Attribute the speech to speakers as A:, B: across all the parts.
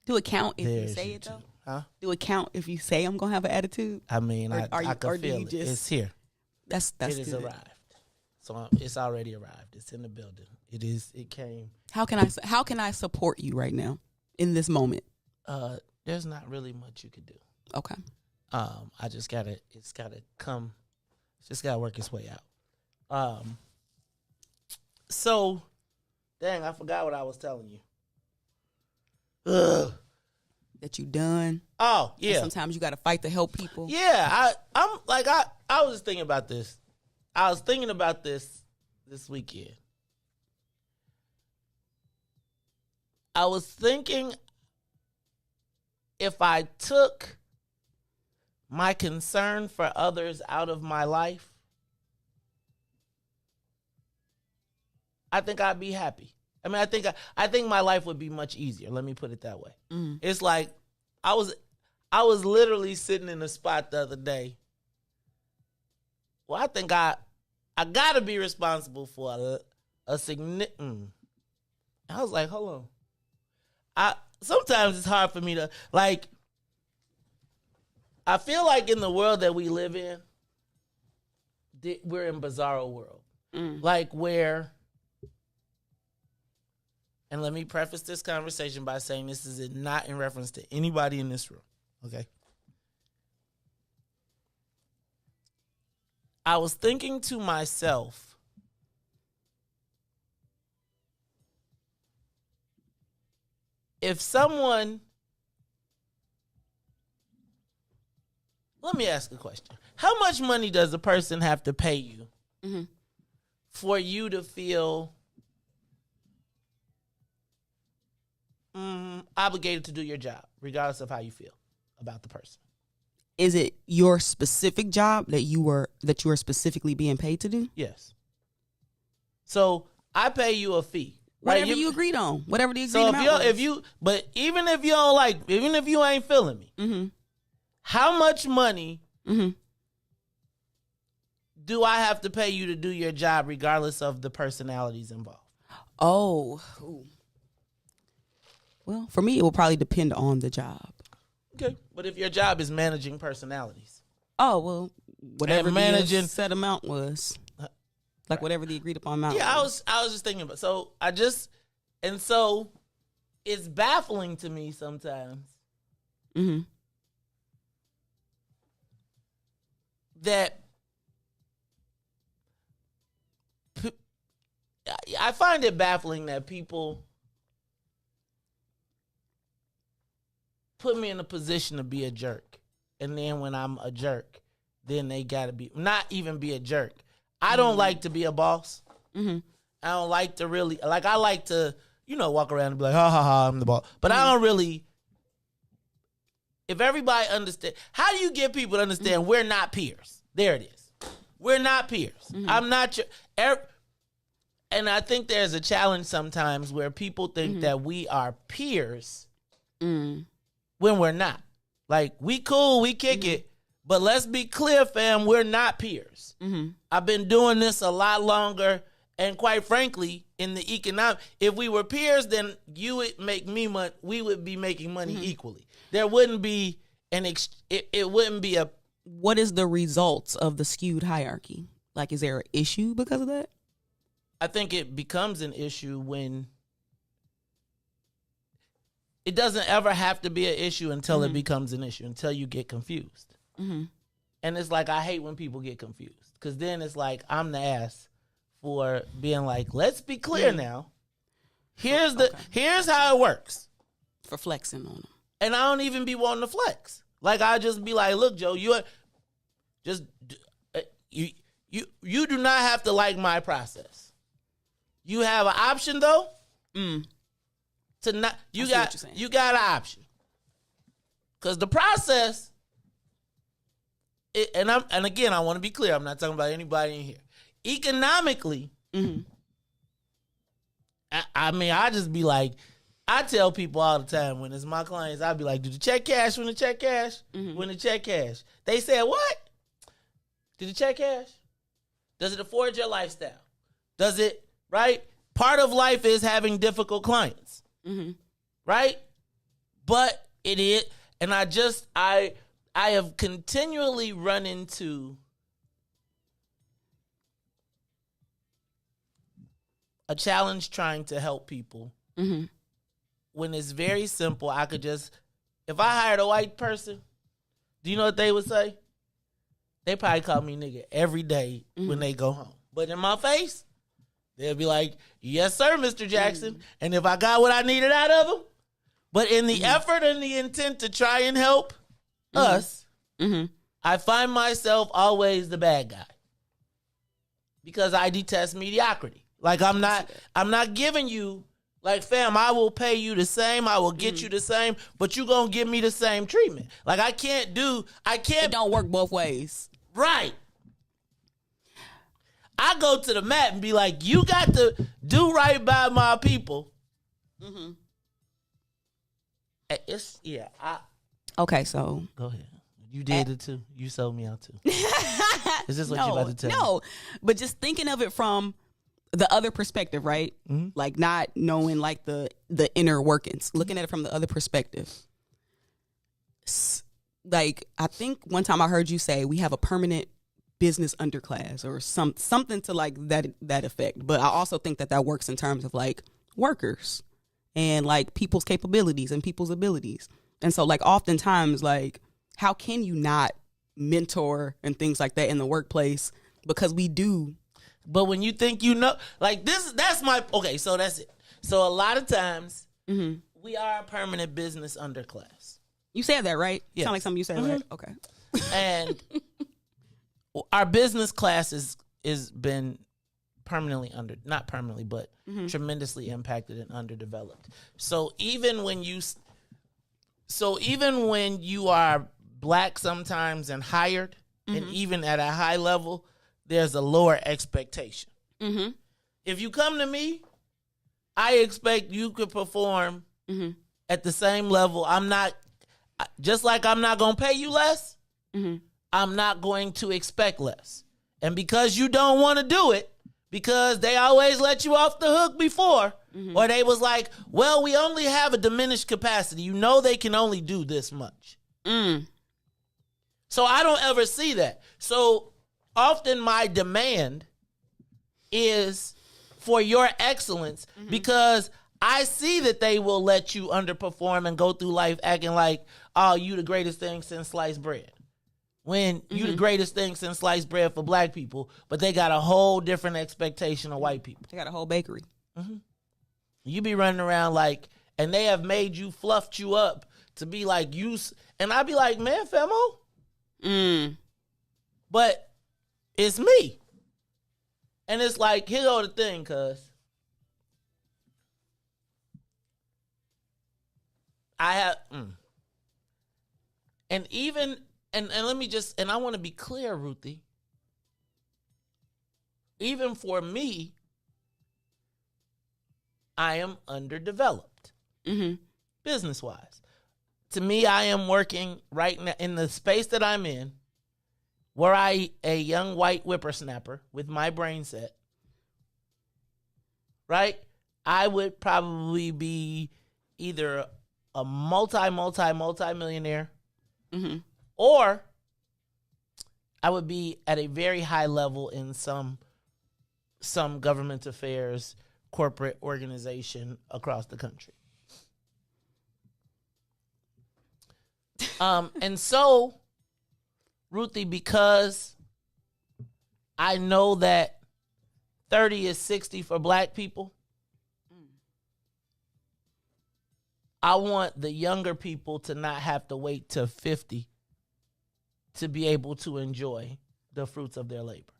A: Do it count if you say it though?
B: Huh?
A: Do it count if you say I'm gonna have an attitude?
B: I mean, I can feel it. It's here.
A: That's
B: it has
A: good.
B: arrived. So it's already arrived. It's in the building. It came.
A: How can I support you right now in this moment?
B: There's not really much you could do.
A: Okay.
B: It's just gotta work its way out. So dang, I forgot what I was telling you. Ugh.
A: That you done.
B: Oh, yeah.
A: And sometimes you gotta fight to help people.
B: Yeah, I was just thinking about this. I was thinking about this weekend. I was thinking if I took my concern for others out of my life, I think I'd be happy. I mean, I think my life would be much easier. Let me put it that way. Mm. It's like I was literally sitting in a spot the other day. Well, I think I gotta be responsible for a significant. I was like, hold on. Sometimes it's hard for me to like. I feel like in the world that we live in, we're in bizarro world, like where. And let me preface this conversation by saying this is not in reference to anybody in this room, okay? I was thinking to myself, if someone, let me ask a question. How much money does a person have to pay you for you to feel obligated to do your job, regardless of how you feel about the person?
A: Is it your specific job that you are specifically being paid to do?
B: Yes. So I pay you a fee.
A: Whatever you agreed on, whatever the agreement was.
B: But even if you don't like, even if you ain't feeling me, how much money do I have to pay you to do your job, regardless of the personalities involved?
A: Oh. Ooh. Well, for me, it will probably depend on the job.
B: Okay. But if your job is managing personalities.
A: Oh, well, whatever the set amount was. Like whatever the agreed upon amount was.
B: I was just thinking about, so it's baffling to me sometimes. That I find it baffling that people put me in a position to be a jerk. And then when I'm a jerk, then they gotta not even be a jerk. I don't like to be a boss. I don't like to really, like I like to, walk around and be like, ha ha ha, I'm the boss. But I don't really, if everybody understand, how do you get people to understand we're not peers? There it is. We're not peers. I'm not your, and I think there's a challenge sometimes where people think that we are peers when we're not. Like, we cool, we kick it, but let's be clear, fam, we're not peers. I've been doing this a lot longer, and quite frankly, in the if we were peers, then you would make me money, we would be making money equally. There wouldn't be it wouldn't be a...
A: What is the results of the skewed hierarchy? Like, is there an issue because of that?
B: I think it becomes an issue when it doesn't ever have to be an issue until it becomes an issue, until you get confused. And it's like, I hate when people get confused, because then it's like I'm the ass for being like, let's be clear now. Here's how it works.
A: For flexing on them.
B: And I don't even be wanting to flex. Like, I just be like, look, Joe, you do not have to like my process. You have an option though. To not, you got an option. Because the process, and again, I want to be clear, I'm not talking about anybody in here. Economically, I mean, I just be like, I tell people all the time when it's my clients, I'll be like, did the check cash when the check cash? When the check cash. They said, what? Did the check cash? Does it afford your lifestyle? Does it, right? Part of life is having difficult clients. Right? But it is, and I have continually run into a challenge trying to help people when it's very simple. I could just, if I hired a white person, do you know what they would say? They probably call me nigga every day when they go home. But in my face, they'll be like, yes, sir, Mr. Jackson. And if I got what I needed out of them, but in the effort and the intent to try and help us, I find myself always the bad guy because I detest mediocrity. Like I'm not giving you, like, fam, I will pay you the same, I will get you the same, but you gonna give me the same treatment. Like I can't.
A: It don't work both ways.
B: Right. I go to the mat and be like, you got to do right by my people.
A: Okay, so.
B: Go ahead. You did it too. You sold me out too. Is this what you about to tell me?
A: No, but just thinking of it from the other perspective, right? Like not knowing like the inner workings, looking at it from the other perspective. Like I think one time I heard you say we have a permanent business underclass or something to like that effect. But I also think that works in terms of like workers and like people's capabilities and people's abilities. And so like oftentimes like how can you not mentor and things like that in the workplace? Because we do.
B: But when you think you know, like that's my, okay, so that's it. So a lot of times we are a permanent business underclass. You
A: said that, right?
B: Yes.
A: Sound like something you said, right? Okay.
B: And our business class is been permanently not permanently, but tremendously impacted and underdeveloped. So even when you are black sometimes and hired, and even at a high level, there's a lower expectation. If you come to me, I expect you could perform at the same level. Just like I'm not going to pay you less, I'm not going to expect less. And because you don't want to do it, because they always let you off the hook before, or they was like, well, we only have a diminished capacity. You know they can only do this much. So I don't ever see that. So often my demand is for your excellence because I see that they will let you underperform and go through life acting like, oh, you the greatest thing since sliced bread. When you the greatest thing since sliced bread for black people, but they got a whole different expectation of white people.
A: They got a whole bakery.
B: You be running around like, and they have made you, fluffed you up to be like you, and I be like, man, famo. But it's me. And it's like, here go the thing, cuz. I have, and even, and let me just, and I want to be clear, Ruthie. Even for me, I am underdeveloped, business-wise. To me, I am working right now in the space that I'm in, were I a young white whippersnapper with my brain set, right? I would probably be either a multi-millionaire, or I would be at a very high level in some government affairs, corporate organization across the country. And so, Ruthie, because I know that 30 is 60 for black people, I want the younger people to not have to wait till 50 to be able to enjoy the fruits of their labor.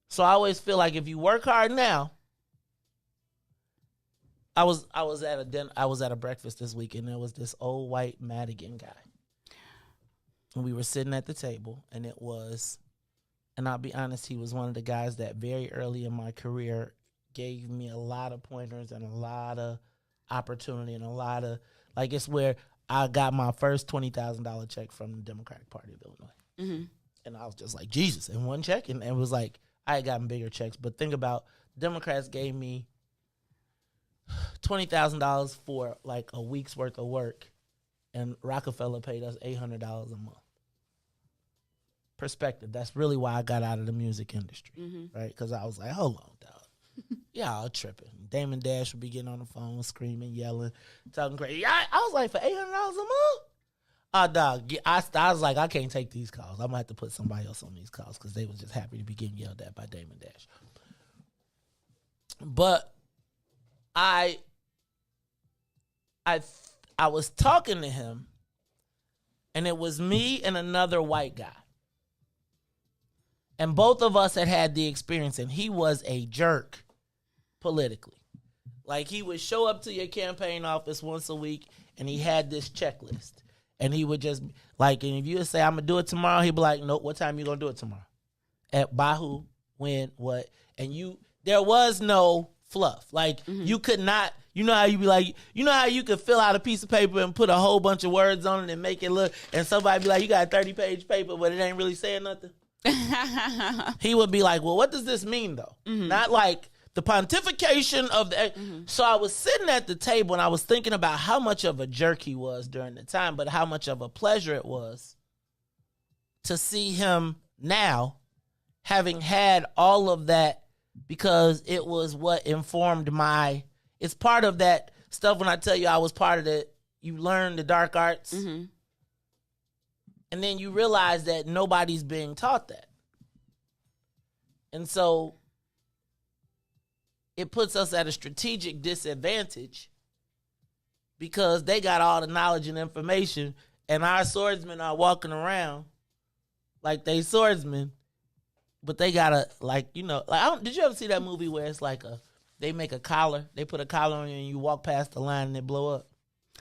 B: So I always feel like if you work hard now, I was at a breakfast this week, and there was this old white Madigan guy. And we were sitting at the table, and I'll be honest, he was one of the guys that very early in my career gave me a lot of pointers and a lot of opportunity and a lot of, like, it's where I got my first $20,000 check from the Democratic Party of Illinois. And I was just like, Jesus, in one check? And it was like, I had gotten bigger checks. But think about, Democrats gave me $20,000 for like a week's worth of work, and Rockefeller paid us $800 a month. Perspective. That's really why I got out of the music industry, right? Because I was like, hold on, dog. Y'all tripping. Damon Dash would be getting on the phone, screaming, yelling, talking crazy. I was like, for $800 a month? Dog, I was like, I can't take these calls. I'm going to have to put somebody else on these calls because they was just happy to be getting yelled at by Damon Dash. But I was talking to him, and it was me and another white guy. And both of us had the experience, and he was a jerk politically. Like, he would show up to your campaign office once a week, and he had this checklist. And he would just, like, and if you would say, I'm going to do it tomorrow, he'd be like, nope, what time you going to do it tomorrow? By who, when, what? And there was no fluff. Like, you could not, you know how you be like, you know how you could fill out a piece of paper and put a whole bunch of words on it and make it look, and somebody be like, you got a 30-page paper, but it ain't really saying nothing? He would be like, well, what does this mean, though? Not like the pontification of the... So I was sitting at the table, and I was thinking about how much of a jerk he was during the time, but how much of a pleasure it was to see him now, having had all of that, because it was what informed my... It's part of that stuff when I tell you I was part of the... You learn the dark arts, and then you realize that nobody's being taught that. And so it puts us at a strategic disadvantage because they got all the knowledge and information, and our swordsmen are walking around like they swordsmen, but they got a, like, you know, like, did you ever see that movie where it's like they make a collar, they put a collar on you and you walk past the line and it blow up?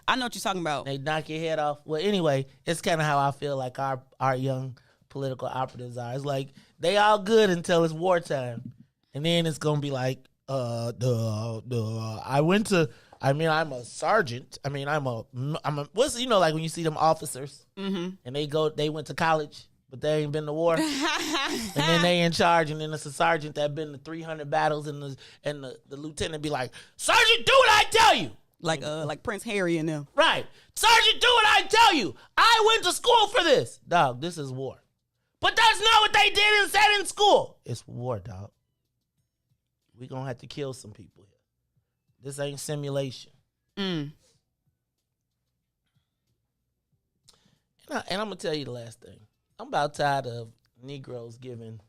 A: I know what you're talking about.
B: They knock your head off. Well, anyway, it's kind of how I feel like our young political operatives are. It's like they all good until it's wartime, and then it's gonna be like, I'm a sergeant. What's, you know, like when you see them officers and they went to college, but they ain't been to war, and then they in charge, and then it's a sergeant that been to 300 battles, and the lieutenant be like, Sergeant, do what I tell you.
A: Like Prince Harry and them.
B: Right. Sergeant, do what I tell you. I went to school for this. Dog, this is war. But that's not what they did and said in school. It's war, dog. We gonna have to kill some people here. This ain't simulation. And I'm gonna tell you the last thing. I'm about tired of Negroes giving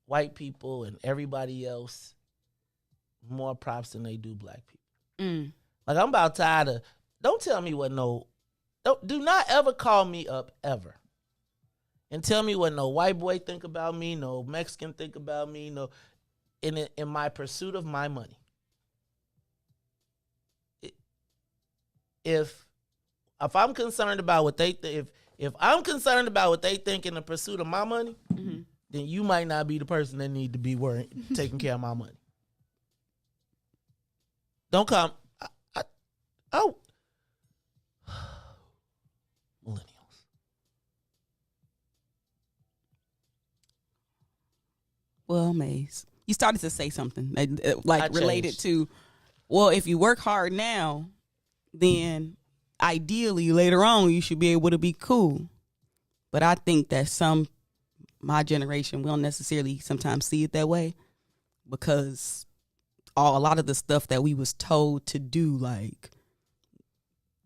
B: white people and everybody else more props than they do black people. Like, I'm about tired of, don't tell me what do not ever call me up ever and tell me what no white boy think about me, no Mexican think about me, no, in my pursuit of my money. If I'm concerned about what they if I'm concerned about what they think in the pursuit of my money, then you might not be the person that need to be taking care of my money. Don't come. Millennials.
A: Well, Maze, you started to say something like related to, well, if you work hard now, then ideally later on you should be able to be cool. But I think that my generation will necessarily sometimes see it that way, because a lot of the stuff that we was told to do, like,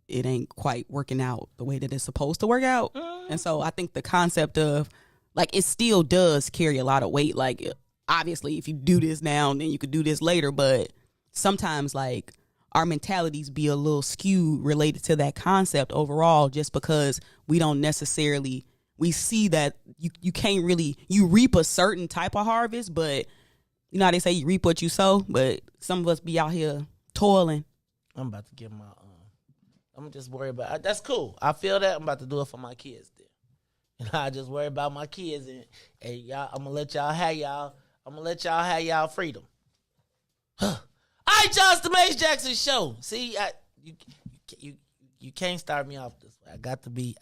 A: it ain't quite working out the way that it's supposed to work out. And so I think the concept of, like, it still does carry a lot of weight. Like, obviously, if you do this now, then you could do this later. But sometimes, like, our mentalities be a little skewed related to that concept overall, just because we don't necessarily, we see that you can't really, you reap a certain type of harvest, but you know how they say you reap what you sow, but some of us be out here toiling. I'm about to get my, I'm just worried about, that's cool. I feel that. I'm about to do it for my kids then. And I just worry about my kids, and y'all, I'm going to let y'all have y'all freedom. All right, y'all, it's the Maze Jackson Show. See, you can't start me off this way. I got to be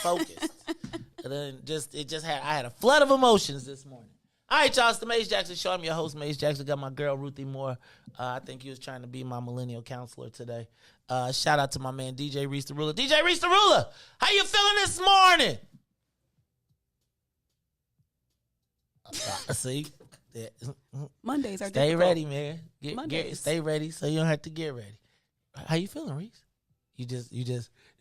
A: focused. And then I had a flood of emotions this morning.
B: All right, y'all. It's the Maze Jackson Show. I'm your host, Maze Jackson. Got my girl, Ruthie Moore. I think he was trying to be my millennial counselor today. Shout out to my man, DJ Riis the Ruler. DJ Riis the Ruler, how you feeling this morning? See?
A: Mondays are
B: Stay
A: difficult.
B: ready, man. Stay ready so you don't have to get ready. How you feeling, Riis? You just.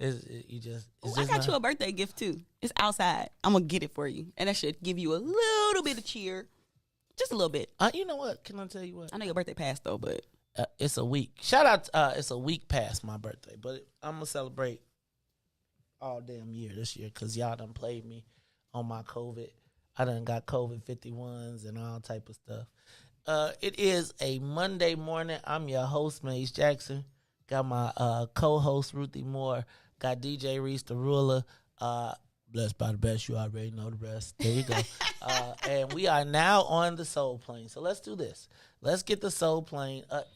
A: I got you a birthday gift too. It's outside. I'm gonna get it for you, and that should give you a little bit of cheer, just a little bit.
B: You know what? Can I tell you what?
A: I know your birthday passed though, but
B: it's a week. Shout out. It's a week past my birthday, but I'm gonna celebrate all damn year this year because y'all done played me on my COVID. I done got COVID 51s and all type of stuff. It is a Monday morning. I'm your host, Maze Jackson. Got my co-host, Ruthie Moore. Got DJ Riis the Ruler. Blessed by the best. You already know the rest. There you go. And we are now on the Soul Plane. So let's do this. Let's get the Soul Plane up.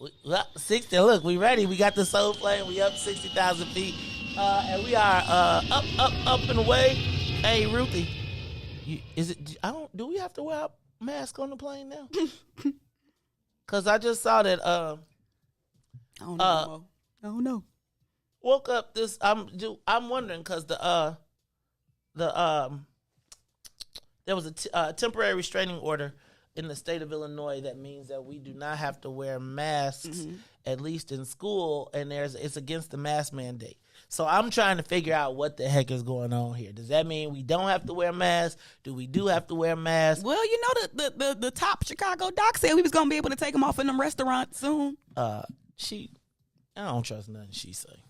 B: 60. Look, we ready. We got the Soul Plane. We up 60,000 feet. And we are up and away. Hey, Ruthie. Do we have to wear a mask on the plane now? Because I just saw that. I
A: don't know.
B: Woke up this. I'm wondering because there was a temporary restraining order in the state of Illinois that means that we do not have to wear masks at least in school, and it's against the mask mandate. So I'm trying to figure out what the heck is going on here. Does that mean we don't have to wear masks? Do we have to wear masks?
A: Well, you know the top Chicago doc said we was gonna be able to take them off in them restaurants soon.
B: I don't trust nothing she say.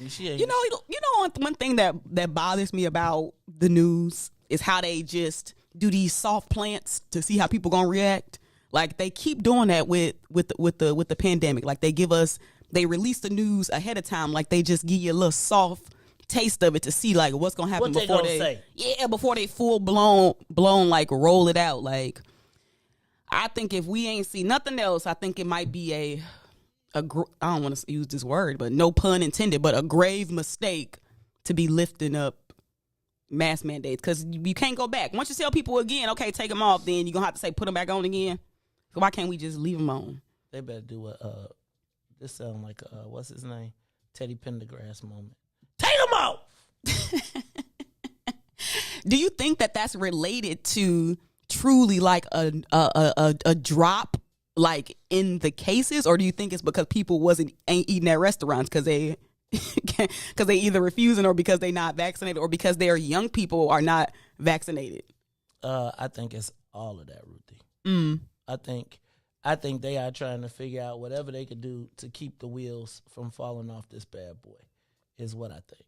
B: She ain't.
A: You know one thing that bothers me about the news is how they just do these soft plants to see how people gonna react. Like they keep doing that with the pandemic. Like they release the news ahead of time. Like they just give you a little soft taste of it to see like what's gonna happen before they full blown like roll it out. Like I think if we ain't see nothing else, I think it might be I don't want to use this word, but no pun intended, but a grave mistake to be lifting up mask mandates because you can't go back. Once you tell people again, okay, take them off, then you're going to have to say put them back on again. So why can't we just leave them on?
B: They better do this sound like, what's his name? Teddy Pendergrass moment. Take them off!
A: Do you think that that's related to truly like a drop like in the cases, or do you think it's because people ain't eating at restaurants because they either refusing or because they not vaccinated or because their young people are not vaccinated?
B: I think it's all of that, Ruthie. I think they are trying to figure out whatever they could do to keep the wheels from falling off this bad boy is what I think.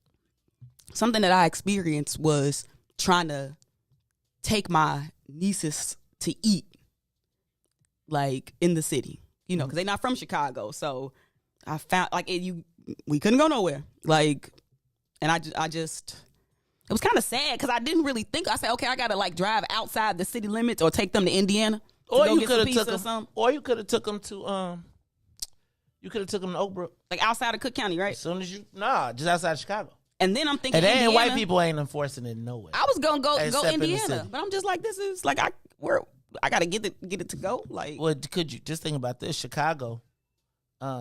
A: Something that I experienced was trying to take my nieces to eat like in the city, because they're not from Chicago. So I found like we couldn't go nowhere. Like, and I just it was kind of sad because I didn't really think. I said, okay, I gotta like drive outside the city limits or take them to Indiana.
B: Or you could have took them. Or you could have took them to You could have took them to Oak Brook,
A: like outside of Cook County, right?
B: As soon as just outside of Chicago.
A: And then I'm thinking,
B: and
A: Indiana,
B: white people ain't enforcing it nowhere.
A: I was gonna go Indiana, but I'm just like, this is like I gotta get it to go. Like,
B: well, could you just think about this? Chicago,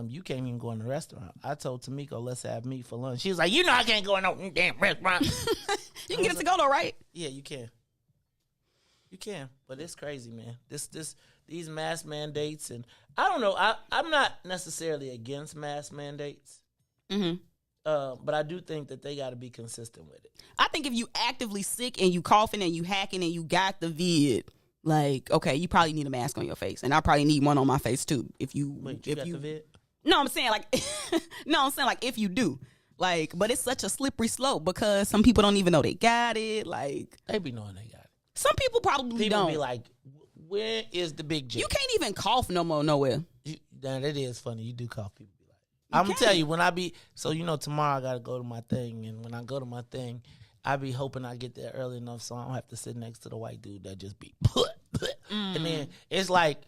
B: you can't even go in the restaurant. I told Tamiko, let's have meat for lunch. She was like, I can't go in no damn restaurant.
A: You can get it to go though, right?
B: Yeah, you can. You can, but it's crazy, man. These mask mandates, and I don't know. I'm not necessarily against mask mandates. Mm-hmm. But I do think that they got to be consistent with it.
A: I think if you actively sick and you coughing and you hacking and you got the vid, like, okay, you probably need a mask on your face, and I probably need one on my face too. If you
B: got the vid?
A: No, I'm saying like, if you do, like, but it's such a slippery slope because some people don't even know they got it. Like,
B: they be knowing they got it.
A: Some people probably don't.
B: People be like, where is the big J?
A: You can't even cough no more nowhere.
B: That is funny. You do cough. People be like, I'm gonna tell you when I be tomorrow I gotta go to my thing, and when I go to my thing, I be hoping I get there early enough so I don't have to sit next to the white dude that just be and then it's like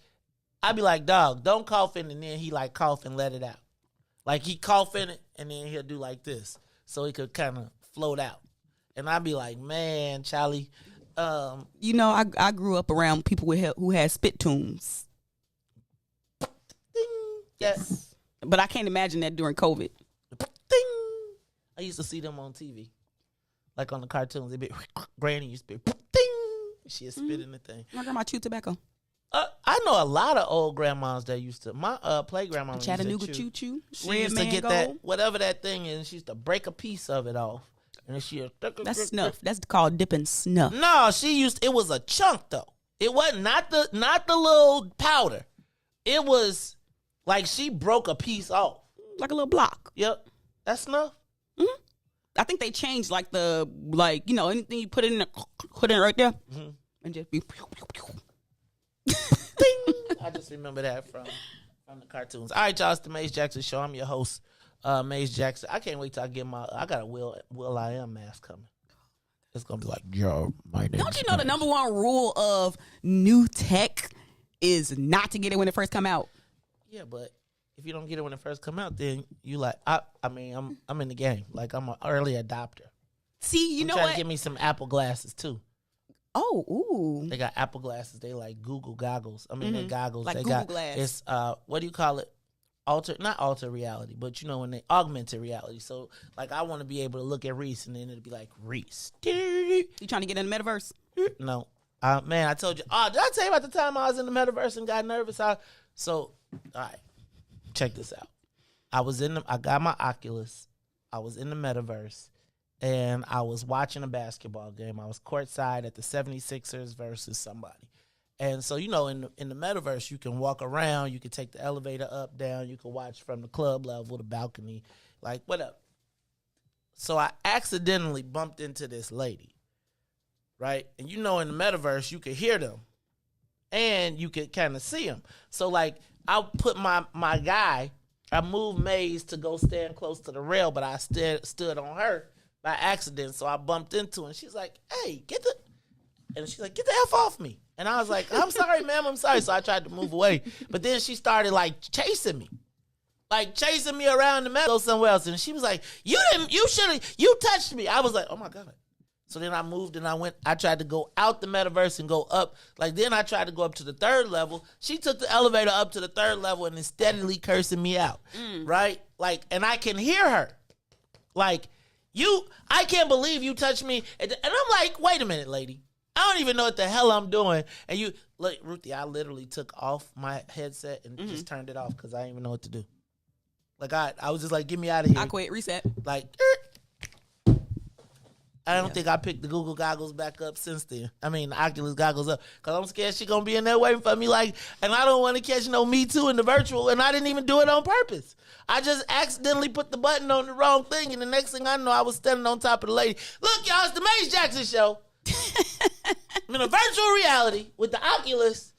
B: I be like, dog, don't cough in, and then he like cough and let it out. Like he cough in it and then he'll do like this so he could kind of float out. And I be like, man, Charlie,
A: You know, I grew up around people who had spit tunes.
B: Ding. Yes.
A: But I can't imagine that during COVID.
B: Ding. I used to see them on TV. Like on the cartoons. They'd be, Granny used to be, ding. She'd spit in the thing.
A: My grandma chewed tobacco.
B: I know a lot of old grandmas that used to. My play grandma
A: Chattanooga choo-choo.
B: She used to get that, whatever that thing is, she used to break a piece of it off. And
A: that's snuff. That's called dipping snuff.
B: No, it was a chunk though. It wasn't not the little powder. It was like she broke a piece off.
A: Like a little block.
B: Yep. That's snuff.
A: Mm-hmm. I think they changed anything you put it right there and just be
B: Ding. I just remember that from the cartoons. All right, y'all, it's the Maze Jackson Show. I'm your host, Maze Jackson. I can't wait till I get I got a Will I Am mask coming. It's gonna be like, yo, my name.
A: Don't you know the number one rule of new tech is not to get it when it first come out?
B: Yeah, but if you don't get it when it first come out, then you like I'm in the game. Like I'm an early adopter.
A: See, you know
B: what?
A: what?
B: Give me some Apple glasses too.
A: Oh, ooh.
B: They got Apple glasses. They like Google goggles. I mean, they goggles.
A: Like
B: they
A: Google
B: got
A: Glass.
B: It's what do you call it? Not alter reality, but you know when they augmented reality. So like I want to be able to look at Reis and then it'll be like Reis.
A: You trying to get in the metaverse?
B: No, man, I told you. Oh, did I tell you about the time I was in the metaverse and got nervous? All right, check this out. I got my Oculus. I was in the metaverse. And I was watching a basketball game. I was courtside at the 76ers versus somebody. And so, you know, in the metaverse, you can walk around. You can take the elevator up, down. You can watch from the club level, the balcony, like whatever. So I accidentally bumped into this lady, right? And you know, in the metaverse, you could hear them. And you could kind of see them. So, like, I put my guy, I moved Maze to go stand close to the rail, but I stood on her by accident, so I bumped into her, and she's like, hey, get the F off me. And I was like, I'm sorry, ma'am, I'm sorry. So I tried to move away. But then she started, chasing me. Chasing me around the meadow somewhere else. And she was like, you touched me. I was like, oh, my God. So then I moved, and I tried to go out the metaverse and go up. Then I tried to go up to the third level. She took the elevator up to the third level and is steadily cursing me out, right? And I can hear her. I can't believe you touched me. And I'm like, wait a minute, lady. I don't even know what the hell I'm doing. And Ruthie, I literally took off my headset and just turned it off because I didn't even know what to do. I was just like, get me out of here.
A: I quit, reset.
B: I don't think I picked the Google goggles back up since then. I mean, the Oculus goggles up. Because I'm scared she's going to be in there waiting for me. And I don't want to catch no Me Too in the virtual. And I didn't even do it on purpose. I just accidentally put the button on the wrong thing. And the next thing I know, I was standing on top of the lady. Look, y'all, it's the Maze Jackson Show. I'm in a virtual reality with the Oculus.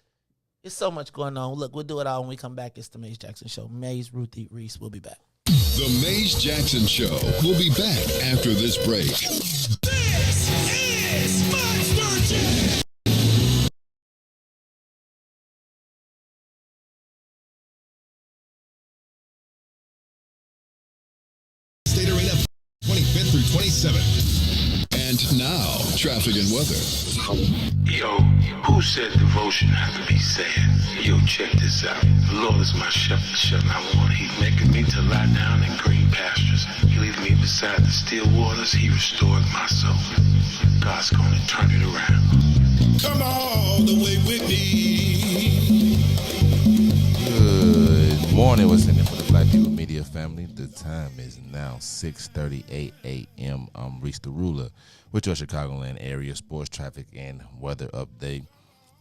B: There's so much going on. Look, we'll do it all when we come back. It's the Maze Jackson Show. Maze, Ruthie, Reis, we'll be back.
C: The Maze Jackson Show will be back after this break.
D: This is Monster Jam.
C: State Arena, 25th through 27th. And now, traffic and weather.
E: Yo, who said devotion have to be sad? Yo, check this out. The Lord is my shepherd, shall not want. He maketh me to lie down in green pastures. He leads me beside the still waters. He restored my soul. God's gonna turn it around.
D: Come all the way with me.
F: Good morning. What's in it for the Black People Media family? The time is now 6:38 a.m. I'm Reis the Ruler with your Chicagoland area sports traffic and weather update.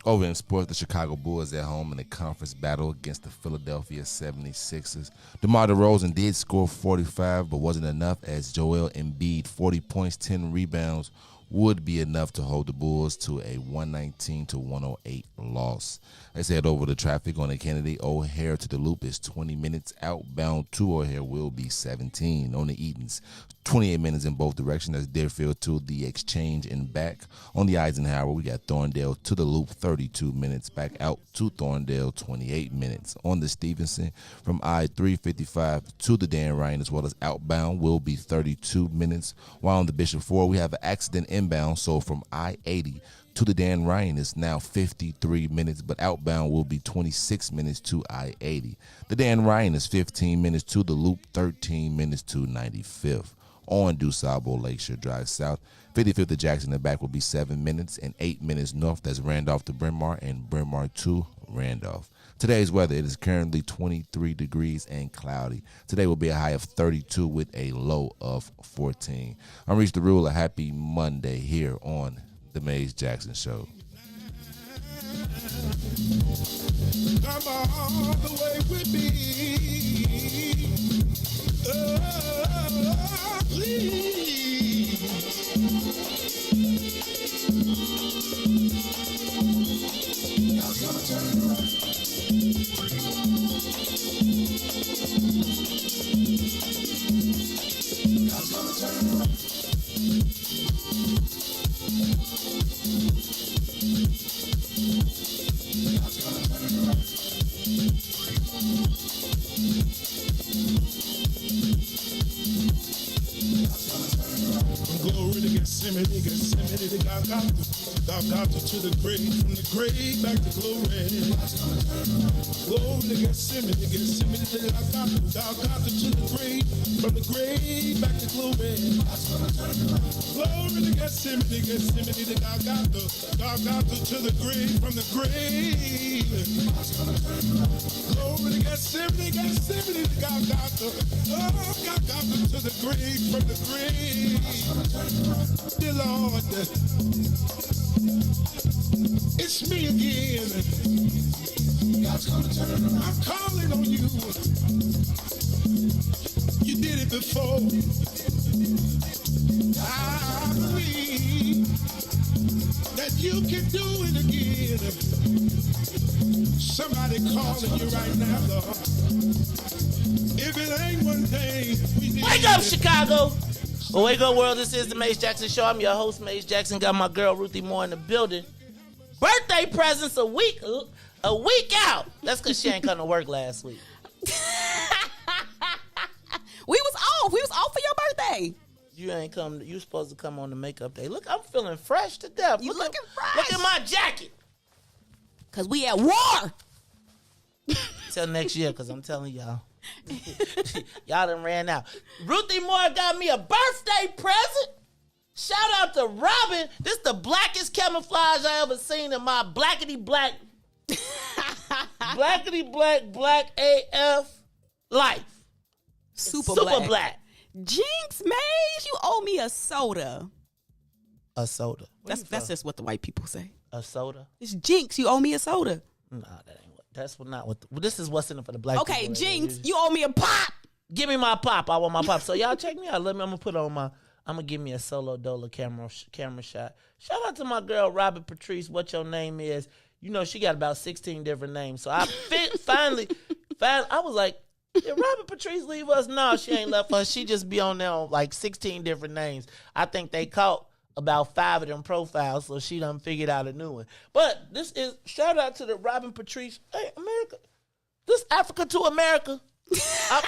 F: Over in sports, the Chicago Bulls at home in a conference battle against the Philadelphia 76ers. DeMar DeRozan did score 45, but wasn't enough as Joel Embiid, 40 points, 10 rebounds, would be enough to hold the Bulls to a 119-108 loss. Let's head over to traffic on the Kennedy O'Hare to the Loop is 20 minutes. Outbound to O'Hare will be 17. On the Edens, 28 minutes in both directions. That's Deerfield to the Exchange and back. On the Eisenhower, we got Thorndale to the Loop, 32 minutes. Back out to Thorndale, 28 minutes. On the Stevenson, from I-355 to the Dan Ryan, as well as outbound, will be 32 minutes. While on the Bishop 4, we have an accident inbound. So from I-80 to the Dan Ryan is now 53 minutes, but outbound will be 26 minutes to I-80. The Dan Ryan is 15 minutes to the Loop, 13 minutes to 95th. On DuSable Lakeshore Drive South, 55th to Jackson and back will be 7 minutes, and 8 minutes north. That's Randolph to Bryn Mawr and Bryn Mawr to Randolph. Today's weather, it is currently 23 degrees and cloudy. Today will be a high of 32 with a low of 14. I'm Reese the Ruler. Happy Monday here on The Maze Jackson Show.
D: Come all the way with me. Please. God's gonna turn it around. God's gonna turn it around. Glory to Gethsemane, to Golgotha, to the grave, from the grave back to glory. Glory to Gethsemane, to Golgotha, to the grave, from the grave back to glory. Glory to Gethsemane, to Golgotha, to the grave, from the grave. Glory to Gethsemane, to Golgotha, Golgotha, to the grave, from the grave. Dear Lord, it's me again. God's gonna turn it around. I'm calling on you. You did it before. I believe that you can do it again. Somebody calling you right now, Lord. If it ain't one thing we need.
B: Wake up, Chicago! Well, wake up, world. This is the Maze Jackson Show. I'm your host, Maze Jackson. Got my girl Ruthie Moore in the building. Birthday presents a week out. That's because she ain't come to work last week.
A: We was off. We was off for your birthday.
B: You ain't come. You supposed to come on the makeup day. Look, I'm feeling fresh to death.
A: You looking fresh.
B: Look at my jacket.
A: Cause we at war.
B: Till next year, because I'm telling y'all. Y'all done ran out. Ruthie Moore got me a birthday present. Shout out to Robin. This the blackest camouflage I ever seen in my blackety black black AF life.
A: Super
B: black.
A: Jinx, Maze, you owe me a soda.
B: A soda.
A: That's just what the white people say.
B: A soda.
A: It's Jinx, you owe me a soda.
B: Nah, that ain't what. That's what not what. This is what's in it for the black.
A: Okay,
B: people.
A: Jinx, you owe me a pop.
B: Give me my pop. I want my pop. So y'all check me out. I'm gonna put on my. I'm gonna give me a solo dolo camera shot. Shout out to my girl Robert Patrice. What your name is? You know she got about 16 different names. So I finally, I was like, did Robert Patrice leave us? No, she ain't left us. She just be on there on like 16 different names. I think they caught about 5 of them profiles, so she done figured out a new one. But this is shout out to the Robin Patrice. Hey, America, this Africa to America. I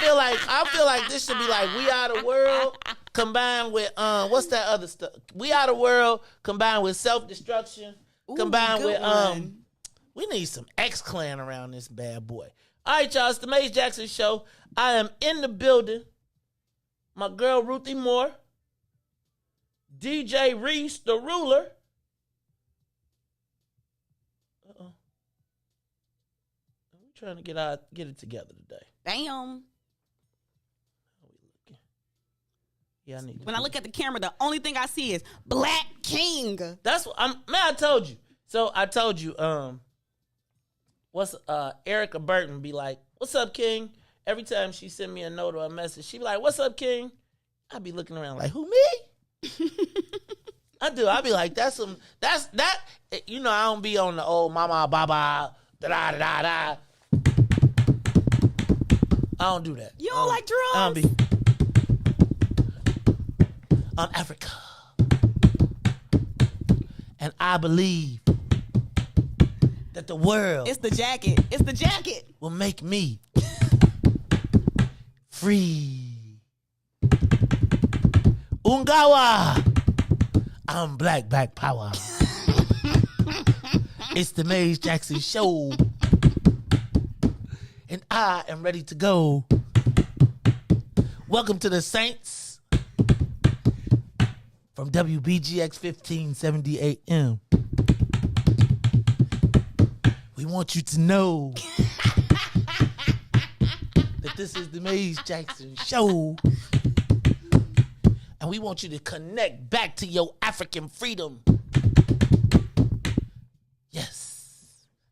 B: feel like this should be like We Are the World combined with what's that other stuff? We Are the World combined with Self-Destruction combined with
A: one.
B: We need some X-Clan around this bad boy. All right, y'all, it's the Maze Jackson Show. I am in the building. My girl Ruthie Moore, DJ Riis, the ruler. We're trying to get it together today.
A: Bam.
B: Yeah, I need.
A: When I look at the camera, the only thing I see is Black King.
B: That's what I told you. So I told you, what's Erica Burton be like, "What's up, King?" Every time she send me a note or a message, she be like, "What's up, King?" I be looking around like, "Who, me?" I do. I be like, that's that. You know, I don't be on the old mama baba da da da da. I don't do that.
A: You don't like drums?
B: I don't be. I'm Africa, and I believe that the world.
A: It's the jacket. It's the jacket.
B: Will make me free. Ungawa. I'm Black Power. It's the Maze Jackson Show. And I am ready to go. Welcome to the Saints from WBGX 1570 AM. We want you to know that this is the Maze Jackson Show. And we want you to connect back to your African freedom. Yes.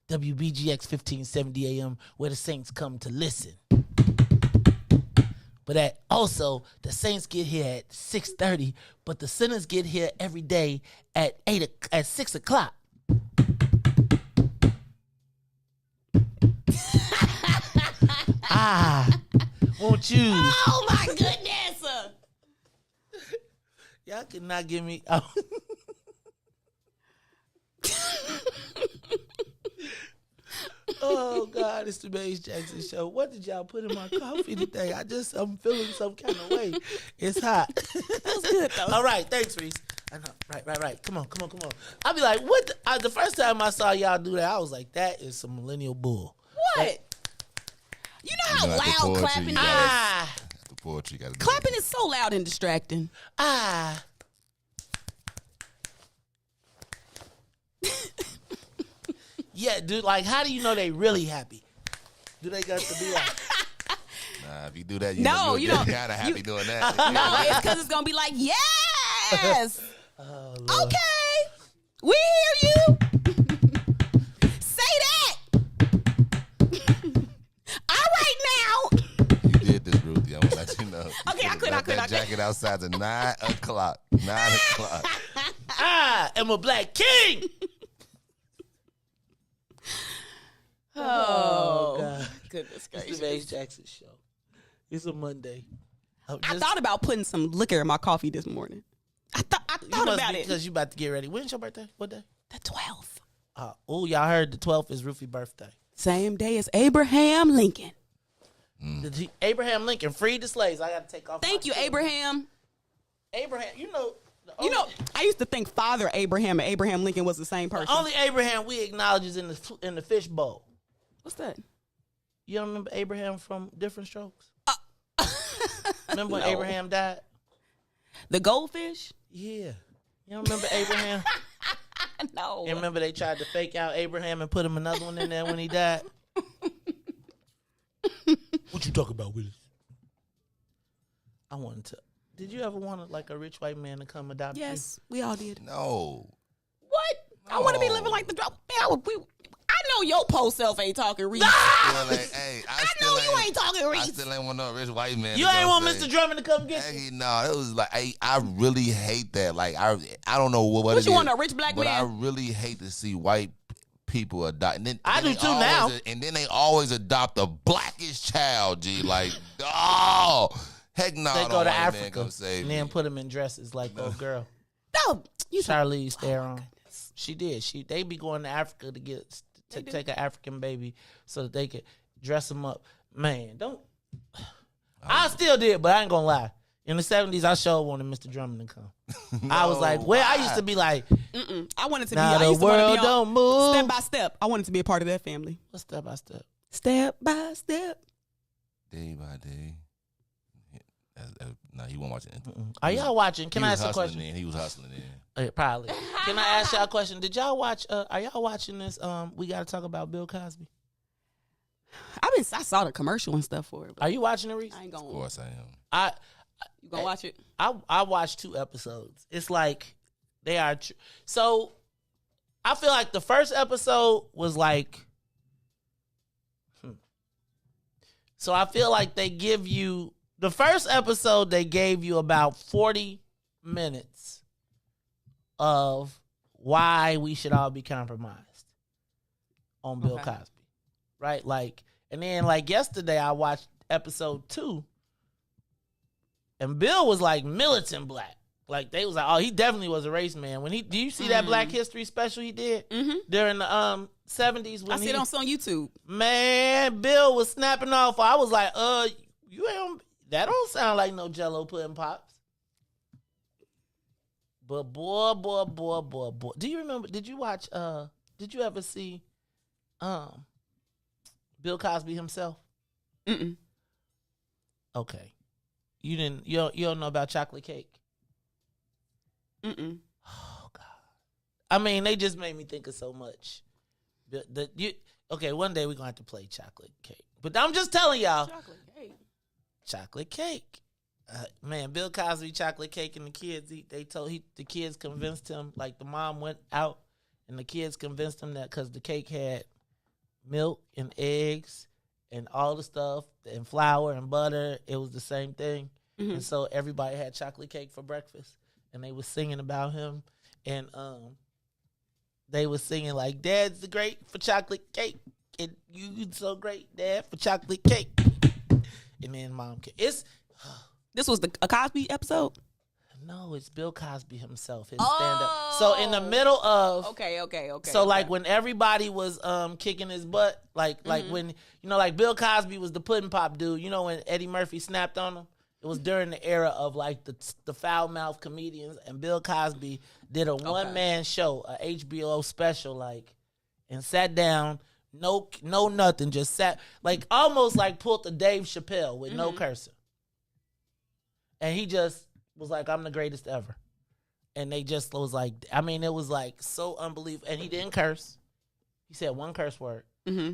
B: WBGX 1570 AM, where the Saints come to listen. But also, the Saints get here at 6:30, but the sinners get here every day at 6 o'clock. Won't you?
A: Oh my goodness!
B: Y'all cannot give me. Oh God, it's the Maze Jackson Show. What did y'all put in my coffee today? I'm feeling some kind of way. It's hot.
A: That's good though.
B: All right, thanks, Reis. I know. Right. Come on. I'll be like, what? The first time I saw y'all do that, I was like, that is some millennial bull.
A: What? You know how loud clapping is?
F: The poetry got to
A: Clapping is so loud and distracting.
B: Yeah, dude, like, how do you know they really happy? Do they got to be like...
F: Nah, if you do that, you
A: don't.
F: kind of happy doing that.
A: No, it's because it's going to be like, yes. Okay. We hear you. Say that. All right now.
F: You did this, Ruthie. I'm going to let you know.
A: Okay, I could.
F: That jacket outside to 9 o'clock. 9 o'clock.
B: I am a black king.
A: Oh,
B: God.
A: Goodness
B: It's
A: gracious.
B: the Maze Jackson Show. It's a Monday.
A: I thought about putting some liquor in my coffee this morning. I thought about it.
B: Because you about to get ready. When's your birthday? What day?
A: The 12th.
B: Y'all heard the 12th is Ruthie's birthday.
A: Same day as Abraham Lincoln.
B: Abraham Lincoln freed the slaves. I got to take off.
A: Thank you, Abraham.
B: Abraham,
A: I used to think Father Abraham and Abraham Lincoln was the same person.
B: the only Abraham we acknowledge is in the fish bowl.
A: What's that?
B: You don't remember Abraham from Different Strokes? Remember when
A: No.
B: Abraham died?
A: The goldfish?
B: Yeah. You don't remember Abraham?
A: No.
B: And remember they tried to fake out Abraham and put him another one in there when he died? What you talking about, Willis? I wanted to. Did you ever want like a rich white man to come adopt you?
A: Yes, we all did.
F: No.
A: What? I want to be living like the drop. I know your post self ain't talking Reis.
F: Well, like, hey,
A: I know you ain't talking
F: I
A: Reis.
F: still ain't want no rich white man.
B: You
F: to
B: ain't
F: come
B: want
F: say,
B: Mr. Drummond to come get you?
F: Hey, no, it was like I really hate that. Like I don't know what it
A: you
F: is,
A: want, a rich black
F: but
A: man?
F: I really hate to see white people adopt. And then,
B: I do too
F: always,
B: now.
F: And then they always adopt the blackest child. G, like oh heck no,
B: They
F: I
B: go
F: don't
B: to
F: want a man
B: Africa
F: come save
B: and
F: me.
B: then put them in dresses like old girl.
A: No.
B: Charlize Theron. She did. They be going to Africa to take an African baby so that they could dress them up. Man, don't. I still did, but I ain't gonna lie. In the 70s, I sure wanted Mr. Drummond to come. I was like, well, I used to be like,
A: I wanted to be.
B: now
A: I
B: the
A: used to want to
B: world
A: be
B: don't move.
A: step by step. I wanted to be a part of that family.
B: What's step by step?
A: Step by step.
F: Day by day. No, he won't watch it.
B: Are y'all watching? Can I ask a question?
F: He was hustling in.
B: Probably. Can I ask y'all a question? Did y'all watch? Are y'all watching this? We got to talk about Bill Cosby.
A: I saw the commercial and stuff for it.
B: Are you watching it, Reis?
A: I ain't gonna.
F: Of course I am.
A: You gonna watch it?
B: I watched 2 episodes. It's like they are. So I feel like the first episode was like. So I feel like they give you the first episode. They gave you about 40 minutes of why we should all be compromised on Bill Cosby, right? Like, and then like yesterday I watched episode 2. And Bill was like militant black. Like they was like, oh, he definitely was a race man. When do you see that Black History special he did during the 70s? When
A: I see it on YouTube.
B: Man, Bill was snapping off. I was like, you ain't. That don't sound like no Jello pudding pops. But boy. Do you remember? Did you watch? Did you ever see Bill Cosby himself?
A: Mm-mm.
B: Okay. You didn't. You don't know about chocolate cake?
A: Mm-mm.
B: Oh God. I mean, they just made me think of so much. Okay, one day we're gonna have to play chocolate cake. But I'm just telling y'all. Chocolate cake. Man, Bill Cosby, chocolate cake, and the kids. The kids convinced him. Like the mom went out, and the kids convinced him that because the cake had milk and eggs and all the stuff and flour and butter, it was the same thing. Mm-hmm. And so everybody had chocolate cake for breakfast, and they was singing about him, and they was singing like, "Dad's the great for chocolate cake, and you so great, Dad, for chocolate cake." And then mom,
A: this was a Cosby episode.
B: No, it's Bill Cosby himself, his stand-up. So in the middle of
A: okay.
B: So like when everybody was kicking his butt, like when like Bill Cosby was the pudding pop dude. You know when Eddie Murphy snapped on him, it was during the era of like the foul mouth comedians, and Bill Cosby did a one man show, a HBO special, like, and sat down, no nothing, just sat like almost like pulled the Dave Chappelle with no cursing, and he just was like, "I'm the greatest ever," and they just was like, I mean, it was like so unbelievable, and he didn't curse. He said one curse word. Mm-hmm.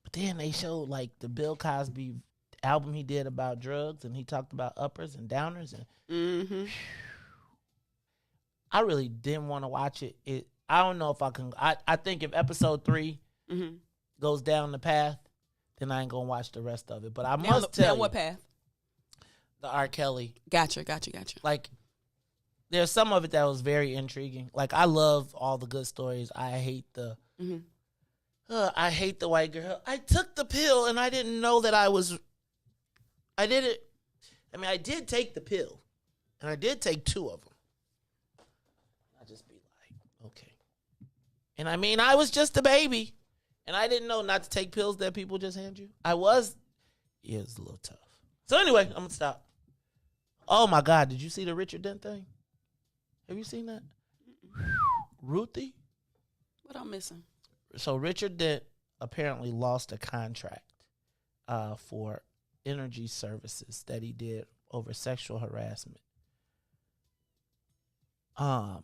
B: But then they showed like the Bill Cosby album he did about drugs, and he talked about uppers and downers, and I really didn't want to watch it. I don't know if I can. I think if episode 3 goes down the path, then I ain't gonna watch the rest of it. But I must tell you,
A: what path?
B: The R. Kelly.
A: Gotcha.
B: Like, there's some of it that was very intriguing. Like, I love all the good stories. I hate the white girl. I took the pill and I didn't know that I did take the pill, and I did take 2 of them. I just be like, okay. And I mean, I was just a baby, and I didn't know not to take pills that people just hand you. It was a little tough. So anyway, I'm gonna stop. Oh my God, did you see the Richard Dent thing? Have you seen that? Ruthie?
A: What I'm missing?
B: So Richard Dent apparently lost a contract for energy services that he did over sexual harassment. I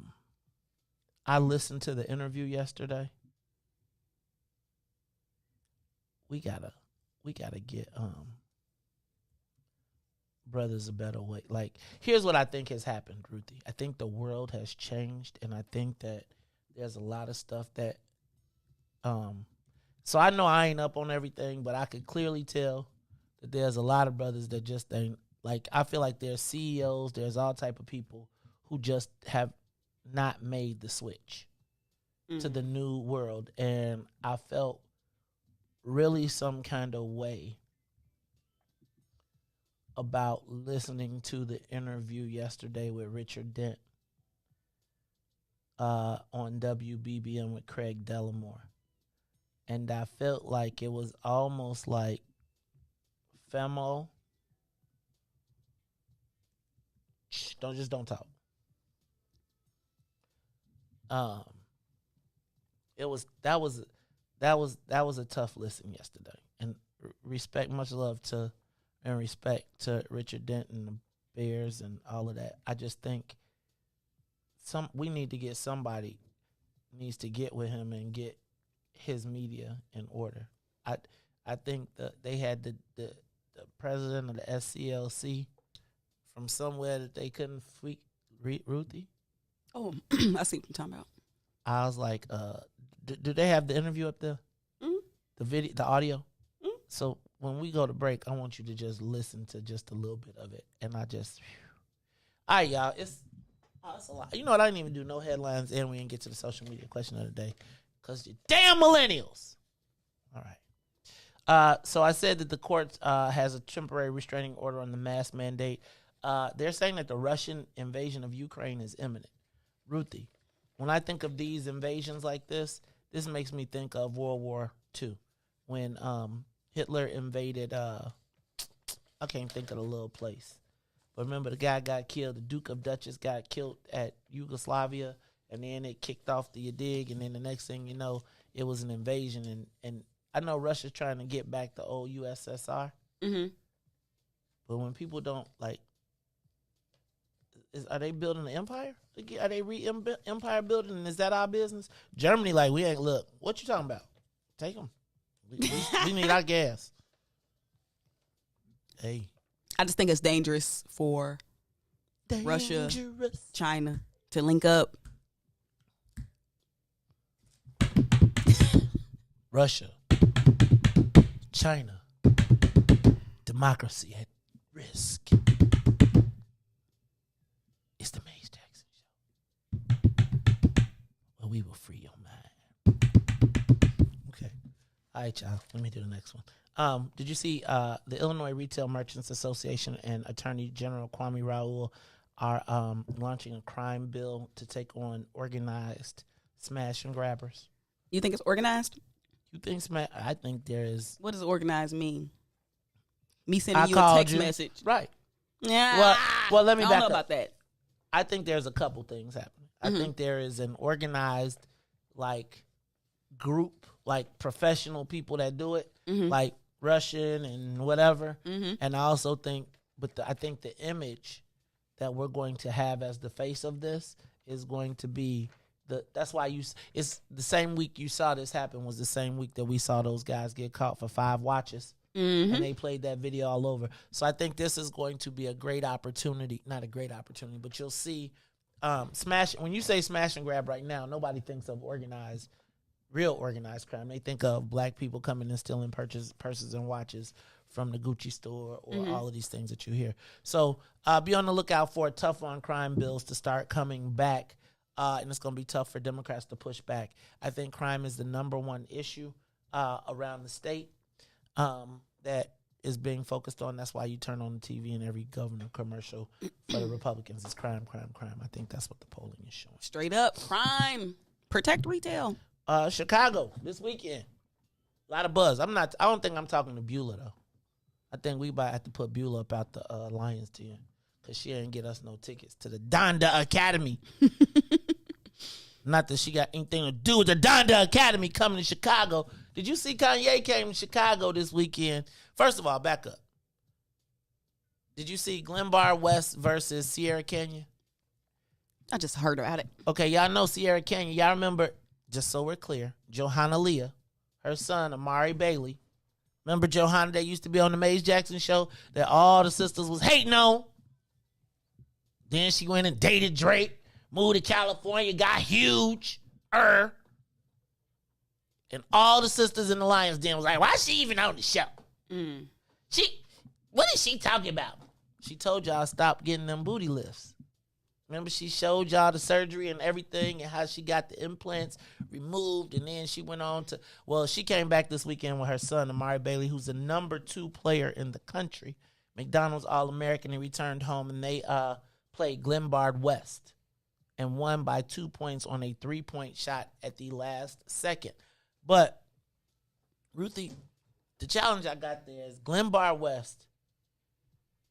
B: listened to the interview yesterday. We gotta get brothers a better way. Like, here's what I think has happened, Ruthie. I think the world has changed, and I think that there's a lot of stuff that so I know I ain't up on everything, but I could clearly tell that there's a lot of brothers that just ain't, like, I feel like there's CEOs, there's all type of people who just have not made the switch to the new world. And I felt really some kind of way about listening to the interview yesterday with Richard Dent on WBBM with Craig Dellamore. And I felt like it was almost like Femo. Shh, don't talk. That was a tough listen yesterday. And much love to Richard Dent and the Bears and all of that. I just think we need to get somebody needs to get with him and get his media in order. I think that they had the president of the SCLC from somewhere that they couldn't freak Ruthie.
A: Oh, I see what you're talking about.
B: I was like, do they have the interview up there? Mm-hmm. The video, the audio? Mm-hmm. So when we go to break, I want you to just listen to just a little bit of it. And I just, all right, y'all, it's a lot. You know what? I didn't even do no headlines, and we didn't get to the social media question of the day because you damn millennials. All right. So I said that the court has a temporary restraining order on the mask mandate. They're saying that the Russian invasion of Ukraine is imminent. Ruthie, when I think of these invasions like this makes me think of World War II when Hitler invaded, I can't think of the little place. But remember, the guy got killed. The Duke of Duchess got killed at Yugoslavia, and then it kicked off the dig, and then the next thing you know, it was an invasion. And I know Russia's trying to get back the old USSR.
A: Mm-hmm.
B: But when people don't, like, are they building an empire? Are they empire building, and is that our business? Germany, like, we ain't, look, what you talking about? Take them. We need our gas. Hey.
A: I just think it's dangerous for Russia, China to link up.
B: Russia, China, democracy at risk. It's the Maze Jackson Show, where we will free your mind. Okay. All right, y'all. Let me do the next one. Did you see the Illinois Retail Merchants Association and Attorney General Kwame Raoul are launching a crime bill to take on organized smash and grabbers?
A: You think it's organized?
B: You think smash? I think there is.
A: What does organized mean? Me sending you a text message,
B: right?
A: Yeah.
B: Well, let me
A: I
B: back
A: don't know
B: up.
A: about that.
B: I think there's a couple things happening. I think there is an organized, like, group, like professional people that do it, like Russian and whatever. And I also think, I think the image that we're going to have as the face of this is going to be that's why it's the same week you saw this happen was the same week that we saw those guys get caught for 5 watches. And they played that video all over. So I think this is going to be a great opportunity. Not a great opportunity, but you'll see smash. When you say smash and grab right now, nobody thinks of real organized crime. They think of black people coming and stealing purses and watches from the Gucci store or all of these things that you hear. So be on the lookout for tough on crime bills to start coming back. And it's going to be tough for Democrats to push back. I think crime is the number one issue around the state that is being focused on. That's why you turn on the TV and every governor commercial for the Republicans is crime, crime, crime. I think that's what the polling is showing.
A: Straight up, crime. Protect retail.
B: Chicago this weekend. A lot of buzz. I don't think I'm talking to Beulah, though. I think we about to have to put Beulah up out the Lions Den because she didn't get us no tickets to the Donda Academy. Not that she got anything to do with the Donda Academy coming to Chicago. Did you see Kanye came to Chicago this weekend? First of all, back up. Did you see Glenbar West versus Sierra Canyon?
A: I just heard about it.
B: Okay, y'all know Sierra Canyon. Y'all remember, just so we're clear, Johanna Leah, her son, Amari Bailey. Remember Johanna that used to be on the Maze Jackson show that all the sisters was hating on? Then she went and dated Drake. Moved to California, got huge. And all the sisters in the Lions Den was like, why is she even on the show? What is she talking about? She told y'all stop getting them booty lifts. Remember she showed y'all the surgery and everything and how she got the implants removed. And then she went on to, she came back this weekend with her son, Amari Bailey, who's the number 2 player in the country. McDonald's All-American. He returned home and they played Glenbard West and won by 2 points on a 3-point shot at the last second. But, Ruthie, the challenge I got there is Glenbar West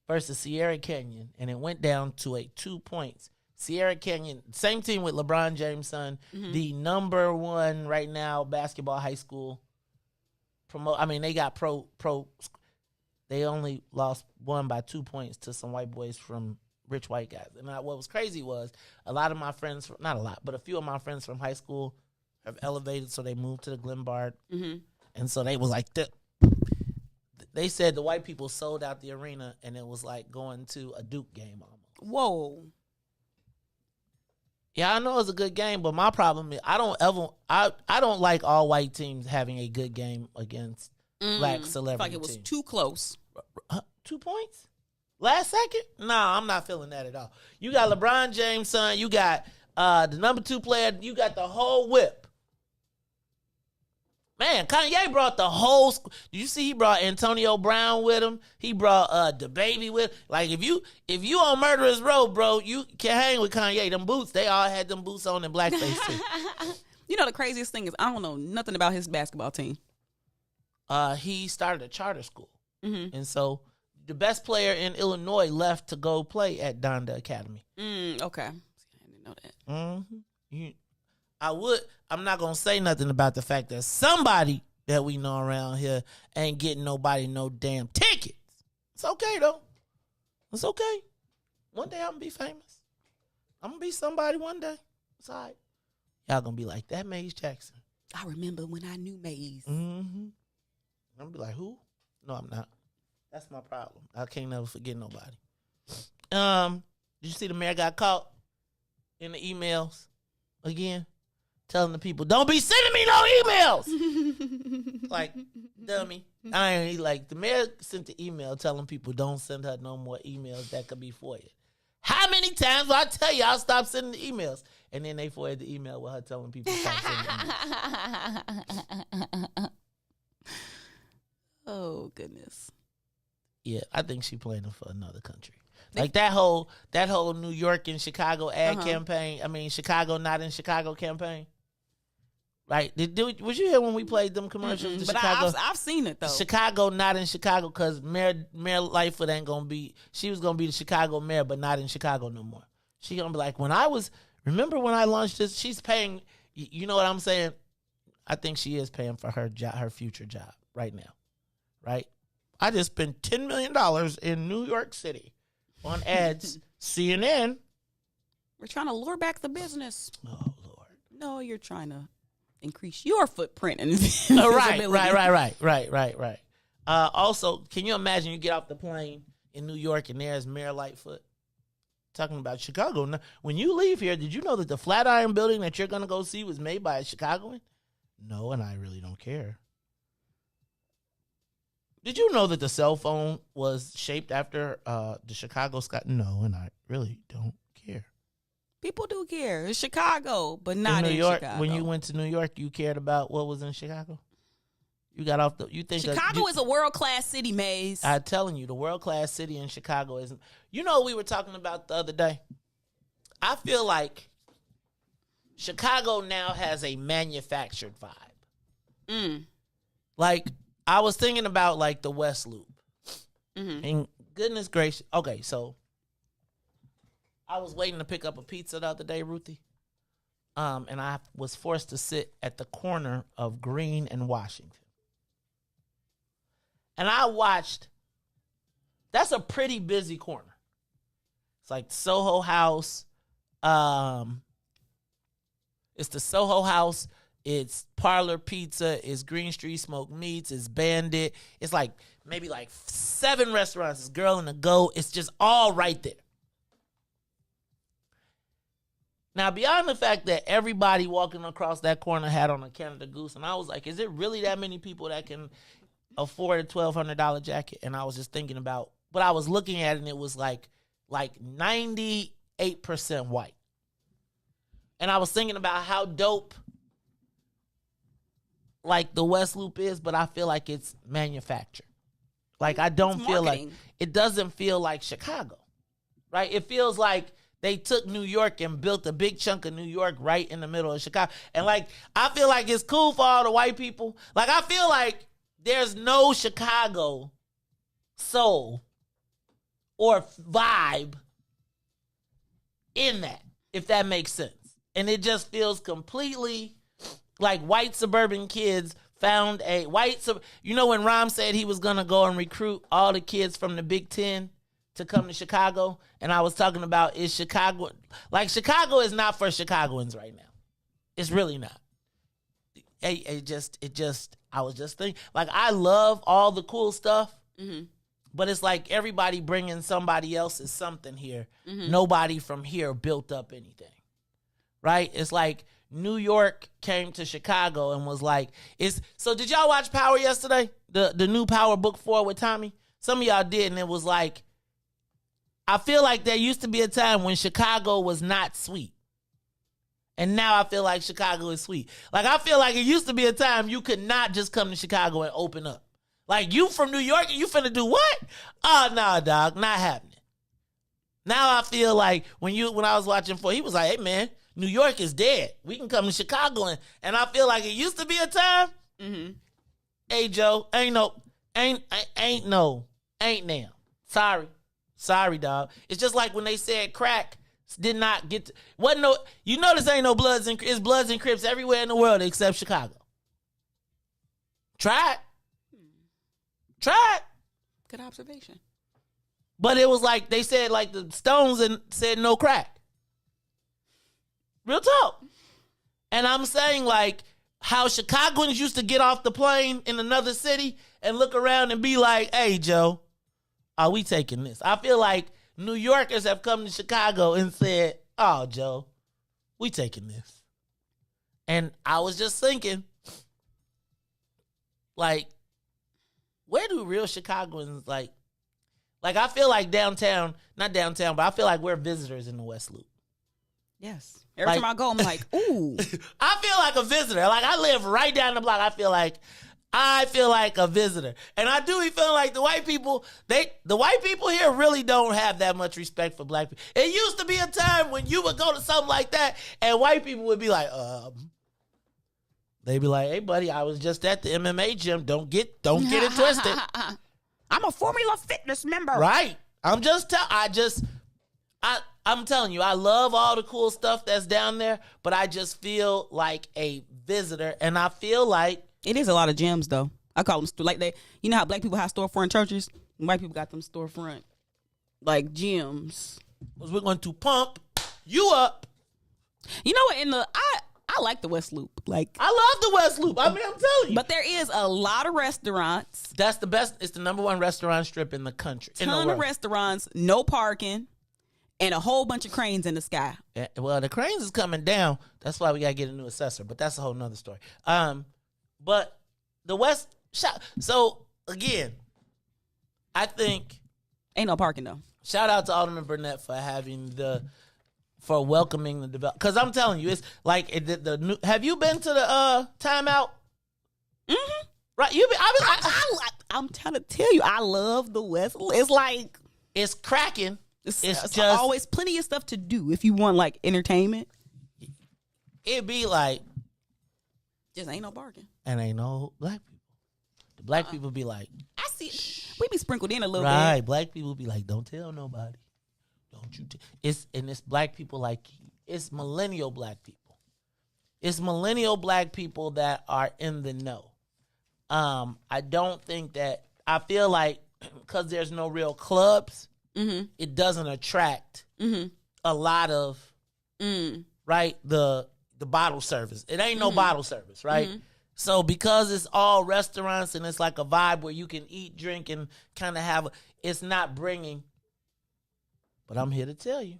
B: versus Sierra Canyon, and it went down to 2 points. Sierra Canyon, same team with LeBron James' son, the number 1 right now basketball high school. They got pro. They only won by 2 points to some white boys from rich white guys. And what was crazy was a lot of my friends, not a lot, but a few of my friends from high school have elevated, so they moved to the Glenbard. And so they was like, they said the white people sold out the arena, and it was like going to a Duke game almost.
A: Whoa.
B: Yeah, I know it's a good game, but my problem is I don't like all white teams having a good game against black celebrity
A: like it was
B: teams.
A: too close.
B: 2 points? Last second? No, I'm not feeling that at all. You got LeBron James' son. You got the number 2 player. You got the whole whip. Man, Kanye brought the whole. Did you see he brought Antonio Brown with him? He brought the baby with. Like if you on Murderers Row, bro, you can hang with Kanye. Them boots, they all had them boots on in blackface too.
A: You know the craziest thing is I don't know nothing about his basketball team.
B: He started a charter school, and so the best player in Illinois left to go play at Donda Academy.
A: Okay. I didn't know that.
B: I'm not going to say nothing about the fact that somebody that we know around here ain't getting nobody no damn tickets. It's okay, though. It's okay. One day I'm going to be famous. I'm going to be somebody one day. It's all right. Y'all going to be like, that Maze Jackson.
A: I remember when I knew Maze.
B: I'm going to be like, who? No, I'm not. That's my problem. I can't never forget nobody. Did you see the mayor got caught in the emails again? Telling the people, don't be sending me no emails. Like, dummy. The mayor sent the email telling people don't send her no more emails that could be for you. How many times will I tell you I'll stop sending the emails? And then they forwarded the email with her telling people stop sending emails.
A: Oh, goodness.
B: Yeah, I think she playing it for another country. Like that whole New York and Chicago ad campaign. I mean, Chicago not in Chicago campaign. Right? Was you here when we played them commercials?
A: But
B: Chicago,
A: I've seen it though.
B: Chicago not in Chicago because Mayor Lightfoot ain't gonna be. She was gonna be the Chicago mayor, but not in Chicago no more. She gonna be like, remember when I launched this? She's paying. You know what I'm saying? I think she is paying for her job, her future job right now. Right? I just spent $10 million in New York City on ads. CNN.
A: We're trying to lure back the business.
B: Oh Lord.
A: No, you're trying to increase your footprint and
B: Right. Also, can you imagine you get off the plane in New York and there's Mayor Lightfoot talking about Chicago? Now, when you leave here, did you know that the Flatiron building that you're going to go see was made by a Chicagoan? No, and I really don't care. Did you know that the cell phone was shaped after the Chicago sky? No, and I really don't care.
A: People do care. It's Chicago, but not in
B: New York.
A: Chicago.
B: When you went to New York, you cared about what was in Chicago? You got off the. You think
A: Chicago is a world-class city, Maze?
B: I'm telling you, the world-class city in Chicago is. You know what we were talking about the other day? I feel like Chicago now has a manufactured vibe. Like, I was thinking about, like, the West Loop. And goodness gracious. Okay, so I was waiting to pick up a pizza the other day, Ruthie. And I was forced to sit at the corner of Green and Washington. And I watched. That's a pretty busy corner. It's like Soho House. It's the Soho House. It's Parlor Pizza. It's Green Street Smoked Meats. It's Bandit. It's like maybe like 7 restaurants. It's Girl and the Go. It's just all right there. Now, beyond the fact that everybody walking across that corner had on a Canada Goose, and I was like, is it really that many people that can afford a $1,200 jacket? And I was just thinking about, but I was looking at it, and it was like 98% white. And I was thinking about how dope like the West Loop is, but I feel like it's manufactured. Like I don't feel like, it doesn't feel like Chicago, right? It feels like they took New York and built a big chunk of New York right in the middle of Chicago. And like, I feel like it's cool for all the white people. Like, I feel like there's no Chicago soul or vibe in that, if that makes sense. And it just feels completely like white suburban kids found a white, you know, when Rom said he was going to go and recruit all the kids from the Big Ten to come to Chicago, and I was talking about, is Chicago, like Chicago is not for Chicagoans right now. It's really not. I was just thinking, like, I love all the cool stuff, but it's like everybody bringing somebody else's something here. Nobody from here built up anything, right? It's like New York came to Chicago and was like, so did y'all watch Power yesterday? The new Power Book 4 with Tommy? Some of y'all did, and it was like, I feel like there used to be a time when Chicago was not sweet. And now I feel like Chicago is sweet. Like, I feel like it used to be a time you could not just come to Chicago and open up. Like, you from New York and you finna do what? Oh, nah, dog, not happening. Now I feel like when I was watching he was like, hey, man, New York is dead. We can come to Chicago. And I feel like it used to be a time. Hey, Joe, ain't now. Sorry, dog. It's just like when they said crack did not get to, wasn't no, you know this ain't no Bloods and it's Bloods and Crips everywhere in the world except Chicago. Try it.
A: Good observation.
B: But it was like they said like the Stones and said no crack. Real talk. And I'm saying like how Chicagoans used to get off the plane in another city and look around and be like, hey, Joe, are we taking this? I feel like New Yorkers have come to Chicago and said, oh, Joe, we taking this. And I was just thinking, like, where do real Chicagoans, like I feel like downtown, not downtown, but I feel like we're visitors in the West Loop.
A: Yes. Every time I go, I'm like, ooh.
B: I feel like a visitor. Like, I live right down the block. I feel like a visitor. And I do feel like the white people here really don't have that much respect for black people. It used to be a time when you would go to something like that and white people would be like, they'd be like, hey, buddy, I was just at the MMA gym. Don't get it twisted.
A: I'm a Formula Fitness member.
B: Right. I'm telling you, I love all the cool stuff that's down there, but I just feel like a visitor, and I feel like
A: it is a lot of gyms, though. I call them like they. You know how black people have storefront churches? White people got them storefront like gyms.
B: We're going to pump you up.
A: You know what? I like the West Loop. Like
B: I love the West Loop. I mean, I'm telling you.
A: But there is a lot of restaurants.
B: That's the best. It's the number one restaurant strip in the country.
A: Ton of restaurants, no parking. And a whole bunch of cranes in the sky.
B: Yeah, well, the cranes is coming down. That's why we got to get a new assessor. But that's a whole nother story. But the West... So, again, I think...
A: Ain't no parking, though.
B: Shout out to Alderman Burnett for for welcoming the development. Because I'm telling you, it's like... have you been to the timeout?
A: Mm-hmm.
B: Right?
A: I'm trying to tell you, I love the West. It's like...
B: It's cracking.
A: It's just always plenty of stuff to do if you want like entertainment.
B: It'd be like
A: just ain't no bargain.
B: And ain't no black people. The black people be like,
A: I see we be sprinkled in a little
B: right,
A: bit.
B: Black people be like, don't tell nobody. Don't you it's black people like it's millennial black people. It's millennial black people that are in the know. I don't think that I feel like because there's no real clubs. Mm-hmm. It doesn't attract a lot of right the bottle service. It ain't no bottle service, right? Mm-hmm. So because it's all restaurants and it's like a vibe where you can eat, drink, and kind of it's not bringing. But I'm here to tell you,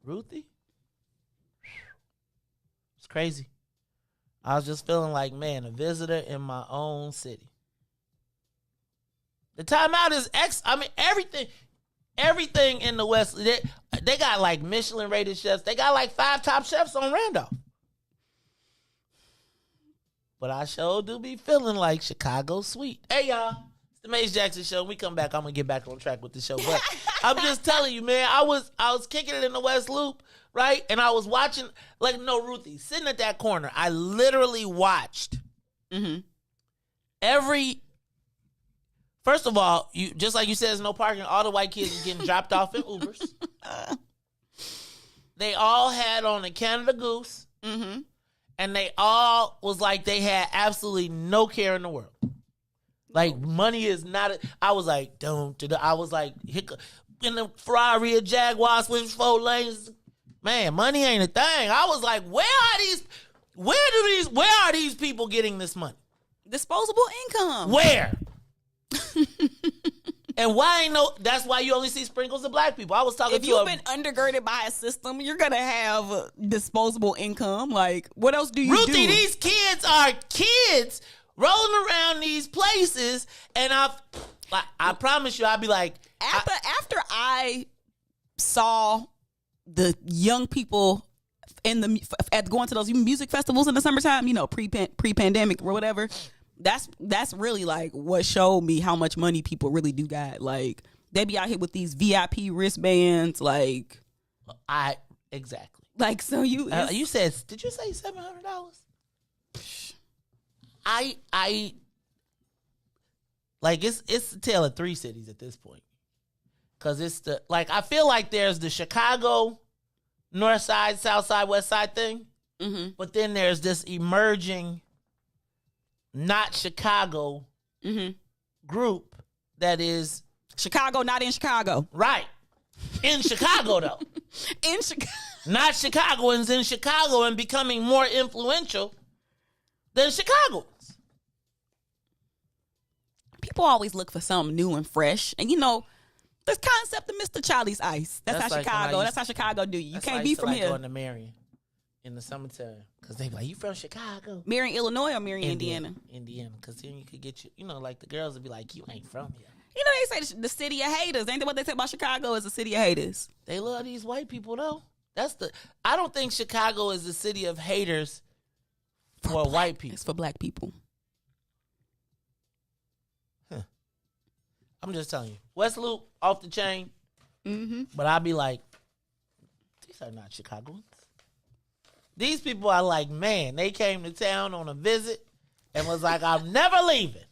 B: Ruthie, it's crazy. I was just feeling like, man, a visitor in my own city. The timeout is everything in the West. They got like Michelin rated chefs. They got like 5 top chefs on Randolph. But I sure do be feeling like Chicago sweet. Hey y'all, it's the Mace Jackson Show. When we come back, I'm gonna get back on track with the show. But I'm just telling you, man, I was kicking it in the West Loop, right? And I was watching, Ruthie sitting at that corner. I literally watched every. First of all, you just like you said, there's no parking. All the white kids are getting dropped off in Ubers. They all had on a Canada Goose, and they all was like they had absolutely no care in the world. Like money is not. I was like, don't. I was like, in the Ferrari or Jaguar switch 4 lanes. Man, money ain't a thing. I was like, where are these people getting this money?
A: Disposable income.
B: Where? And why ain't that's why you only see sprinkles of black people. I was talking
A: if you've been undergirded by a system, you're gonna have disposable income. Like, what else do you do?
B: Ruthie, these kids are kids rolling around these places, and I promise you, I'd be like,
A: after I saw the young people at going to those music festivals in the summertime, pre-pandemic or whatever. That's really like what showed me how much money people really do got. Like they be out here with these VIP wristbands. Like
B: exactly.
A: Like so you
B: said, did you say $700? I like it's a tale of 3 cities at this point. Because it's I feel like there's the Chicago North Side, South Side, West Side thing.
A: Mm-hmm.
B: But then there's this emerging, not Chicago group that is
A: Chicago, not in Chicago.
B: right in Chicago though.
A: In Chicago,
B: Not Chicagoans in Chicago and becoming more influential than Chicagoans.
A: people always look for something new and fresh, and you know. This concept of Mr. Charlie's Ice. That's how
B: like
A: Chicago. That's how Chicago do you. You can't be from here.
B: Going to Marion in the summertime because they be like, "You from Chicago?"
A: Marion, Illinois, or Marion, Indiana?
B: Indiana, because then you could get like the girls would be like, "You ain't from here."
A: You know they say the city of haters. Ain't that what they say about Chicago? Is the city of haters?
B: They love these white people though. I don't think Chicago is the city of haters for white people.
A: It's for black people.
B: I'm just telling you, West Loop off the chain.
A: Mm-hmm.
B: But I'd be like, these are not Chicagoans. These people are like, man, they came to town on a visit and was like, I'm never leaving.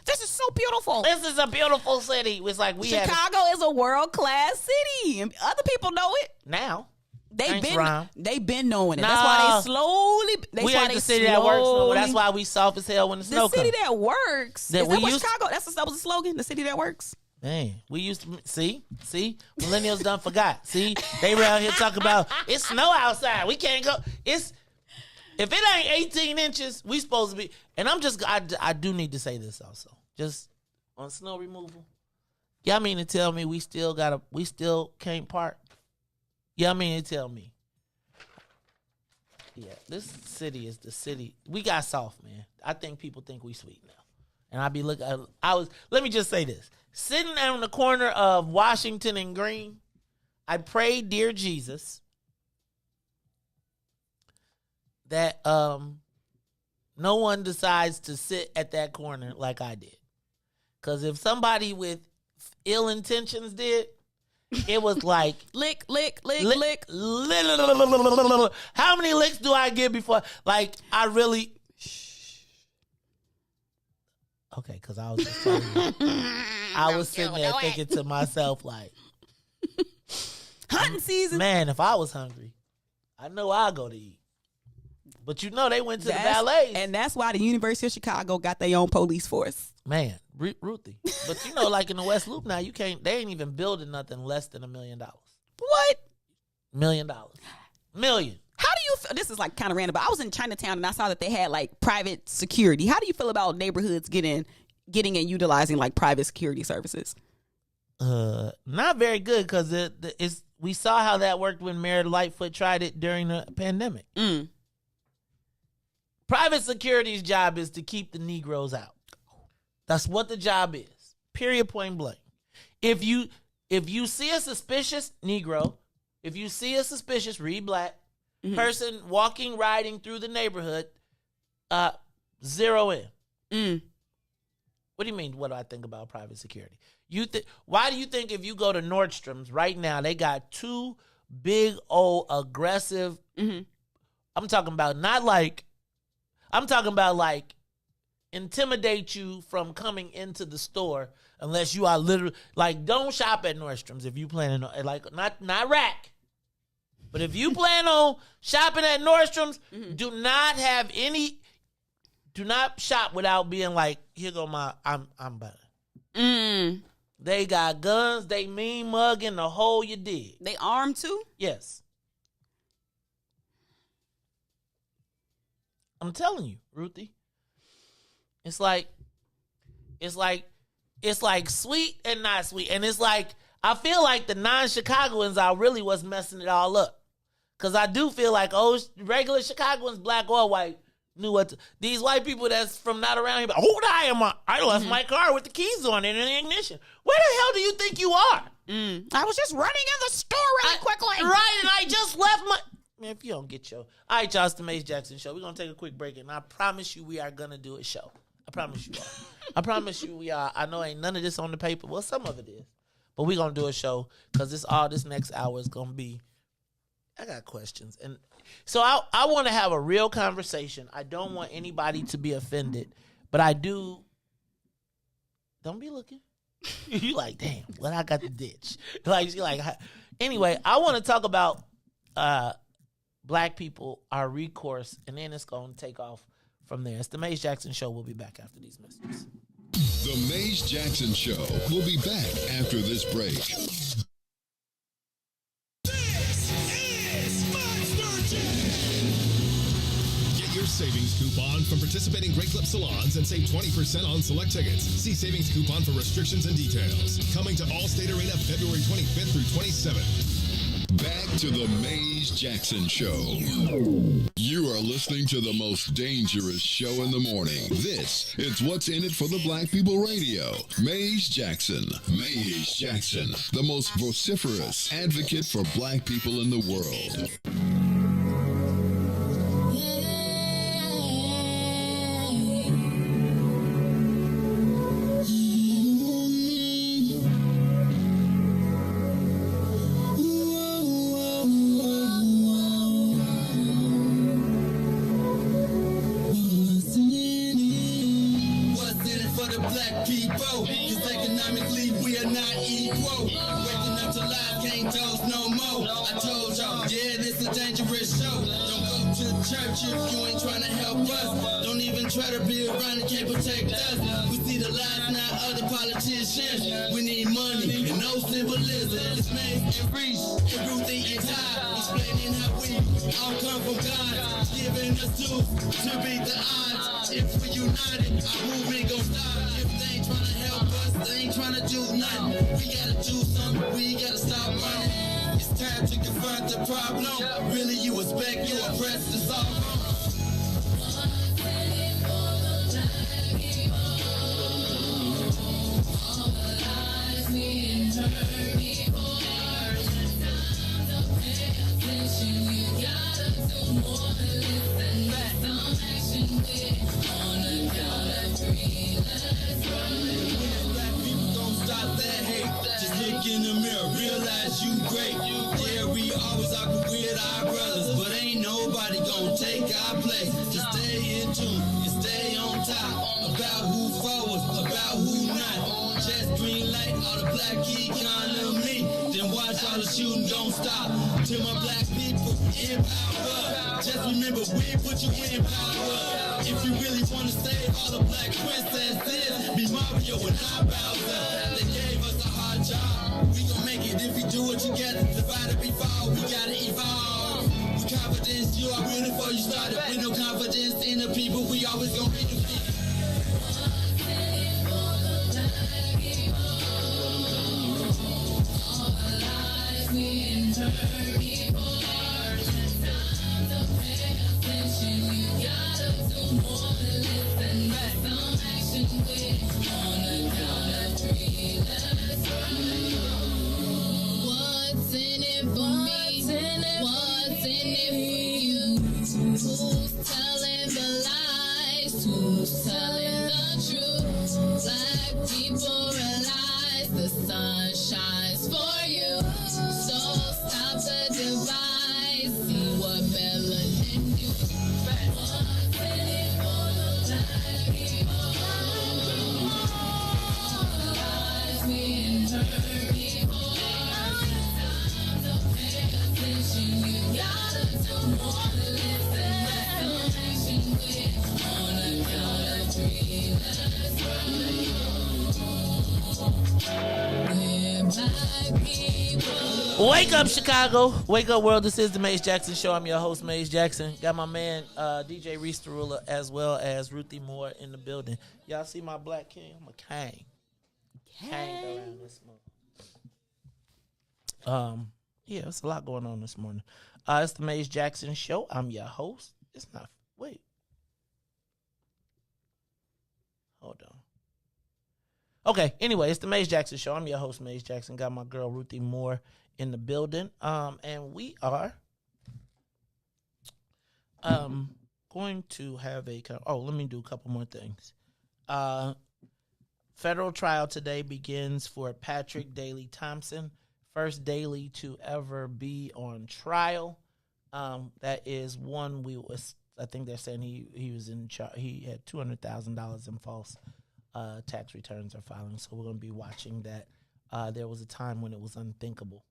A: This is so beautiful.
B: This is a beautiful city. It's like
A: Chicago is a world-class city, and other people know it.
B: Now.
A: They've been knowing it.
B: Nah,
A: that's why they slowly.
B: We ain't the city that works no more. That's why we soft as hell when the snow comes.
A: The city that works.
B: That
A: is that what Chicago? That was the slogan. The city that works.
B: Man, we used to see millennials done forgot. See, they around here talking about it's snow outside. We can't go. If it ain't 18 inches, we supposed to be. And I do need to say this also. Just on snow removal. Y'all mean to tell me we still can't park? Y'all mean to tell me? Yeah, this city is the city. We got soft, man. I think people think we sweet now. And I be looking. Let me just say this. Sitting on the corner of Washington and Green, I prayed, dear Jesus, that no one decides to sit at that corner like I did. Because if somebody with ill intentions did, it was like
A: lick.
B: How many licks do I get before? Like I really. Okay, because I was just telling you. I was sitting there thinking to myself, like,
A: hunting season.
B: Man, if I was hungry, I know I'd go to eat. But you know they went to the ballets.
A: And that's why the University of Chicago got their own police force.
B: Man, Ruthie. But you know, like in the West Loop now, they ain't even building nothing less than $1 million.
A: What?
B: $1 million. Million.
A: How do you feel? This is like kind of random, but I was in Chinatown and I saw that they had like private security. How do you feel about neighborhoods getting and utilizing like private security services?
B: Not very good because we saw how that worked when Mayor Lightfoot tried it during the pandemic. Private security's job is to keep the Negroes out. That's what the job is. Period, point blank. If you see a suspicious Negro, if you see a suspicious, read black, person walking, riding through the neighborhood, zero in. What do you mean, what do I think about private security? Why do you think if you go to Nordstrom's right now, they got two big old aggressive, I'm talking about intimidate you from coming into the store unless you are literally, like, don't shop at Nordstrom's if you plan on, like, not rack. But if you plan on shopping at Nordstrom's, do not shop without being like, here go my, I'm better. They got guns, they mean mugging the whole you did.
A: They armed too?
B: Yes. I'm telling you, Ruthie. It's like sweet and not sweet. And it's like, I feel like the non-Chicagoans are really what's messing it all up. Because I do feel like, regular Chicagoans, black or white, knew what these white people that's from not around here, I left my car with the keys on it in the ignition. Where the hell do you think you are?
A: I was just running in the store really quickly.
B: Right, and I just left my... Man, if you don't get your... All right, y'all, it's the Mace Jackson Show. We're going to take a quick break, and I promise you we are going to do a show. I promise you are. I promise you we are. I know ain't none of this on the paper. Well, some of it is. But we're going to do a show because this next hour is going to be... I got questions. And so I want to have a real conversation. I don't want anybody to be offended. But I do... Don't be looking. You like, damn, what I got to ditch? Like, she like, anyway, I want to talk about black people, our recourse, and then it's going to take off from there. It's the Maze Jackson Show. We'll be back after these messages.
C: The Maze Jackson Show will be back after this break. Get your savings coupon from participating Great Clip salons and save 20% on select tickets. See savings coupon for restrictions and details. Coming to Allstate Arena February 25th through 27th. Back to the Maze Jackson Show. You are listening to the most dangerous show in the morning. This is What's in It for the Black People Radio. Maze Jackson. Maze Jackson, the most vociferous advocate for black people in the world.
G: If you ain't trying to help us, don't even try to be around and can't protect us. We see the lies now of the politicians. We need money and no symbolism. It's Maze and Riis and Ruthie and Ty, explaining how we all come from God, giving us tools to beat the odds. If we united, our movement gon' stop. If they ain't trying to help us, they ain't trying to do nothing. We gotta do something, we gotta stop running. It's time to confront the problem. Really, you expect you oppressed to solve them. In the mirror, realize you great. Yeah, we always argue with our brothers, but ain't nobody gonna take our place. Just stay in tune and stay on top about who forward, about who not. Just green light all the black economy, then watch all the shooting don't stop. To my black people in power, just remember we put you in power. If you really wanna save all the black princesses, be Mario and not Bowser. They gave us a hard job. We gon' make it if we do it together. Divide we fall, we gotta evolve. With confidence, you are ready before you started. With no confidence in the people, we always gon' be the people.
B: Wake up, Chicago. Wake up, world. This is the Maze Jackson Show. I'm your host, Maze Jackson. Got my man, DJ Reese as well as Ruthie Moore in the building. Y'all see my black king? I'm a king. King around this morning. Yeah, it's a lot going on this morning. It's the Maze Jackson Show. I'm your host. It's not. Wait. Hold on. Okay, anyway, it's the Maze Jackson Show. I'm your host, Maze Jackson. Got my girl, Ruthie Moore, in the building. And we are going to have let me do a couple more things. Federal trial today begins for Patrick Daley Thompson, first Daley to ever be on trial. That is one I think they're saying he was in he had $200,000 in false tax returns are filing. So we're going to be watching that. There was a time when it was unthinkable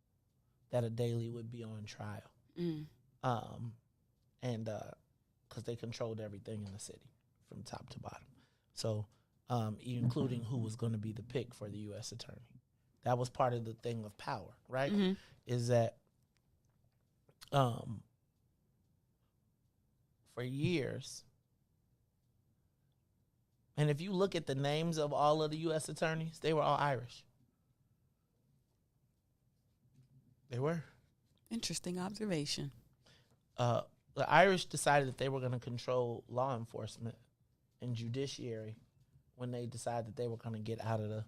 B: that a daily would be on trial. And because they controlled everything in the city from top to bottom. So including who was going to be the pick for the U.S. attorney. That was part of the thing of power, right? Is that for years, and if you look at the names of all of the U.S. attorneys, they were all Irish. They were.
A: Interesting observation.
B: The Irish decided that they were going to control law enforcement and judiciary when they decided that they were going to get out of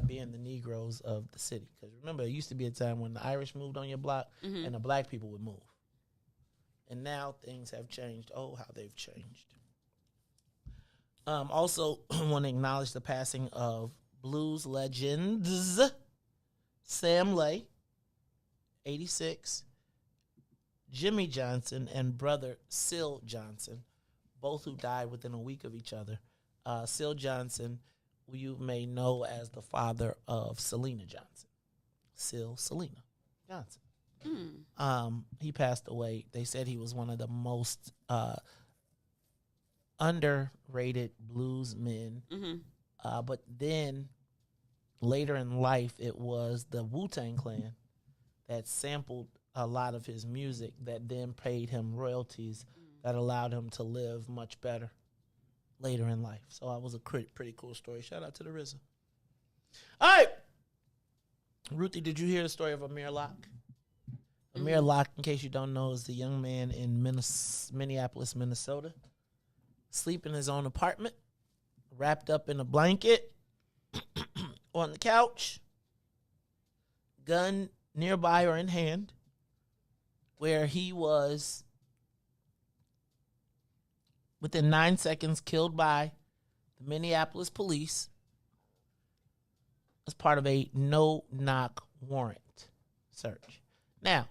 B: being the Negroes of the city. Because remember, it used to be a time when the Irish moved on your block and the black people would move. And now things have changed. Oh, how they've changed. Also, want to acknowledge the passing of blues legends Sam Lay, 86, Jimmy Johnson, and brother Syl Johnson, both who died within a week of each other. Syl Johnson, who you may know as the father of Selena Johnson. Selena Johnson. He passed away. They said he was one of the most underrated blues men. But then later in life, it was the Wu-Tang Clan that sampled a lot of his music that then paid him royalties that allowed him to live much better later in life. So that was a pretty cool story. Shout out to the RZA. All right. Ruthie, did you hear the story of Amir Locke? Amir Locke, in case you don't know, is the young man in Minneapolis, Minnesota, sleep in his own apartment, wrapped up in a blanket, on the couch, gun nearby or in hand, where he was, within 9 seconds, killed by the Minneapolis police as part of a no-knock warrant search. Now,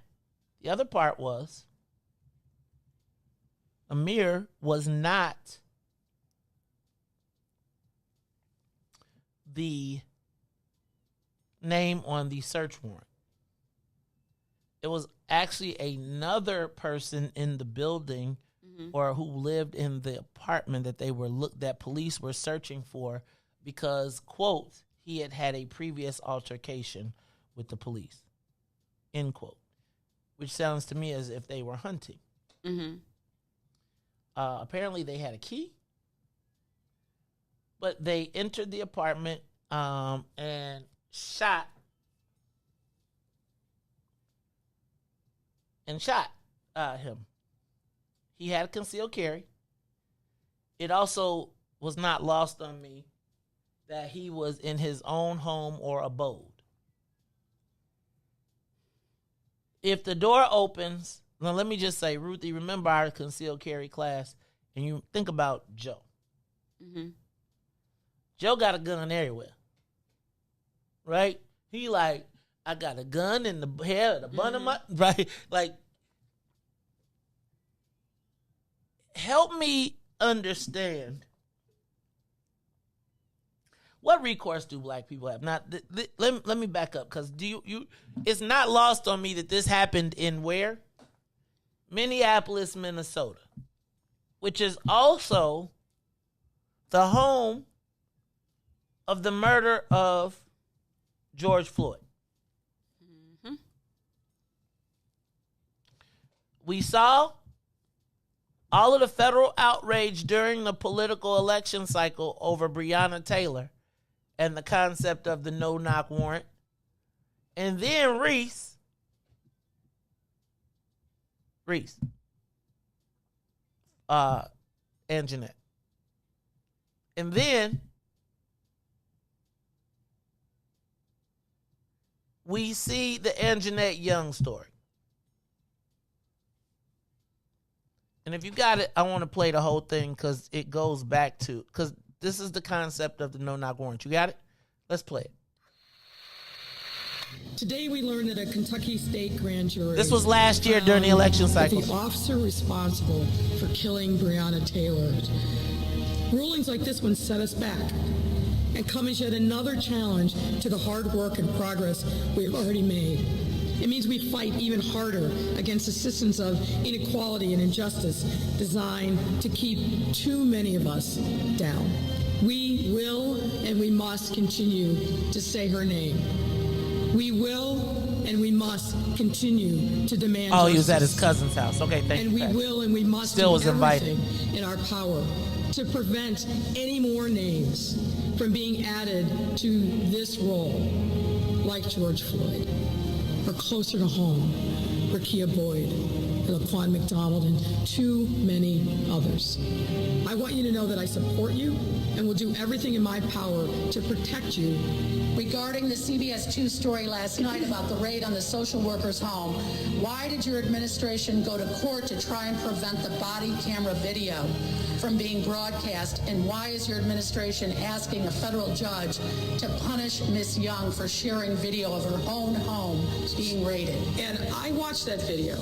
B: the other part was Amir was not the name on the search warrant. It was actually another person in the building or who lived in the apartment that that police were searching for because, quote, he had a previous altercation with the police, end quote, which sounds to me as if they were hunting. Apparently they had a key, but they entered the apartment and shot him. He had a concealed carry. It also was not lost on me that he was in his own home or abode. If the door opens, now let me just say, Ruthie, remember our concealed carry class, and you think about Joe. Joe got a gun everywhere, right? He like, I got a gun in the hair of the bun of my, right? Like, help me understand what recourse do black people have? Now, let me back up, because it's not lost on me that this happened in where? Minneapolis, Minnesota, which is also the home of the murder of George Floyd. We saw all of the federal outrage during the political election cycle over Breonna Taylor and the concept of the no-knock warrant. And then Riis and Jeanette. And then we see the Anjanette Young story. And if you got it, I want to play the whole thing because it goes back to, because this is the concept of the no-knock warrant. You got it? Let's play it.
H: Today we learned that a Kentucky state grand jury...
B: This was last year during the election cycle.
H: The officer responsible for killing Breonna Taylor Rulings like this one set us back and come as yet another challenge to the hard work and progress we have already made. It means we fight even harder against the systems of inequality and injustice designed to keep too many of us down. We will and we must continue to say her name. We will and we must continue to demand
B: Oh,
H: justice.
B: he was at his cousin's house. Okay, thank
H: And
B: you.
H: we
B: Pat.
H: will and we must
B: Still
H: do
B: was invited.
H: everything in our power to prevent any more names from being added to this role, like George Floyd, or closer to home, Rekia Boyd, and Laquan McDonald, and too many others. I want you to know that I support you and will do everything in my power to protect you.
I: Regarding the CBS 2 story last night about the raid on the social worker's home, why did your administration go to court to try and prevent the body camera video from being broadcast? And why is your administration asking a federal judge to punish Miss Young for sharing video of her own home being raided?
H: And I watched that video.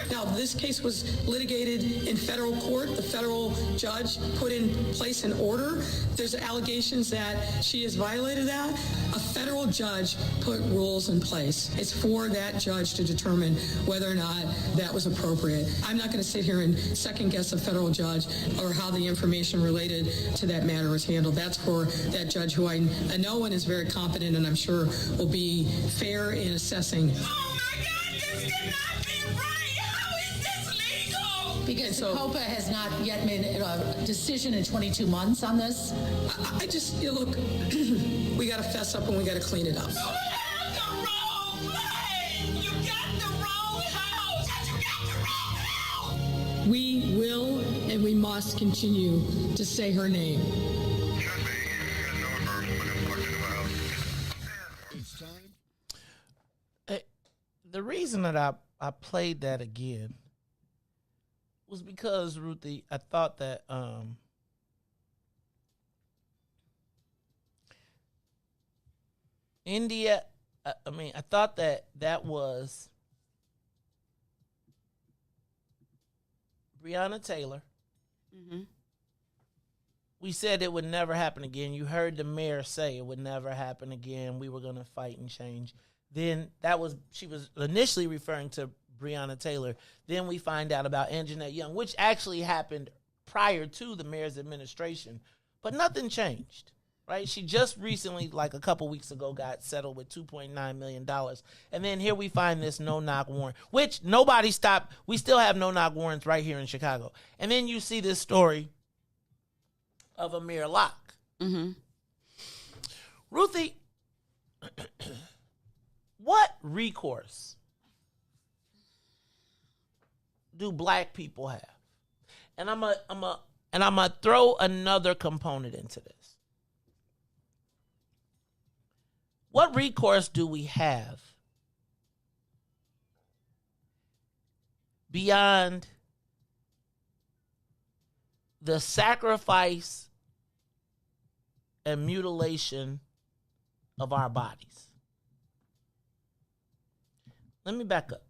H: Now, this case was litigated in federal court. The federal judge put in place an order. There's allegations that she has violated that. A federal judge put rules in place. It's for that judge to determine whether or not that was appropriate. I'm not going to sit here and second guess a federal judge or how the information related to that matter was handled. That's for that judge who I know and is very competent and I'm sure will be fair in assessing.
I: Oh my God, this cannot be right! How is this legal? Because COPA has not yet made a decision in 22 months on this.
H: I just, look, we got to fess up and we got to clean it up.
I: You have the wrong place! You got the wrong house! You got the wrong house!
H: We will and we must continue to say her name.
B: The reason that I played that again was because, Ruthie, I thought that India, I thought that was Breonna Taylor.
A: Mm-hmm.
B: We said it would never happen again. You heard the mayor say it would never happen again. We were going to fight and change. Then she was initially referring to Breonna Taylor. Then we find out about Anjanette Young, which actually happened prior to the mayor's administration. But nothing changed, right? She just recently, like a couple weeks ago, got settled with $2.9 million. And then here we find this no-knock warrant, which nobody stopped. We still have no-knock warrants right here in Chicago. And then you see this story of Amir Locke.
A: Mm-hmm.
B: Ruthie, what recourse do black people have? And I'm gonna throw another component into this. What recourse do we have beyond the sacrifice and mutilation of our bodies? Let me back up.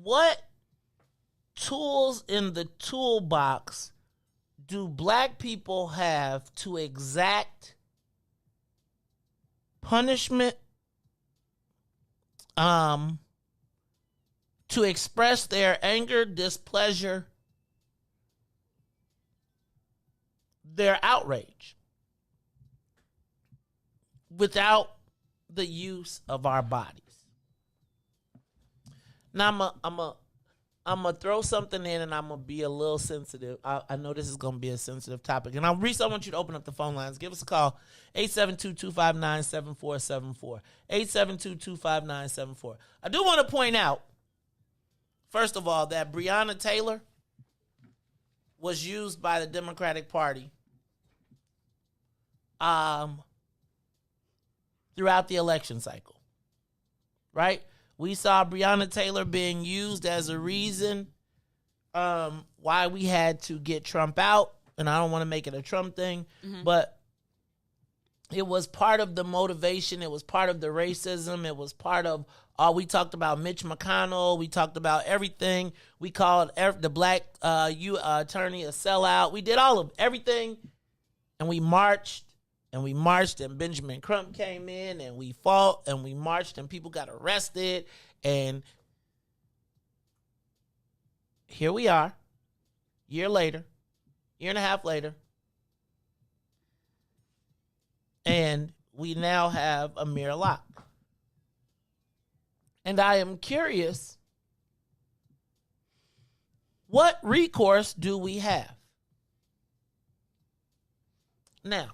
B: What tools in the toolbox do black people have to exact punishment, to express their anger, displeasure, their outrage, without the use of our bodies? Now I'm gonna throw something in, and I'm gonna be a little sensitive. I know this is gonna be a sensitive topic, and Reis, I want you to open up the phone lines. Give us a call, 872-259-7474, 872-259-74. I do want to point out, first of all, that Breonna Taylor was used by the Democratic Party throughout the election cycle, right? We saw Breonna Taylor being used as a reason why we had to get Trump out. And I don't want to make it a Trump thing, but it was part of the motivation. It was part of the racism. It was part of we talked about Mitch McConnell. We talked about everything. We called the black attorney a sellout. We did all of everything. And we marched, and Benjamin Crump came in, and we fought, and we marched, and people got arrested. And here we are, year and a half later, and we now have Amir Locke. And I am curious, what recourse do we have? Now,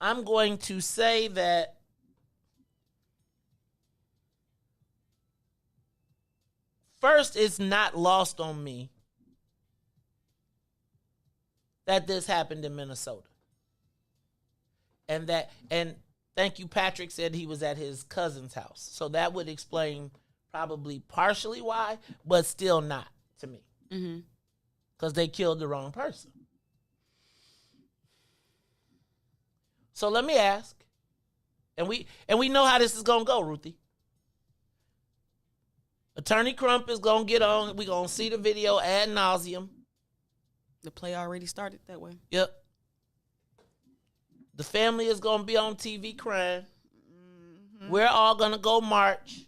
B: I'm going to say that first, it's not lost on me that this happened in Minnesota. And thank you, Patrick said he was at his cousin's house. So that would explain probably partially why, but still not to me. Because they killed the wrong person. So let me ask, and we know how this is going to go, Ruthie. Attorney Crump is going to get on. We're going to see the video ad nauseum.
A: The play already started that way.
B: Yep. The family is going to be on TV crying. We're all going to go march.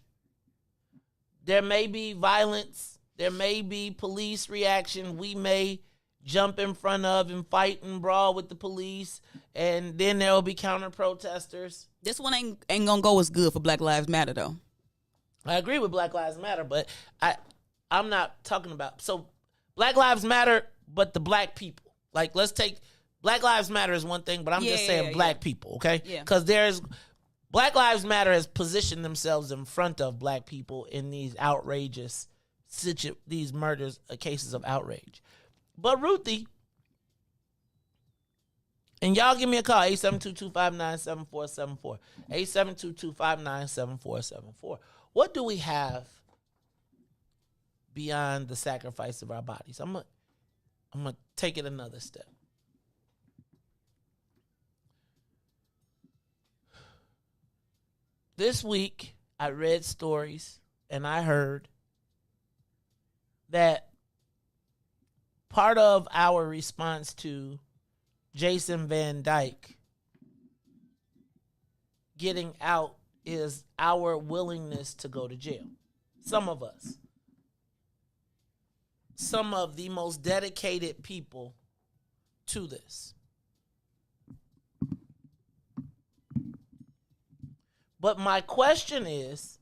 B: There may be violence. There may be police reaction. We may jump in front of and fight and brawl with the police. And then there will be counter protesters.
A: This one ain't going to go as good for Black Lives Matter, though.
B: I agree with Black Lives Matter, but I'm not talking about... So Black Lives Matter, but the black people. Like, let's take... Black Lives Matter is one thing, but I'm just saying black people, okay? Because Black Lives Matter has positioned themselves in front of black people in these outrageous, these murders, cases of outrage. But Ruthie, and y'all give me a call, 872-259-7474, 872-259-7474. What do we have beyond the sacrifice of our bodies? I'm gonna take it another step. This week, I read stories and I heard that part of our response to Jason Van Dyke getting out is our willingness to go to jail. Some of us. Some of the most dedicated people to this. But my question is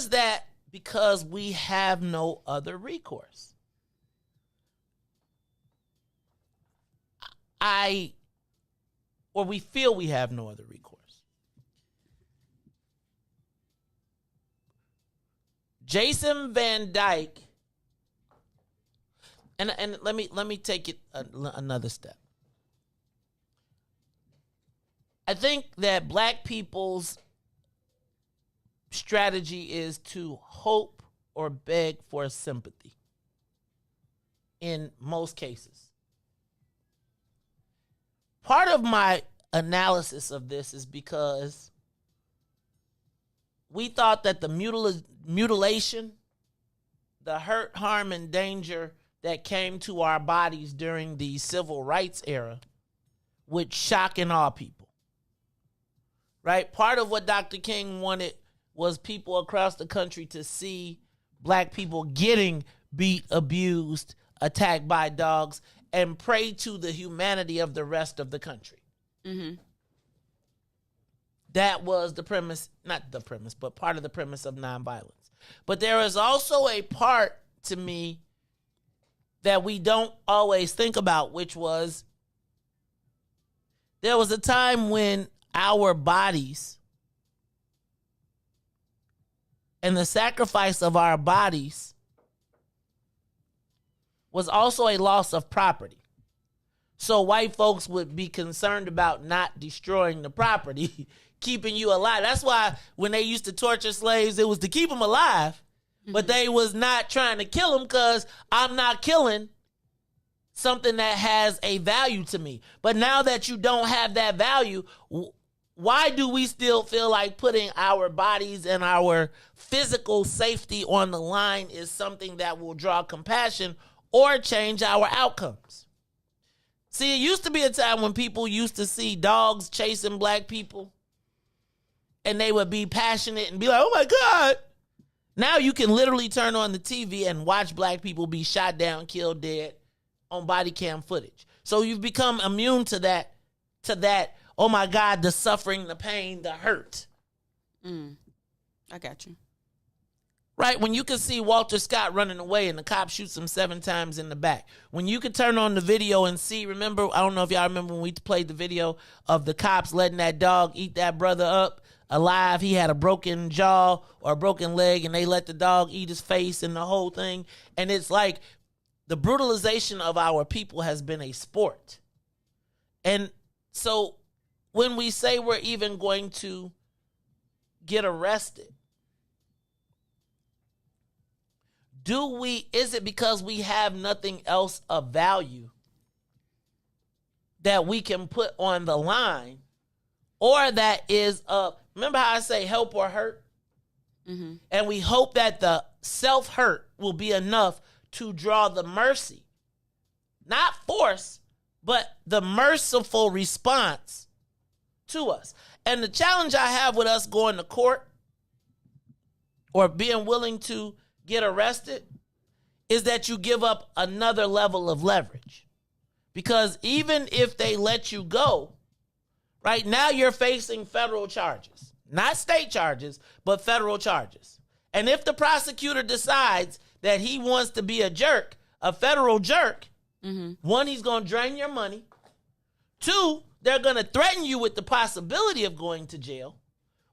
B: that because we have no other recourse? Or we feel we have no other recourse. Jason Van Dyke, and let me take it another step. I think that black people's strategy is to hope or beg for sympathy in most cases. Part of my analysis of this is because we thought that the mutilation, the hurt, harm, and danger that came to our bodies during the civil rights era would shock and awe people. Right? Part of what Dr. King wanted was people across the country to see black people getting beat, abused, attacked by dogs, and pray to the humanity of the rest of the country. Mm-hmm. That was the premise, not the premise, but part of the premise of nonviolence. But there is also a part to me that we don't always think about, which was there was a time when our bodies and the sacrifice of our bodies was also a loss of property. So white folks would be concerned about not destroying the property, keeping you alive. That's why when they used to torture slaves, it was to keep them alive, but they was not trying to kill them because I'm not killing something that has a value to me. But now that you don't have that value, why do we still feel like putting our bodies and our physical safety on the line is something that will draw compassion or change our outcomes? See, it used to be a time when people used to see dogs chasing black people and they would be passionate and be like, oh my God. Now you can literally turn on the TV and watch black people be shot down, killed, dead on body cam footage. So you've become immune to that, oh my God, the suffering, the pain, the hurt.
A: I got you.
B: Right? When you can see Walter Scott running away and the cop shoots him 7 times in the back. When you can turn on the video and see, remember, I don't know if y'all remember when we played the video of the cops letting that dog eat that brother up alive. He had a broken jaw or a broken leg and they let the dog eat his face and the whole thing. And it's like the brutalization of our people has been a sport. And so when we say we're even going to get arrested, is it because we have nothing else of value that we can put on the line, or that is remember how I say help or hurt? And we hope that the self-hurt will be enough to draw the mercy, not force, but the merciful response to us. And the challenge I have with us going to court or being willing to get arrested is that you give up another level of leverage. Because even if they let you go, right now you're facing federal charges, not state charges, but federal charges. And if the prosecutor decides that he wants to be a jerk, a federal jerk, one, he's going to drain your money. 2, they're going to threaten you with the possibility of going to jail,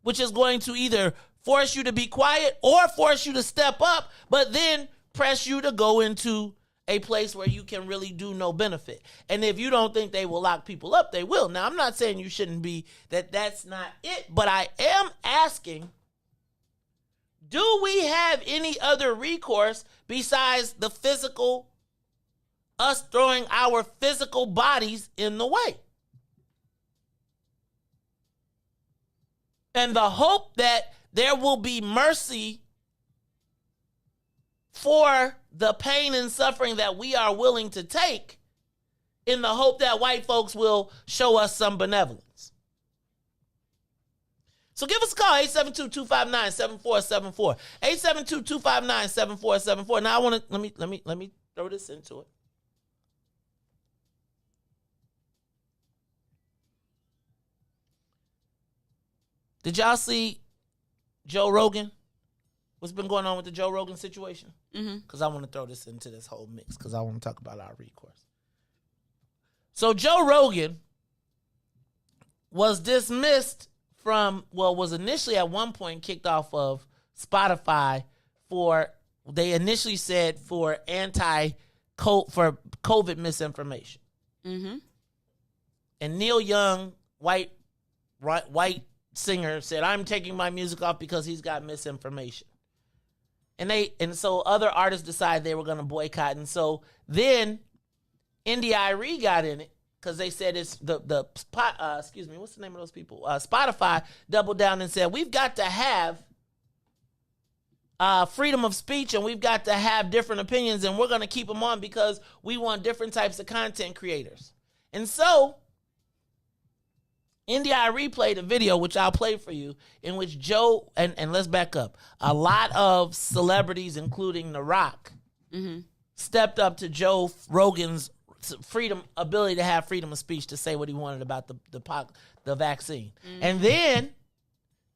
B: which is going to either force you to be quiet or force you to step up, but then press you to go into a place where you can really do no benefit. And if you don't think they will lock people up, they will. Now, I'm not saying you shouldn't be, that's not it, but I am asking, do we have any other recourse besides the physical, us throwing our physical bodies in the way? And the hope that there will be mercy for the pain and suffering that we are willing to take, in the hope that white folks will show us some benevolence. So give us a call, 872-259-7474. 872-259-7474. Now I want to let me throw this into it. Did y'all see Joe Rogan? What's been going on with the Joe Rogan situation? Because I want to throw this into this whole mix because I want to talk about our recourse. So Joe Rogan was dismissed from, was initially at one point kicked off of Spotify they initially said for for COVID misinformation. And Neil Young, white singer, said, I'm taking my music off because he's got misinformation. And so other artists decided they were going to boycott. And so then India.Arie got in it because they said it's what's the name of those people? Spotify doubled down and said, we've got to have freedom of speech and we've got to have different opinions and we're going to keep them on because we want different types of content creators. And so India.Arie played a video, which I'll play for you, in which Joe, and let's back up, a lot of celebrities, including The Rock, stepped up to Joe Rogan's ability to have freedom of speech to say what he wanted about the vaccine. And then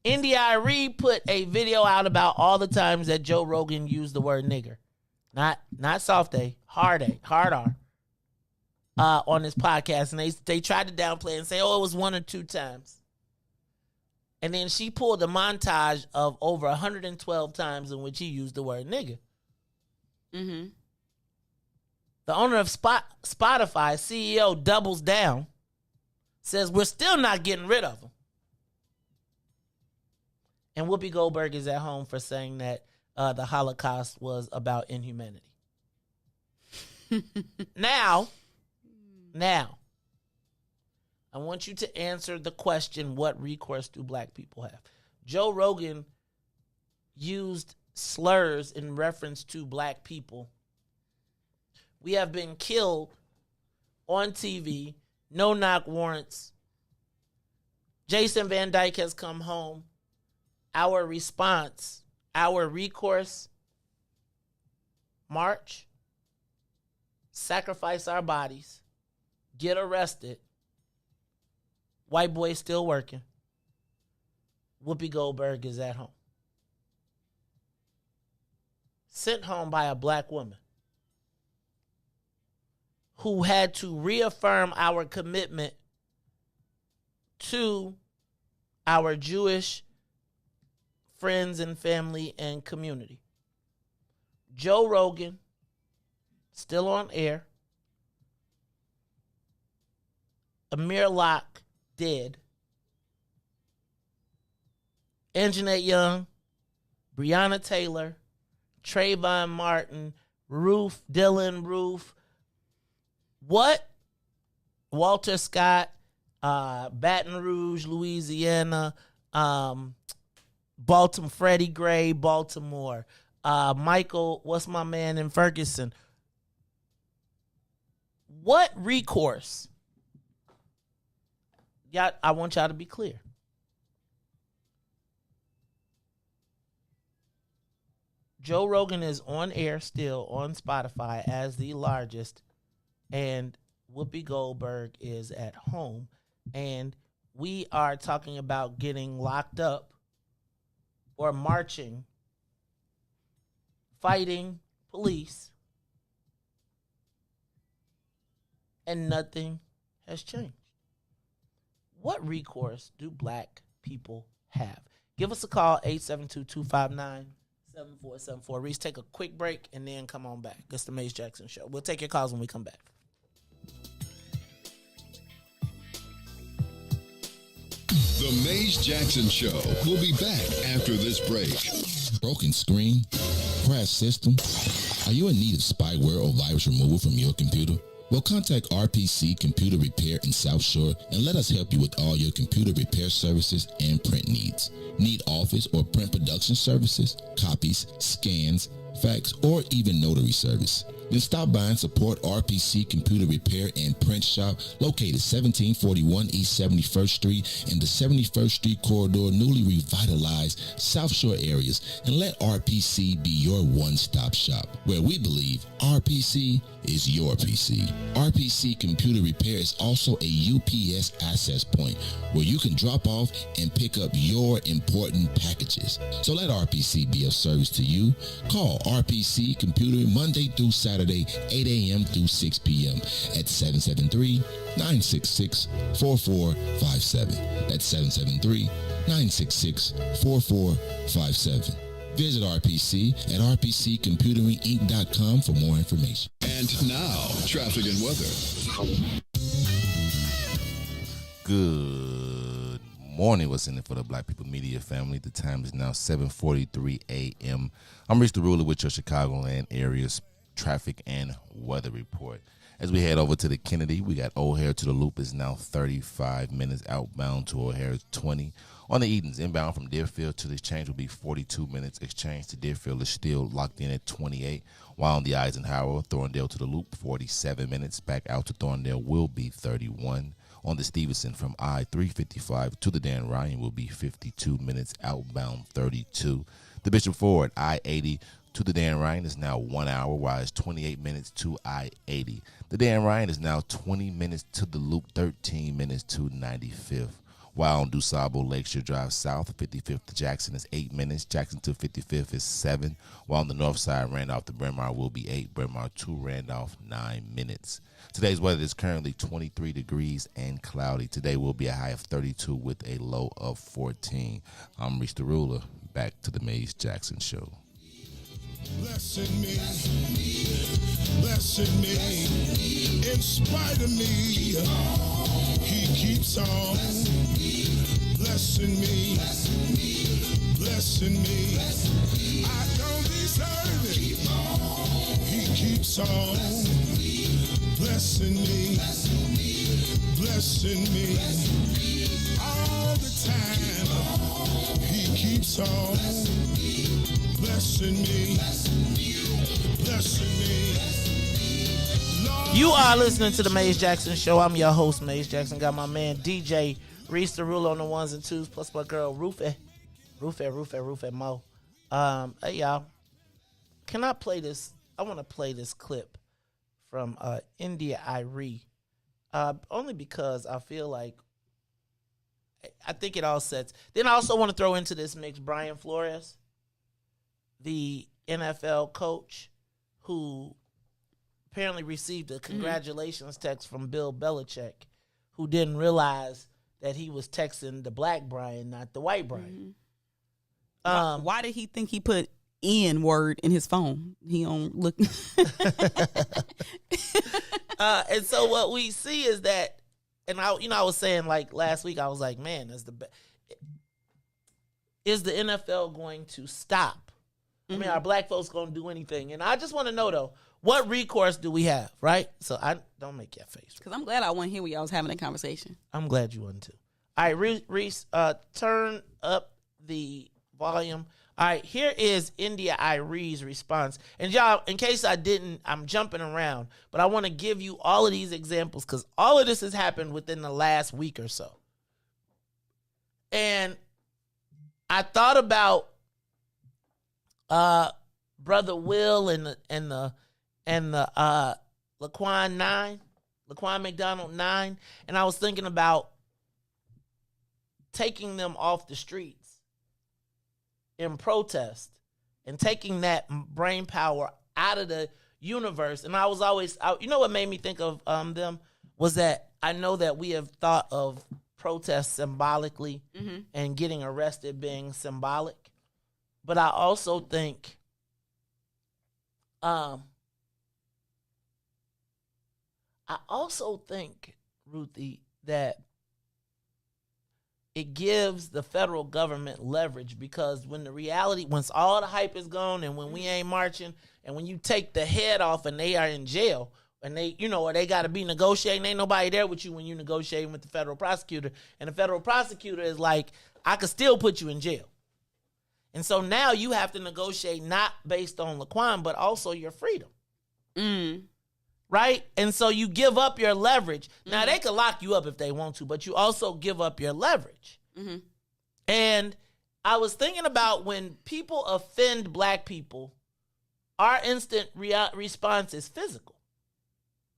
B: India.Arie put a video out about all the times that Joe Rogan used the word nigger. Not soft A, hard R. On this podcast, and they tried to downplay and say, it was 1 or 2 times. And then she pulled a montage of over 112 times in which he used the word nigger. The owner of Spotify, CEO, doubles down, says we're still not getting rid of them. And Whoopi Goldberg is at home for saying that the Holocaust was about inhumanity. Now, I want you to answer the question, what recourse do black people have? Joe Rogan used slurs in reference to black people. We have been killed on TV, no knock warrants. Jason Van Dyke has come home. Our response, our recourse, march, sacrifice our bodies, get arrested. White boy still working. Whoopi Goldberg is at home. Sent home by a black woman who had to reaffirm our commitment to our Jewish friends and family and community. Joe Rogan, still on air. Amir Locke, dead. Anjanette Young, Breonna Taylor, Trayvon Martin, Dylan Roof. What? Walter Scott, Baton Rouge, Louisiana, Baltimore, Freddie Gray, Baltimore, Michael, what's my man in Ferguson? What recourse? Y'all, I want y'all to be clear. Joe Rogan is on air still on Spotify as the largest, and Whoopi Goldberg is at home. And we are talking about getting locked up or marching, fighting police, and nothing has changed. What recourse do black people have? Give us a call, 872-259-7474. Reese, take a quick break and then come on back. It's the Maze Jackson Show. We'll take your calls when we come back.
C: The Maze Jackson Show will be back after this break.
J: Broken screen, crash system. Are you in need of spyware or virus removal from your computer? Well, contact RPC Computer Repair in South Shore and let us help you with all your computer repair services and print needs. Need office or print production services, copies, scans, fax, or even notary service? Then stop by and support RPC Computer Repair and Print Shop located 1741 East 71st Street in the 71st Street corridor, newly revitalized South Shore areas, and let RPC be your one-stop shop, where we believe RPC is your PC. RPC Computer Repair is also a UPS access point where you can drop off and pick up your important packages. So let RPC be of service to you. Call RPC Computer Monday through Saturday, 8 a.m. through 6 p.m. at 773-966-4457. That's 773-966-4457. Visit RPC at rpccomputeringinc.com for more information.
C: And now, traffic and weather.
F: Good morning. What's in it for the Black People Media family? The time is now 7:43 a.m. I'm Riis the Ruler with your Chicagoland area's traffic and weather report. As we head over to the Kennedy, we got O'Hare to the Loop is now 35 minutes. Outbound to O'Hare is 20. On the Edens, inbound from Deerfield to the Exchange will be 42 minutes. Exchange to Deerfield is still locked in at 28. While on the Eisenhower, Thorndale to the Loop, 47 minutes. Back out to Thorndale will be 31. On the Stevenson from I-355 to the Dan Ryan will be 52 minutes. Outbound 32. The Bishop Ford, I-80 to the Dan Ryan is now 1 hour, while it's 28 minutes to I-80. The Dan Ryan is now 20 minutes to the Loop, 13 minutes to 95th. While on DuSable Lakeshore Drive South, 55th to Jackson is 8 minutes. Jackson to 55th is 7. While on the north side, Randolph to Bryn Mawr will be 8. Bryn Mawr to Randolph, 9 minutes. Today's weather is currently 23 degrees and cloudy. Today will be a high of 32 with a low of 14. I'm Riis the Ruler. Back to the Maze Jackson Show.
D: Blessing me, blessing me, in spite of me, he keeps on blessing me, blessing me. I don't deserve it. He keeps on blessing me, blessing me all the time. He keeps on blessing me, blessing me. Lord,
B: You are listening to the Maze Jackson Show. I'm your host, Maze Jackson. Got my man DJ Riis the Ruler on the ones and twos, plus my girl Ruthie Mo. Hey y'all, can I play this? I want to play this clip from India Irie, only because I feel like I think it all sets. Then I also want to throw into this mix Brian Flores, the NFL coach who apparently received a congratulations text from Bill Belichick, who didn't realize that he was texting the black Brian, not the white Brian.
A: Why did he think he put N word in his phone? He don't look.
B: And so what we see is that, and I was saying like last week, I was like, man, is the NFL going to stop? I mean, are black folks going to do anything? And I just want to know though, what recourse do we have, right? So I don't make that face.
A: Because I'm glad I wasn't here when y'all was having that conversation.
B: I'm glad you wasn't too. All right, Reese, turn up the volume. All right, here is India Irie's response. And y'all, in case I'm jumping around, but I want to give you all of these examples because all of this has happened within the last week or so. And I thought about Brother Will and the Laquan McDonald 9, and I was thinking about taking them off the streets in protest and taking that brain power out of the universe. And I was always, you know what made me think of them was that I know that we have thought of protest symbolically and getting arrested being symbolic, but I also think Ruthie, that it gives the federal government leverage because once all the hype is gone and when we ain't marching and when you take the head off and they are in jail and or they got to be negotiating, ain't nobody there with you when you negotiating with the federal prosecutor. And the federal prosecutor is like, I could still put you in jail. And so now you have to negotiate not based on Laquan, but also your freedom. Right? And so you give up your leverage. Now, they could lock you up if they want to, but you also give up your leverage. And I was thinking about when people offend black people, our instant response is physical.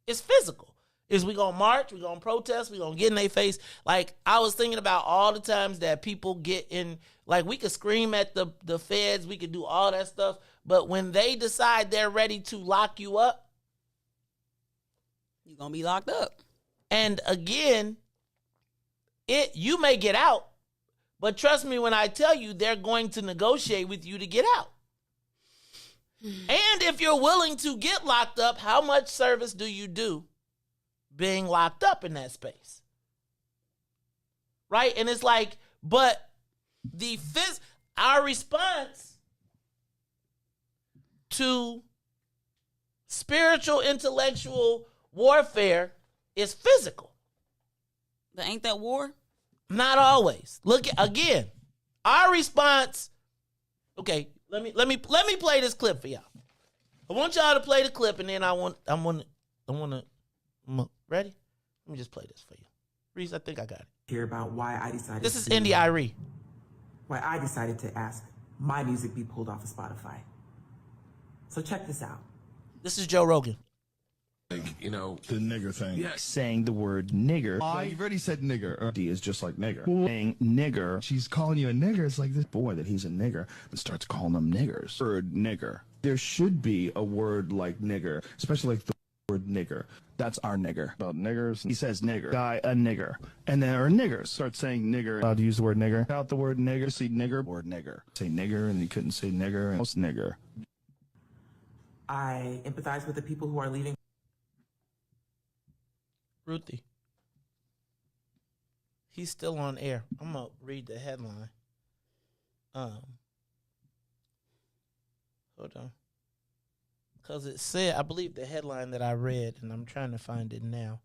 B: It's physical. Is we going to march, we going to protest, we going to get in their face. Like, I was thinking about all the times that people get in, like, we could scream at the feds, we could do all that stuff, but when they decide they're ready to lock you up,
A: you're going to be locked up.
B: And again, you may get out, but trust me when I tell you, they're going to negotiate with you to get out. And if you're willing to get locked up, how much service do you do being locked up in that space? Right? And it's like, but our response to spiritual, intellectual warfare is physical.
A: But ain't that war?
B: Not always. Look again. Our response. Okay, let me play this clip for y'all. I want y'all to play the clip, and then ready? Let me just play this for you. Reese, I think I got it.
K: Hear about why I decided.
B: This is India Irie.
K: Why I decided to ask my music be pulled off of Spotify. So check this out.
B: This is Joe Rogan.
L: Like, the
M: nigger thing.
L: Yes.
M: Saying the word nigger.
L: You've already said nigger.
M: D is just like nigger. Saying nigger.
L: She's calling you a nigger. It's like this
M: boy that he's a nigger, but starts calling them niggers. Word nigger. There should be a word like nigger, especially like the word nigger. That's our nigger. About niggers. He says nigger. Guy, a nigger. And then our niggers start saying nigger. Allowed to use the word nigger. Out the word nigger. See nigger. Word nigger. Say nigger, and he couldn't say nigger. And most nigger.
K: I empathize with the people who are leaving.
B: Ruthie. He's still on air. I'm going to read the headline. Hold on. Because it said, I believe the headline that I read, and I'm trying to find it now,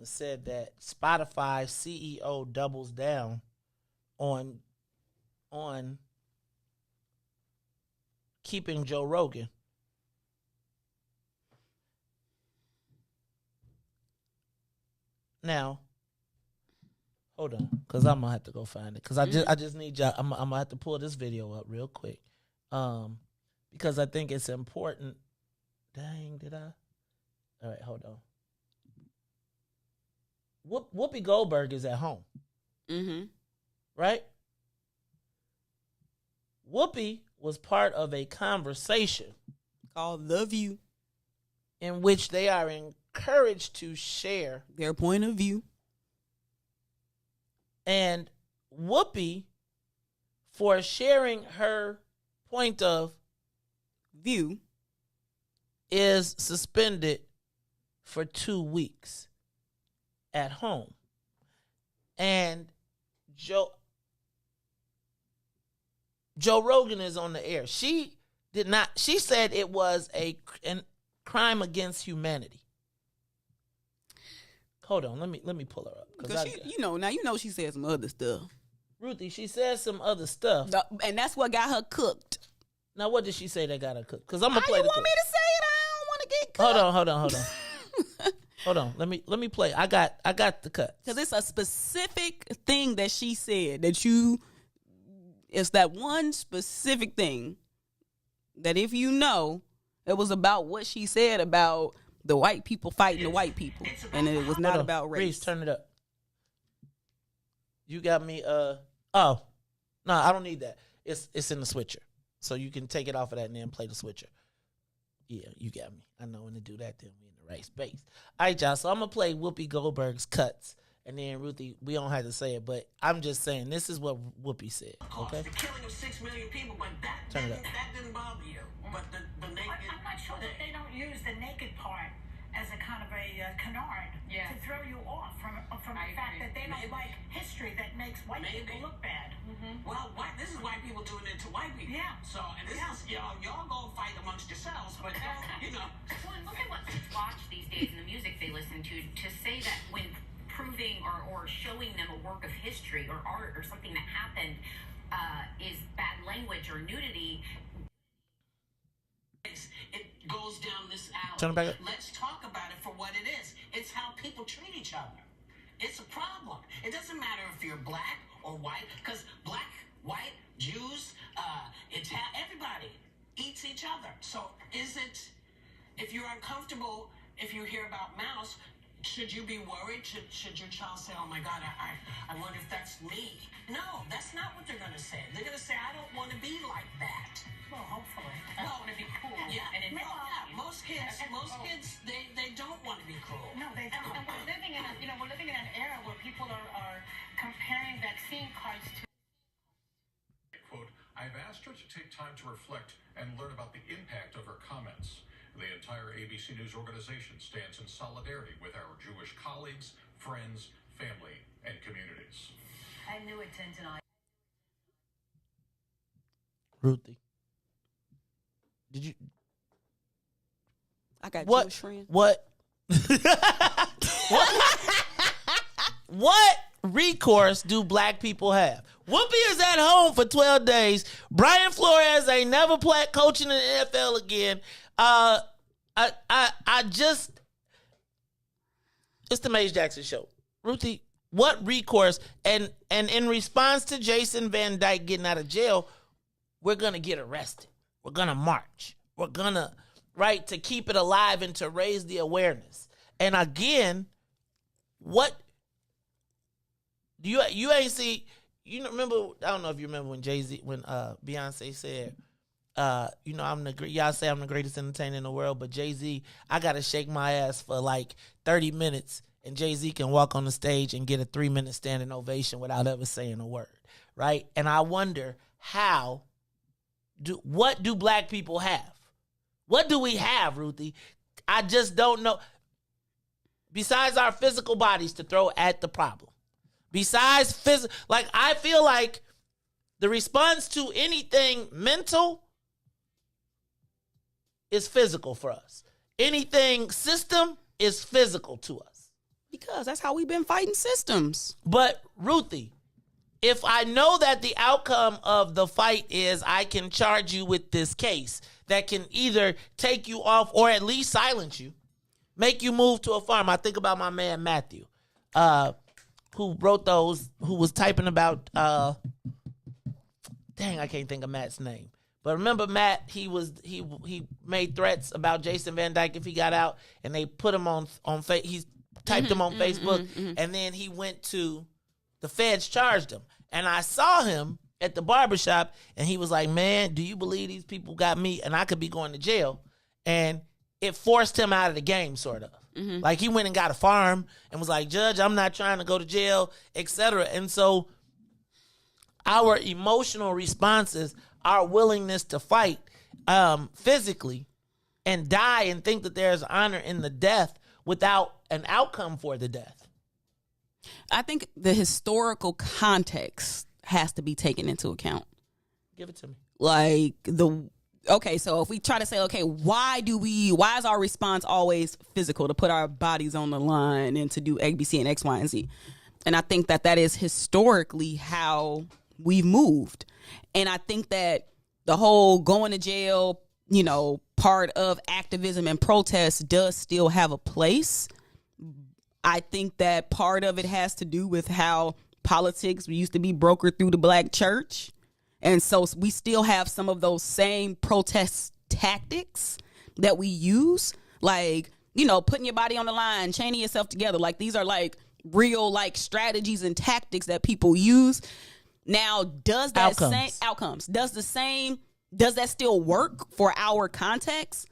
B: said that Spotify CEO doubles down on keeping Joe Rogan. Now, hold on, because I'm gonna have to go find it. Because I just need y'all. I'm gonna have to pull this video up real quick, because I think it's important. Dang, did I? All right, hold on. Whoopi Goldberg is at home, right? Whoopi was part of a conversation
A: called The View,
B: in which they are encouraged to share
A: their point of view.
B: And Whoopi, for sharing her point of
A: view,
B: is suspended for 2 weeks at home. And Joe Rogan is on the air. She said it was a crime against humanity. Hold on, let me pull her up.
A: Because she said some other stuff.
B: Ruthie, she said some other stuff.
A: And that's what got her cooked.
B: Now, what did she say that got her cooked? Because I'm going to play the clip.
A: You want me to say it? I don't want to get cooked.
B: Hold on. Hold on. Let me play. I got the cut.
A: Because it's a specific thing that she said it's that one specific thing that if you know, it was about what she said about the white people fighting the white people. And it was not about race.
B: Reis, turn it up. You got me, oh. No, I don't need that. It's in the switcher. So you can take it off of that and then play the switcher. Yeah, you got me. I know when to do that, then we in the right space. All right, y'all. So I'm going to play Whoopi Goldberg's cuts. And then, Ruthie, we don't have to say it, but I'm just saying, this is what Whoopi said. Okay?
N: The killing of 6 million people, but that didn't bother you. But the naked...
I: I'm not sure that they don't use the naked part as a kind of a canard to throw you off from the fact that they don't like history that makes white people look bad.
N: Well, this is white people doing it to white people.
I: Yeah.
N: So, and this is, y'all go fight amongst yourselves, but,
O: Well, look at what kids watch these days and the music they listen to say that when proving or showing them a work of history or art or something that happened is bad language or nudity.
N: It goes down this alley.
B: Turn it back up.
N: Let's talk about it for what it is. It's how people treat each other. It's a problem. It doesn't matter if you're black or white, because black, white, Jews, everybody eats each other. So if you're uncomfortable, if you hear about mouse, should you be worried? Should your child say, oh my God, I wonder if that's me? No, that's not what they're going to say. They're going to say, I don't want to be like that.
I: Well, hopefully.
O: I don't want to be cool.
N: Yeah,
O: and
N: most kids, they don't want to be cruel.
I: No, they don't.
O: And we're living in an era where people are comparing vaccine cards to.
P: Quote, I've asked her to take time to reflect and learn about the impact of her comments. The entire ABC News organization stands in solidarity with our Jewish colleagues, friends, family, and communities.
I: I knew it, Tintin.
B: Ruthie. Did you?
A: I got
B: what?
A: Jewish friends.
B: What? What recourse do black people have? Whoopi is at home for 12 days. Brian Flores ain't never played coaching in the NFL again. It's the Maze Jackson show. Ruthie, what recourse? And in response to Jason Van Dyke getting out of jail, we're going to get arrested. We're going to march. We're going to, to keep it alive and to raise the awareness. And again, what you ain't see, remember, I don't know if you remember when Beyonce said, y'all say I'm the greatest entertainer in the world, but Jay-Z, I got to shake my ass for like 30 minutes and Jay-Z can walk on the stage and get a 3-minute standing ovation without ever saying a word, right? And I wonder what do black people have? What do we have, Ruthie? I just don't know. Besides our physical bodies to throw at the problem. Besides physical, like I feel like the response to anything mental is physical for us. Anything system is physical to us.
A: Because that's how we've been fighting systems.
B: But Ruthie, if I know that the outcome of the fight is I can charge you with this case that can either take you off or at least silence you, make you move to a farm. I think about my man Matthew, who wrote those, who was typing about, dang, I can't think of Matt's name. But remember Matt, he made threats about Jason Van Dyke if he got out, and they put him on he typed him on Facebook, and then he went to the feds, charged him. And I saw him at the barbershop, and he was like, man, do you believe these people got me and I could be going to jail? And it forced him out of the game, sort of. Like he went and got a farm and was like, Judge, I'm not trying to go to jail, etc. And so our emotional responses, our willingness to fight physically and die and think that there's honor in the death without an outcome for the death.
A: I think the historical context has to be taken into account.
B: Give it to me.
A: Like so if we try to say, okay, why is our response always physical, to put our bodies on the line and to do A, B, C, and X, Y, and Z? And I think that is historically how we've moved. And I think that the whole going to jail, part of activism and protest does still have a place. I think that part of it has to do with how politics used to be brokered through the black church. And so we still have some of those same protest tactics that we use, like, putting your body on the line, chaining yourself together. Like, these are like real like strategies and tactics that people use. Now, does that same outcomes? Does that still work for our context?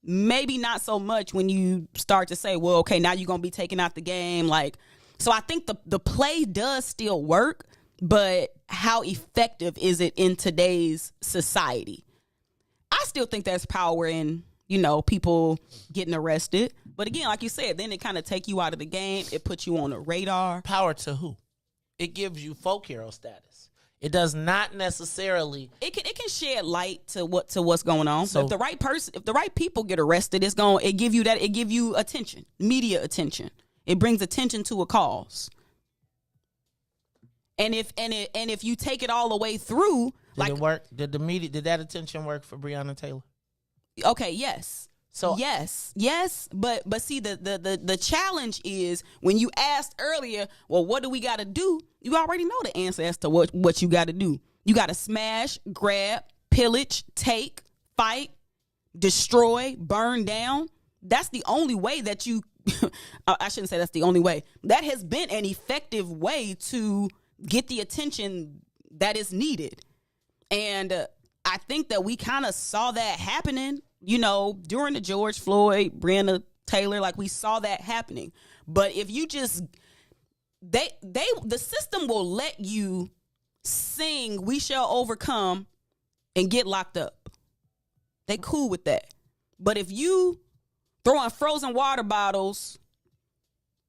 A: Maybe not so much when you start to say, well, okay, now you're going to be taken out the game. Like, so I think the play does still work, but how effective is it in today's society? I still think there's power in, people getting arrested. But again, like you said, then it kind of take you out of the game. It puts you on the radar.
B: Power to who? It gives you folk hero status. It does not necessarily.
A: It can shed light to what's going on. So if the right people get arrested, it give you attention, media attention. It brings attention to a cause. And if you take it all the way through,
B: did it work? Did that attention work for Breonna Taylor?
A: Okay, yes. So yes, but see the challenge is when you asked earlier, well, what do we got to do? You already know the answer as to what you got to do. You got to smash, grab, pillage, take, fight, destroy, burn down. That's the only way that you. I shouldn't say that's the only way. That has been an effective way to get the attention that is needed, and I think that we kind of saw that happening. During the George Floyd, Breonna Taylor, like we saw that happening. But if you just, the system will let you sing "We Shall Overcome" and get locked up. They cool with that. But if you throwing frozen water bottles,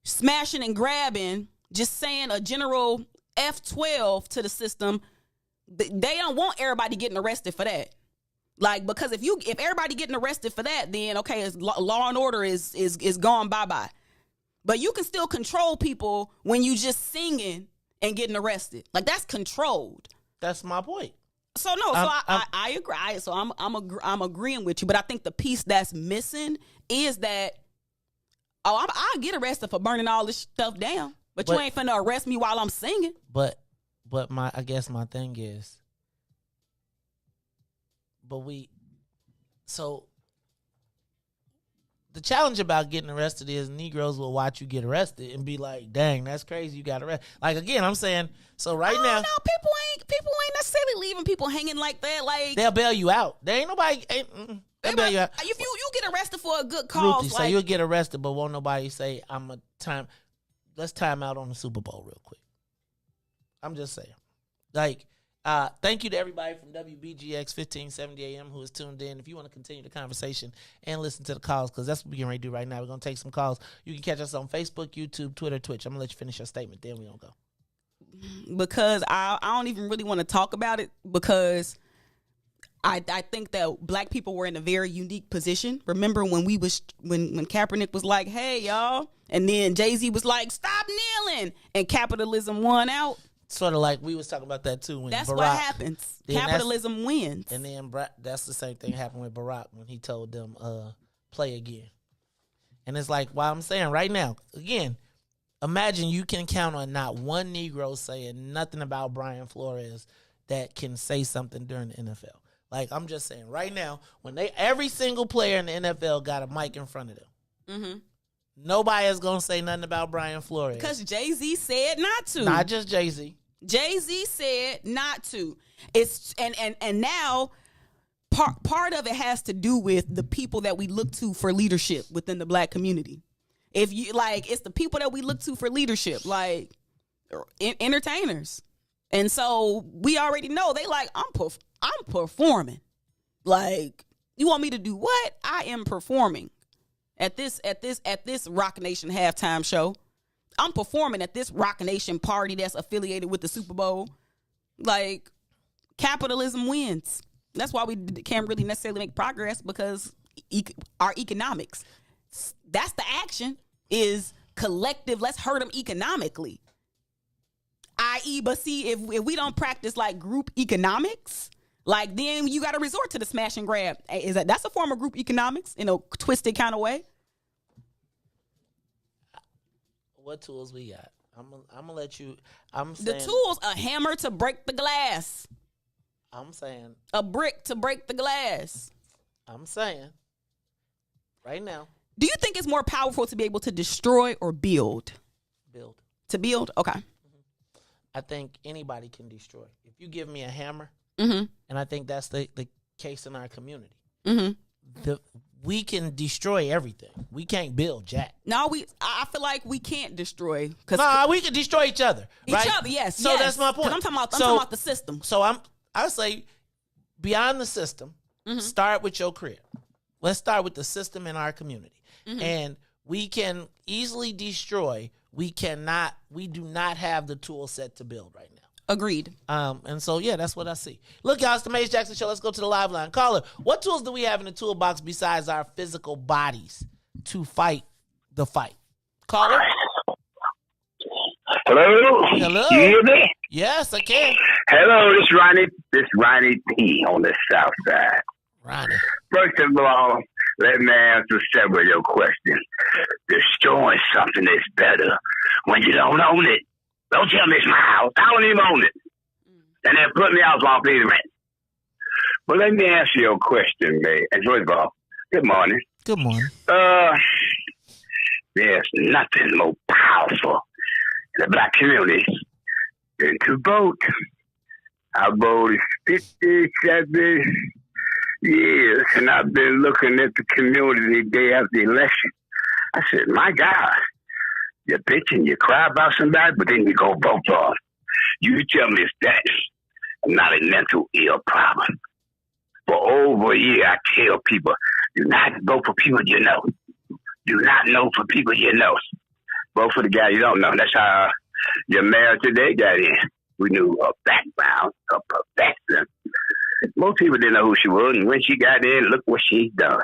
A: smashing and grabbing, just saying a general F12 to the system, they don't want everybody getting arrested for that. Like, because if everybody getting arrested for that, then okay, it's law and order is gone bye-bye. But you can still control people when you just singing and getting arrested. Like, that's controlled.
B: That's my point.
A: So I agree. So I'm agreeing with you, but I think the piece that's missing is that I'll get arrested for burning all this stuff down, but you ain't finna arrest me while I'm singing.
B: But I guess my thing is. So the challenge about getting arrested is Negroes will watch you get arrested and be like, dang, that's crazy, you got arrested. Like, again, I'm saying, so right now.
A: No, people ain't necessarily leaving people hanging like that. Like,
B: they'll bail you out. There ain't nobody, they'll bail you out.
A: If you get arrested for a good cause.
B: Ruthie, so you'll get arrested, but won't nobody say, let's time out on the Super Bowl real quick. I'm just saying. Like, Thank you to everybody from WBGX 1570 AM who is tuned in. If you want to continue the conversation and listen to the calls, because that's what we're getting ready to do right now. We're going to take some calls. You can catch us on Facebook, YouTube, Twitter, Twitch. I'm going to let you finish your statement. Then we're going to go.
A: Because I don't even really want to talk about it, because I think that black people were in a very unique position. Remember when when Kaepernick was like, hey, y'all, and then Jay-Z was like, stop kneeling, and capitalism won out.
B: Sort of like we was talking about that too. When
A: That's
B: Barack,
A: what happens. Capitalism wins.
B: And then that's the same thing happened with Barack when he told them, play again. And it's like, I'm saying right now, again, imagine you can count on not one Negro saying nothing about Brian Flores that can say something during the NFL. Like, I'm just saying right now, when every single player in the NFL got a mic in front of them,
A: mm-hmm.
B: nobody is going to say nothing about Brian Flores.
A: Because Jay-Z said not to.
B: Not just Jay-Z.
A: Jay-Z said not to. It's and now part of it has to do with the people that we look to for leadership within the black community. If you like, it's the people that we look to for leadership, like entertainers. And so we already know they like, I'm performing. Like, you want me to do what? I am performing at this Rock Nation halftime show. I'm performing at this Rock Nation party that's affiliated with the Super Bowl. Like, capitalism wins. That's why we can't really necessarily make progress, because our economics, that's the action, is collective. Let's hurt them economically. I.e., but see, if we don't practice like group economics, like then you got to resort to the smash and grab. That's a form of group economics in a twisted kind of way.
B: What tools we got? I'm gonna let you. I'm saying
A: the tools: a hammer to break the glass.
B: I'm saying
A: a brick to break the glass.
B: I'm saying right now.
A: Do you think it's more powerful to be able to destroy or build?
B: Build.
A: To build? Okay.
B: Mm-hmm. I think anybody can destroy. If you give me a hammer,
A: mm-hmm.
B: and I think that's the case in our community.
A: Mm-hmm.
B: We can destroy everything. We can't build jack.
A: No, I feel like we can't destroy.
B: We can destroy each other. Right?
A: Each other, yes.
B: So that's my point.
A: I'm talking about the system.
B: So I say beyond the system,
A: mm-hmm.
B: start with your crib. Let's start with the system in our community.
A: Mm-hmm.
B: And we can easily destroy. We do not have the tool set to build right now.
A: Agreed.
B: And so, yeah, that's what I see. Look, y'all, it's the Maze Jackson Show. Let's go to the live line. Caller, what tools do we have in the toolbox besides our physical bodies to fight the fight? Caller?
Q: Hello?
B: Hello?
Q: You hear me?
B: Yes, I can.
Q: Hello, this Ronnie P on the south side.
B: Ronnie.
Q: First of all, let me answer several of your questions. Destroying something is better when you don't own it. Don't tell me it's my house. I don't even own it. And then put me out so I'll pay the rent. But let me answer your question, man. And first of all, good morning.
B: Good morning.
Q: There's nothing more powerful in the black community than to vote. I voted 57 years, and I've been looking at the community day after the election. I said, my God. You bitch and you cry about somebody, but then you go vote for them. You tell me if that's not a mental ill problem. For over a year, I tell people, do not vote for people you know. Do not know for people you know. Vote for the guy you don't know. That's how your mayor today got in. We knew her background, her profession. Most people didn't know who she was, and when she got in, look what she's done.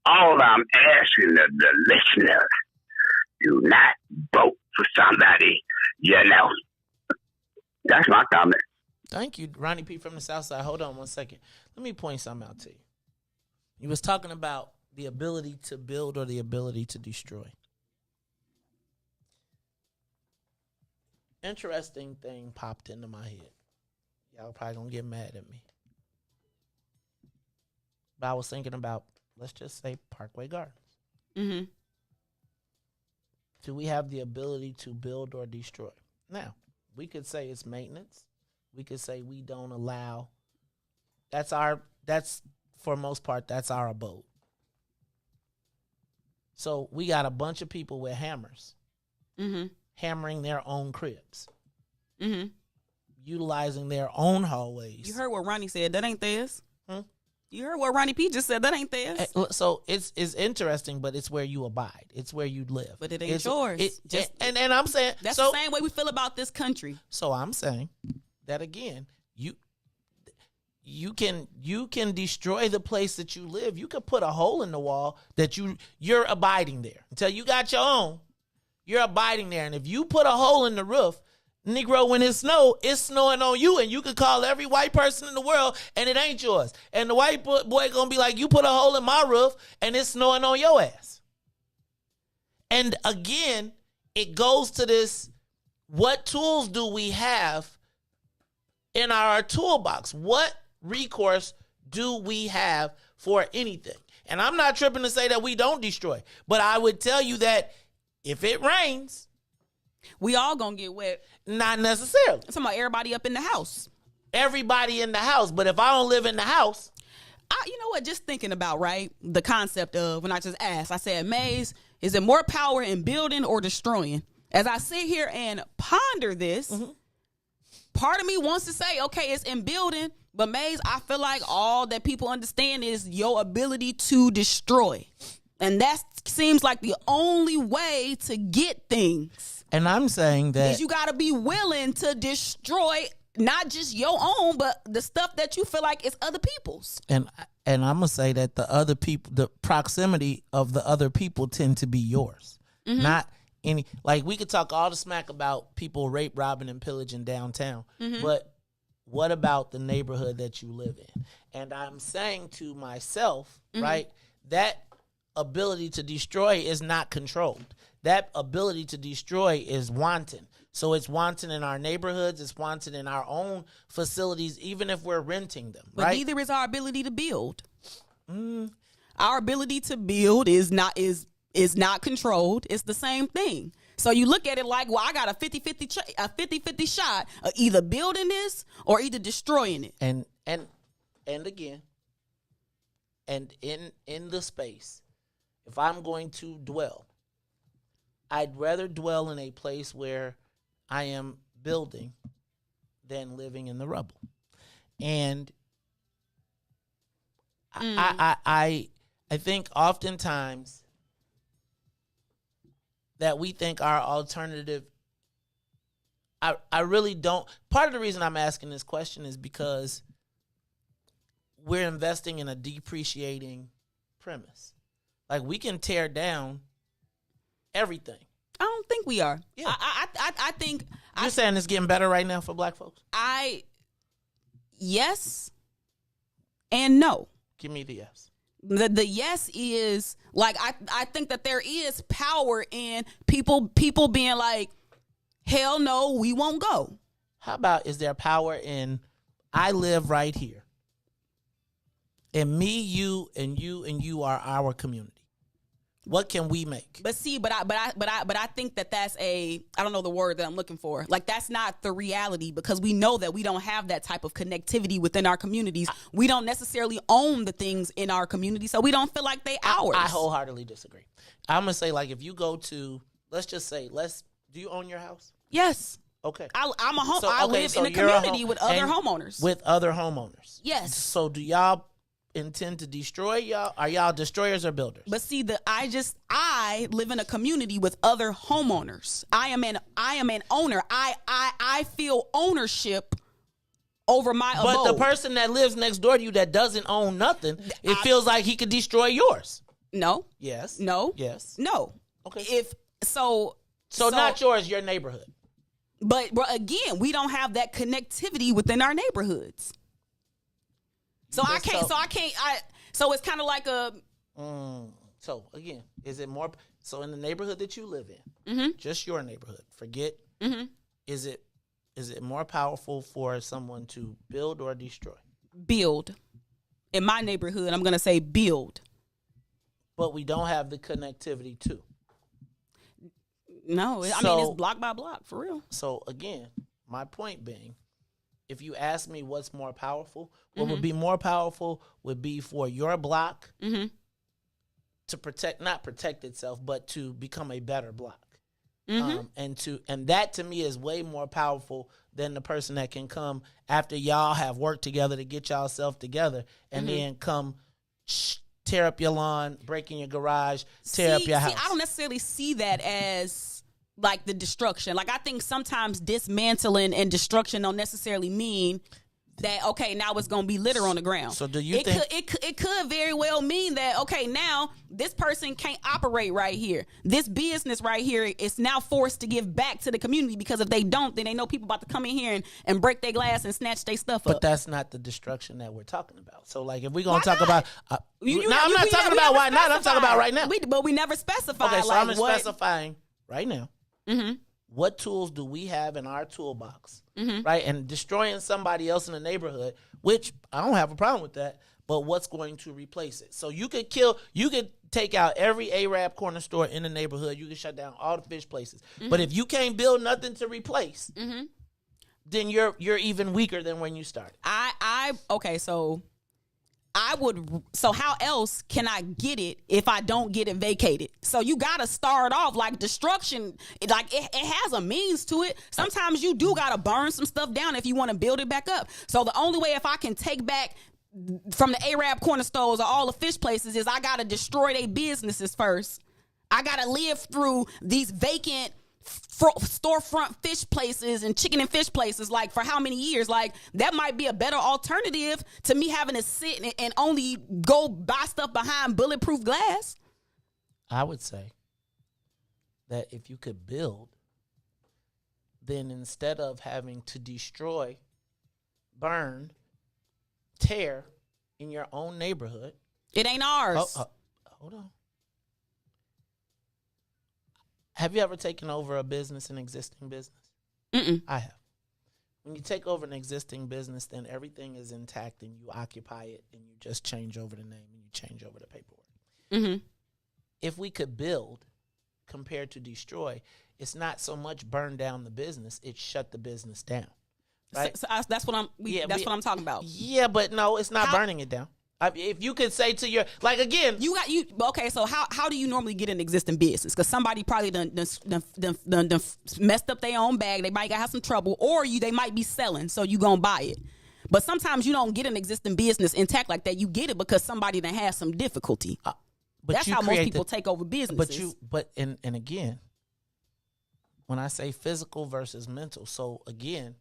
Q: All I'm asking the listeners, do not vote for somebody you know. That's my comment.
B: Thank you, Ronnie P. from the South Side. Hold on one second. Let me point something out to you. You was talking about the ability to build or the ability to destroy. Interesting thing popped into my head. Y'all probably gonna get mad at me. But I was thinking about, let's just say, Parkway Gardens.
A: Mm-hmm.
B: Do we have the ability to build or destroy? Now, we could say it's maintenance. We could say we don't allow. That's for most part, that's our abode. So we got a bunch of people with hammers,
A: mm-hmm.
B: hammering their own cribs.
A: Mm-hmm.
B: utilizing their own hallways.
A: You heard what Ronnie said. That ain't theirs. You heard what Ronnie P just said. That ain't theirs.
B: So it's interesting, but it's where you abide. It's where you live.
A: But it ain't yours.
B: And I'm saying
A: that's the same way we feel about this country.
B: So I'm saying that again, you can destroy the place that you live. You could put a hole in the wall that you're abiding there until you got your own. You're abiding there, and if you put a hole in the roof, Negro, when it's snowing on you, and you can call every white person in the world, and it ain't yours. And the white boy gonna be like, you put a hole in my roof, and it's snowing on your ass. And again, it goes to this, what tools do we have in our toolbox? What recourse do we have for anything? And I'm not tripping to say that we don't destroy, but I would tell you that if it rains,
A: we all gonna get wet.
B: Not necessarily.
A: I'm talking about everybody up in the house.
B: Everybody in the house. But if I don't live in the house.
A: You know what? Just thinking about, right, the concept of, when I just asked, I said, Maze, is it more power in building or destroying? As I sit here and ponder this, part of me wants to say, okay, it's in building. But Maze, I feel like all that people understand is your ability to destroy. And that seems like the only way to get things.
B: And I'm saying that
A: is you got to be willing to destroy not just your own, but the stuff that you feel like is other people's.
B: And I'm gonna say that the other people, the proximity of the other people, tend to be yours, not any. Like, we could talk all the smack about people rape, robbing, and pillaging downtown, but what about the neighborhood that you live in? And I'm saying to myself, right, that ability to destroy is not controlled. That ability to destroy is wanton. So it's wanton in our neighborhoods. It's wanton in our own facilities, even if we're renting them.
A: But neither is our ability to build. Our ability to build is not controlled. It's the same thing. So you look at it like, well, I got a 50-50 shot of either building this or either destroying it.
B: And again, and in the space, if I'm going to dwell, I'd rather dwell in a place where I am building than living in the rubble. And I think oftentimes that we think our alternative, I really don't. Part of the reason I'm asking this question is because we're investing in a depreciating premise. Like, we can tear down everything.
A: I don't think we are. Yeah. I think
B: you're saying it's getting better right now for black folks.
A: Yes and no.
B: Give me the yes.
A: The yes is like, I think that there is power in people being like, hell no, we won't go.
B: How about, is there power in, I live right here, and me, you, and you are our community? What can we make?
A: But see, but I think that's I don't know the word that I'm looking for. Like, that's not the reality, because we know that we don't have that type of connectivity within our communities. We don't necessarily own the things in our community, so we don't feel like they ours.
B: I wholeheartedly disagree. I'm gonna say, like, if you go to, let's just say, do you own your house?
A: Yes.
B: Okay.
A: I live in a community with other homeowners.
B: With other homeowners.
A: Yes.
B: So do y'all intend to destroy y'all? Are y'all destroyers or builders?
A: But see, I live in a community with other homeowners. I am an owner. I feel ownership over my abode.
B: But the person that lives next door to you that doesn't own nothing, it feels like he could destroy yours.
A: No.
B: Yes.
A: No.
B: Yes.
A: No.
B: Okay.
A: So
B: not yours, your neighborhood.
A: But again, we don't have that connectivity within our neighborhoods. So it's kind of like a.
B: So again, is it more? So in the neighborhood that you live in, just your neighborhood, forget. Is it more powerful for someone to build or destroy?
A: Build. In my neighborhood, I'm gonna say build.
B: But we don't have the connectivity too.
A: No, I mean, it's block by block, for real.
B: So again, my point being, if you ask me what's more powerful, what would be more powerful would be for your block to not protect itself, but to become a better block. And that to me is way more powerful than the person that can come after y'all have worked together to get y'all self together and then come tear up your lawn, break in your garage, tear up your house.
A: I don't necessarily see that as like the destruction. Like I think sometimes dismantling and destruction don't necessarily mean that, okay, now it's going to be litter on the ground.
B: So do you think...
A: It could very well mean that, okay, now this person can't operate right here. This business right here is now forced to give back to the community because if they don't, then they know people about to come in here and break their glass and snatch their stuff up.
B: But that's not the destruction that we're talking about. So, like, if we're going to talk about... I'm not talking about why not. I'm talking about right now.
A: But we never specified.
B: Okay, so
A: like,
B: I'm specifying right now.
A: Mm-hmm.
B: What tools do we have in our toolbox,
A: Mm-hmm.
B: right? And destroying somebody else in the neighborhood, which I don't have a problem with that, but what's going to replace it? So you could take out every Arab corner store in the neighborhood. You can shut down all the fish places.
A: Mm-hmm.
B: But if you can't build nothing to replace,
A: Mm-hmm.
B: then you're even weaker than when you started.
A: So how else can I get it if I don't get it vacated? So you got to start off like destruction. Like it has a means to it. Sometimes you do got to burn some stuff down if you want to build it back up. So the only way if I can take back from the Arab corner stores or all the fish places is I got to destroy their businesses first. I got to live through these vacant storefront fish places and chicken and fish places like for how many years? Like that might be a better alternative to me having to sit and only go buy stuff behind bulletproof glass.
B: I would say that if you could build, then instead of having to destroy, burn, tear in your own neighborhood.
A: It ain't ours.
B: Hold on. Have you ever taken over a business, an existing business?
A: Mm-mm.
B: I have. When you take over an existing business, then everything is intact and you occupy it and you just change over the name and you change over the paperwork.
A: Mm-hmm.
B: If we could build compared to destroy, it's not so much burn down the business, it's shut the business down. Right?
A: So that's what I'm talking about.
B: Yeah, but no, it's not burning it down. If you could say to your, like again,
A: okay. So how do you normally get an existing business? Because somebody probably done messed up their own bag. They might have some trouble, or they might be selling, so you gonna buy it. But sometimes you don't get an existing business intact like that. You get it because somebody done has some difficulty.
B: But
A: that's how most people take over businesses.
B: But again, when I say physical versus mental, so again,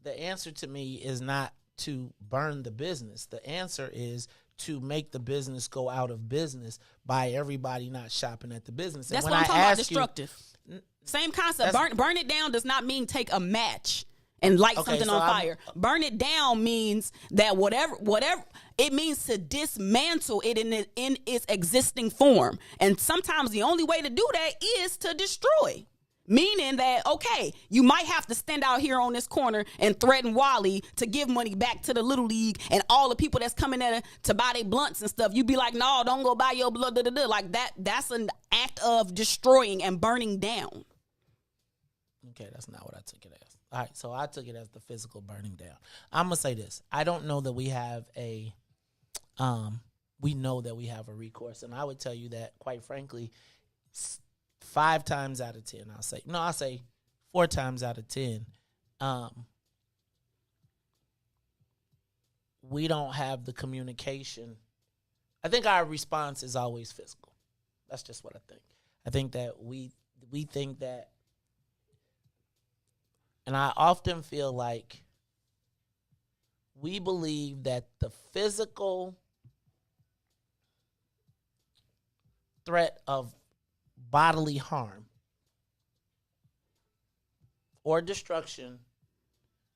B: the answer to me is not to burn the business. The answer is to make the business go out of business by everybody not shopping at the business.
A: That's what I'm talking about, destructive. Same concept. Burn it down does not mean take a match and light something on fire. Burn it down means that whatever it means to dismantle it in its existing form. And sometimes the only way to do that is to destroy. Meaning that, okay, you might have to stand out here on this corner and threaten Wally to give money back to the Little League and all the people that's coming there to buy their blunts and stuff. You'd be like, no, don't go buy your blood. Like that's an act of destroying and burning down.
B: Okay, that's not what I took it as. All right, so I took it as the physical burning down. I'm going to say this. I don't know that we have we know that we have a recourse. And I would tell you that, quite frankly, 5 times out of 10, I'll say 4 times out of 10, we don't have the communication. I think our response is always physical. That's just what I think. I think that we think that, and I often feel like we believe that the physical threat of bodily harm or destruction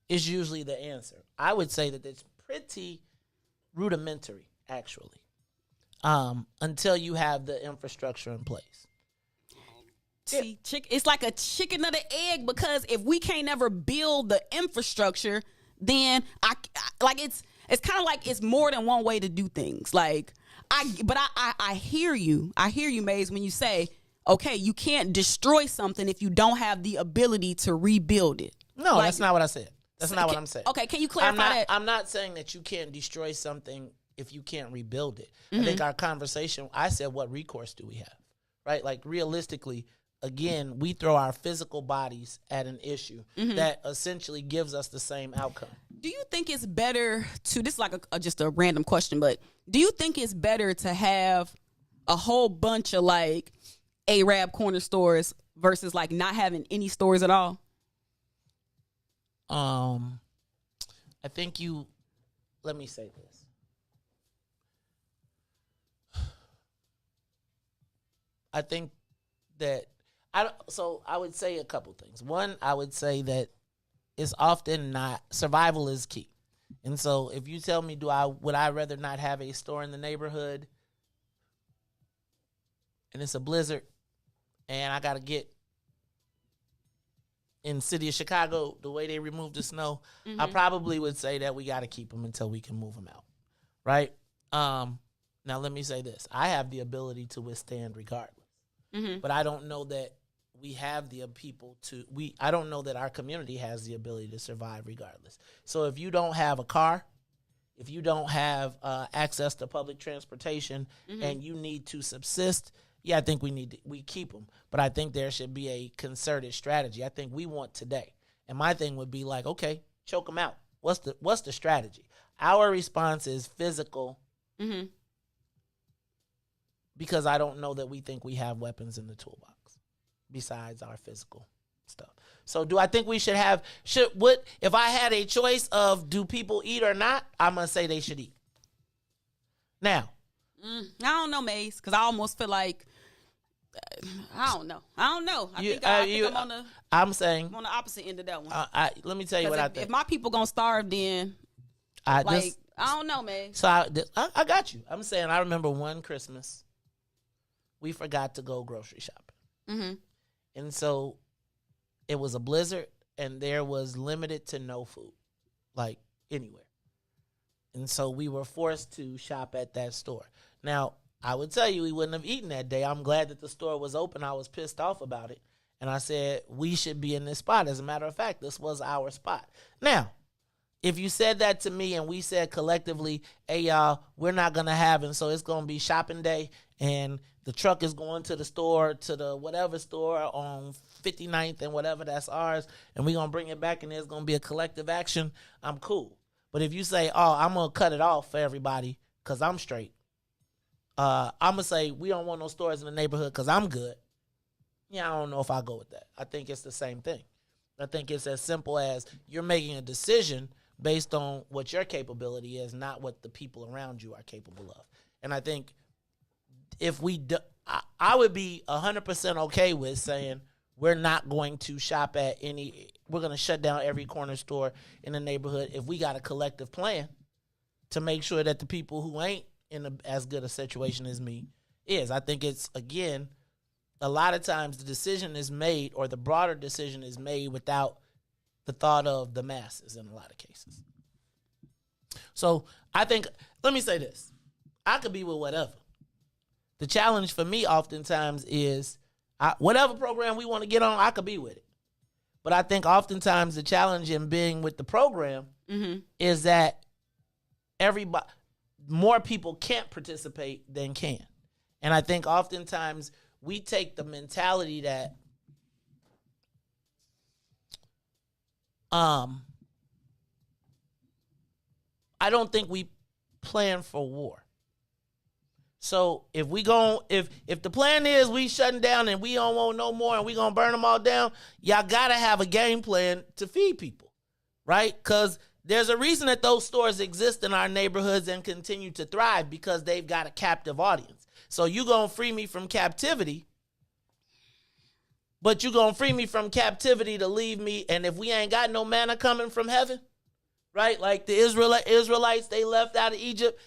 B: is usually the answer. I would say that it's pretty rudimentary, actually, until you have the infrastructure in place.
A: See, it's like a chicken or the egg, because if we can't ever build the infrastructure, then it's kind of like it's more than one way to do things. Like I hear you, Maze, when you say, okay, you can't destroy something if you don't have the ability to rebuild it.
B: No, that's not what I said. That's not what I'm saying.
A: Okay, can you clarify that?
B: I'm not saying that you can't destroy something if you can't rebuild it.
A: Mm-hmm.
B: I think our conversation, I said, what recourse do we have? Right? Like, realistically, again, we throw our physical bodies at an issue that essentially gives us the same outcome.
A: Do you think it's better to, this is like just a random question, but do you think it's better to have a whole bunch of like Arab corner stores versus like not having any stores at all?
B: I think let me say this. I think that I would say a couple things. One, I would say that it's often not, survival is key. And so if you tell me, would I rather not have a store in the neighborhood and it's a blizzard and I got to get in city of Chicago, the way they remove the snow, I probably would say that we got to keep them until we can move them out. Right? Now let me say this. I have the ability to withstand regardless. But I don't know that we have the people I don't know that our community has the ability to survive regardless. So if you don't have a car, if you don't have access to public transportation and you need to subsist, I think we keep them. But I think there should be a concerted strategy. I think we want today. And my thing would be like, okay, choke them out. What's the strategy? Our response is physical. Because I don't know that we think we have weapons in the toolbox besides our physical stuff. So do I think we should have, if I had a choice of do people eat or not, I'm going to say they should eat. Now.
A: I don't know, Mace, because I almost feel like, I don't know. I think I'm on the opposite end of that one.
B: Let me tell you what I think.
A: If my people going to starve, then I don't know, man.
B: So I got you. I'm saying I remember one Christmas, we forgot to go grocery shopping. And so it was a blizzard and there was limited to no food, like anywhere. And so we were forced to shop at that store. Now, I would tell you we wouldn't have eaten that day. I'm glad that the store was open. I was pissed off about it. And I said, we should be in this spot. As a matter of fact, this was our spot. Now, if you said that to me and we said collectively, hey, y'all, we're not going to have it, so it's going to be shopping day and the truck is going to the store, to the whatever store on 59th and whatever, that's ours, and we're going to bring it back and there's going to be a collective action, I'm cool. But if you say, oh, I'm going to cut it off for everybody because I'm straight, I'm going to say we don't want no stores in the neighborhood because I'm good. I don't know if I go with that. I think it's the same thing. I think it's as simple as you're making a decision based on what your capability is, not what the people around you are capable of. And I think if I would be 100% okay with saying we're not going to shop at we're going to shut down every corner store in the neighborhood if we got a collective plan to make sure that the people who ain't in as good a situation as me is. I think it's, again, a lot of times the decision is made, or the broader decision is made without the thought of the masses in a lot of cases. So I think, let me say this. I could be with whatever. The challenge for me oftentimes is whatever program we want to get on, I could be with it. But I think oftentimes the challenge in being with the program is that more people can't participate than can. And I think oftentimes we take the mentality that I don't think we plan for war. So if the plan is we shutting down and we don't want no more and we gonna burn them all down, y'all gotta have a game plan to feed people, right? Because there's a reason that those stores exist in our neighborhoods and continue to thrive, because they've got a captive audience. So you gonna free me from captivity, but you gonna free me from captivity to leave me, and if we ain't got no manna coming from heaven, right? Like the Israelites, they left out of Egypt.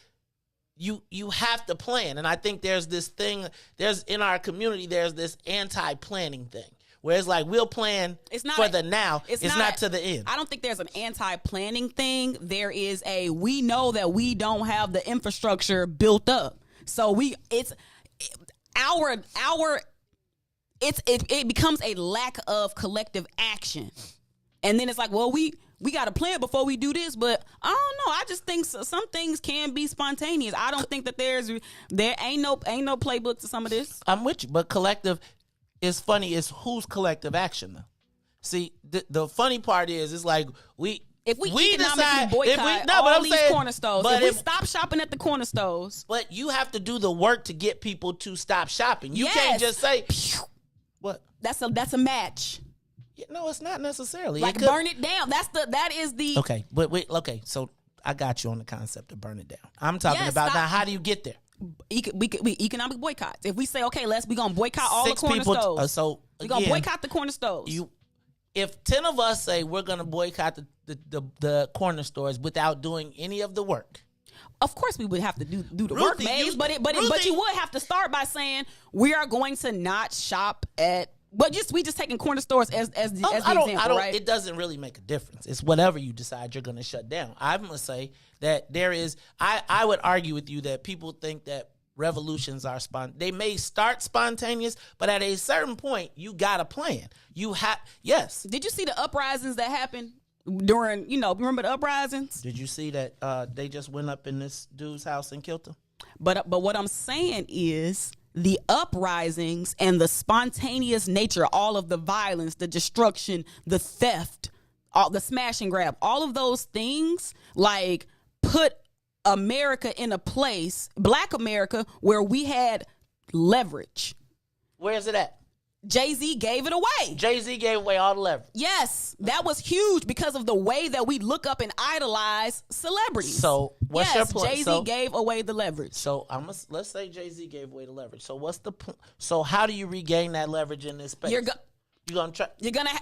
B: You have to plan. And I think there's this thing, in our community, there's this anti-planning thing where it's like we'll plan for the now. It's not to the end.
A: I don't think there's an anti-planning thing. There is we know that we don't have the infrastructure built up. So it becomes a lack of collective action. And then it's like, well, we got to plan before we do this, but I don't know. I just think some things can be spontaneous. I don't think that there ain't no playbook to some of this.
B: I'm with you, but collective, is funny is whose collective action, though. See, the funny part is, it's like
A: if we
B: decide,
A: boycott all these corner stores, if we stop shopping at the corner stores.
B: But you have to do the work to get people to stop shopping. You can't just say, what?
A: That's a match.
B: No, it's not necessarily.
A: Like burn it down. That is the
B: Okay, but wait, okay, so I got you on the concept of burn it down. I'm talking about now, how do you get there?
A: We economic boycotts. If we say, okay, we're gonna boycott all the corner stores. We're gonna boycott the corner stores.
B: If 10 of us say we're gonna boycott the corner stores without doing any of the work,
A: of course we would have to do the work, Maze. But you would have to start by saying we are going to not shop at. But we just taking corner stores as the example, right?
B: It doesn't really make a difference. It's whatever you decide you're going to shut down. I'm going to say that there is. I would argue with you that people think that revolutions are they may start spontaneous, but at a certain point, you got a plan. You have yes.
A: Did you see the uprisings that happened during? Remember the uprisings?
B: Did you see that they just went up in this dude's house and killed him?
A: But what I'm saying is, the uprisings and the spontaneous nature, all of the violence, the destruction, the theft, all the smash and grab, all of those things, like, put America in a place, Black America, where we had leverage.
B: Where is it at?
A: Jay-Z gave it away.
B: Jay-Z gave away all the leverage.
A: Yes, that was huge because of the way that we look up and idolize celebrities.
B: So what's your point?
A: Jay-Z gave away the leverage.
B: So let's say Jay-Z gave away the leverage. So what's the so how do you regain that leverage in this space? You're gonna try.
A: You're gonna.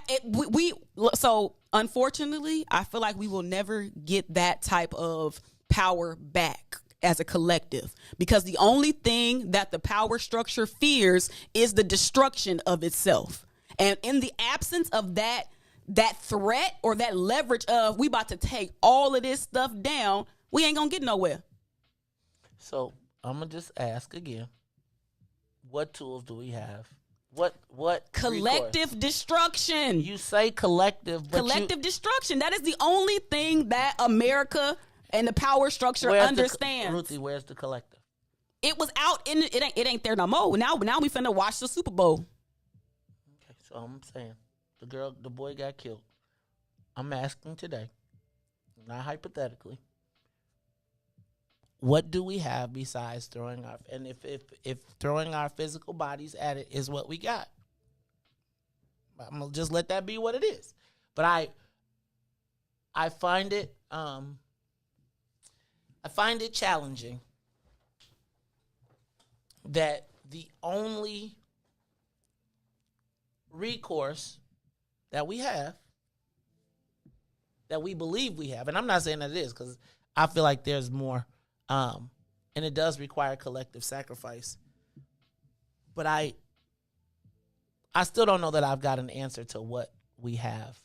A: So unfortunately, I feel like we will never get that type of power back as a collective, because the only thing that the power structure fears is the destruction of itself. And in the absence of that threat or that leverage of we about to take all of this stuff down, we ain't gonna get nowhere.
B: So I'm gonna just ask again, what tools do we have? What
A: collective destruction?
B: You say collective, but
A: destruction. That is the only thing that America and the power structure understands.
B: Ruthie, where's the collective?
A: It was out in it ain't there no more. Now we finna watch the Super Bowl.
B: Okay, so I'm saying the boy got killed. I'm asking today, not hypothetically, what do we have besides throwing our, and if throwing our physical bodies at it is what we got, I'm gonna just let that be what it is. But I find it challenging that the only recourse that we have, that we believe we have, and I'm not saying that it is, because I feel like there's more, and it does require collective sacrifice. But I still don't know that I've got an answer to what we have.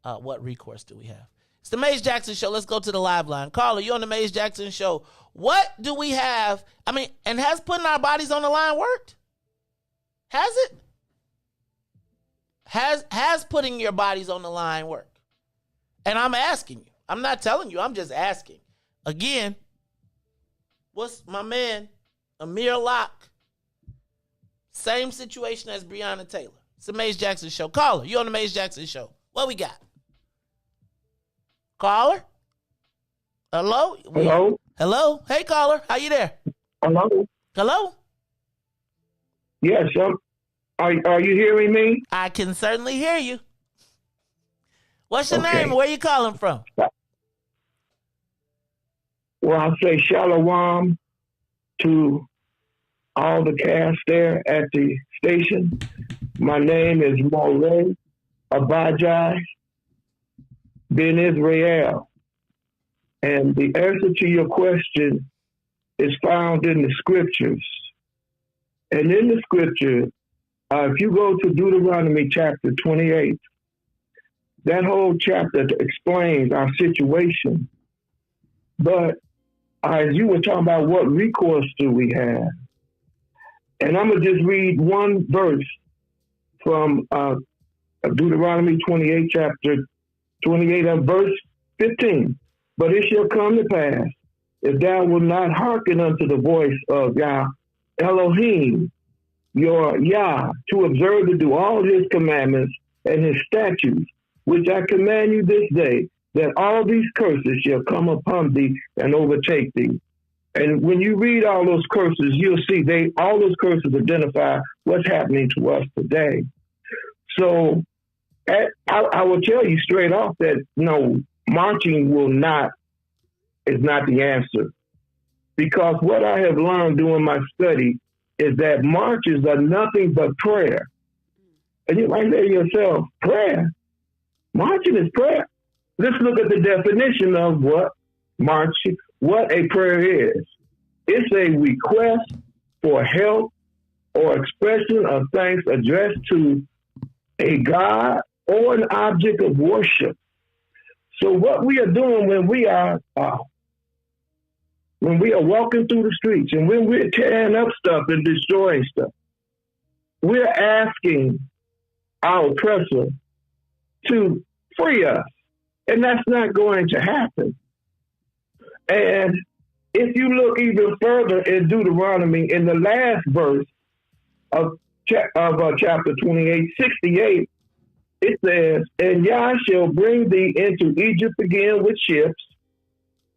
B: What recourse do we have? It's the Maze Jackson Show. Let's go to the live line. Caller, you on the Maze Jackson Show. What do we have? I mean, and has putting our bodies on the line worked? Has it? Has putting your bodies on the line worked? And I'm asking you. I'm not telling you. I'm just asking. Again, what's my man, Amir Locke? Same situation as Breonna Taylor. It's the Maze Jackson Show. Caller, you on the Maze Jackson Show. What we got? Caller? Hello?
Q: Hello?
B: Hello? Hey, caller. How you there?
Q: Hello?
B: Hello?
Q: Yes, are you hearing me?
B: I can certainly hear you. What's your name? Where you calling from?
Q: Well, I'll say shalom to all the cast there at the station. My name is Moray Abajai bin Israel. And the answer to your question is found in the scriptures. And in the scripture, if you go to Deuteronomy chapter 28, that whole chapter explains our situation. But as you were talking about what recourse do we have, and I'm going to just read one verse from Deuteronomy 28, chapter 28, verse 15. But it shall come to pass, if thou wilt not hearken unto the voice of Yah Elohim,
R: your Yah, to observe to do all his commandments and his statutes, which I command you this day, that all these curses shall come upon thee and overtake thee. And when you read all those curses, you'll see all those curses identify what's happening to us today. So I will tell you straight off that no, marching is not the answer. Because what I have learned during my study is that marches are nothing but prayer. And you might say to yourself, prayer? Marching is prayer. Let's look at the definition of what a prayer is. It's a request for help or expression of thanks addressed to a God or an object of worship. So what we are doing when we are walking through the streets and when we're tearing up stuff and destroying stuff, we're asking our oppressor to free us. And that's not going to happen. And if you look even further in Deuteronomy, in the last verse of chapter 28, 68, it says, and Yah shall bring thee into Egypt again with ships,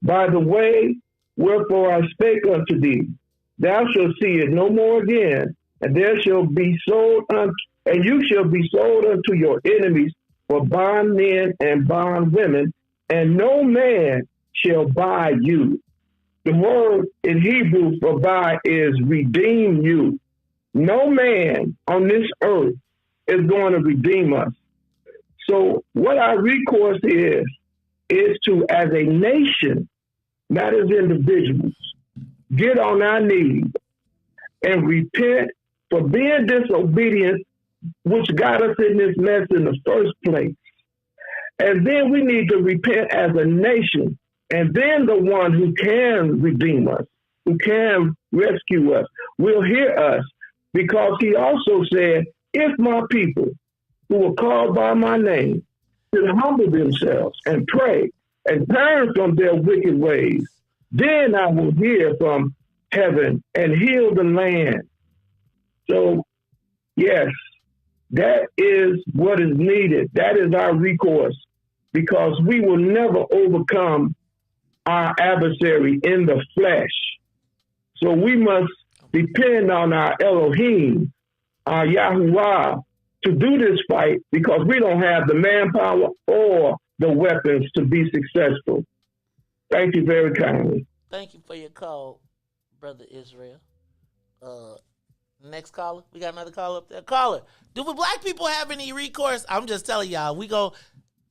R: by the way wherefore I spake unto thee. Thou shalt see it no more again, and you shall be sold unto your enemies for bondmen and bondwomen, and no man shall buy you. The word in Hebrew for buy is redeem you. No man on this earth is going to redeem us. So what our recourse is to, as a nation, not as individuals, get on our knees and repent for being disobedient, which got us in this mess in the first place. And then we need to repent as a nation. And then the one who can redeem us, who can rescue us, will hear us. Because he also said, if my people who are called by my name should humble themselves and pray and turn from their wicked ways, then I will hear from heaven and heal the land. So, yes, that is what is needed. That is our recourse, because we will never overcome our adversary in the flesh. So we must depend on our Elohim, our Yahuwah, to do this fight, because we don't have the manpower or the weapons to be successful. Thank you very kindly.
B: Thank you for your call, Brother Israel. Next caller. We got another caller up there. Caller, do black people have any recourse? I'm just telling y'all,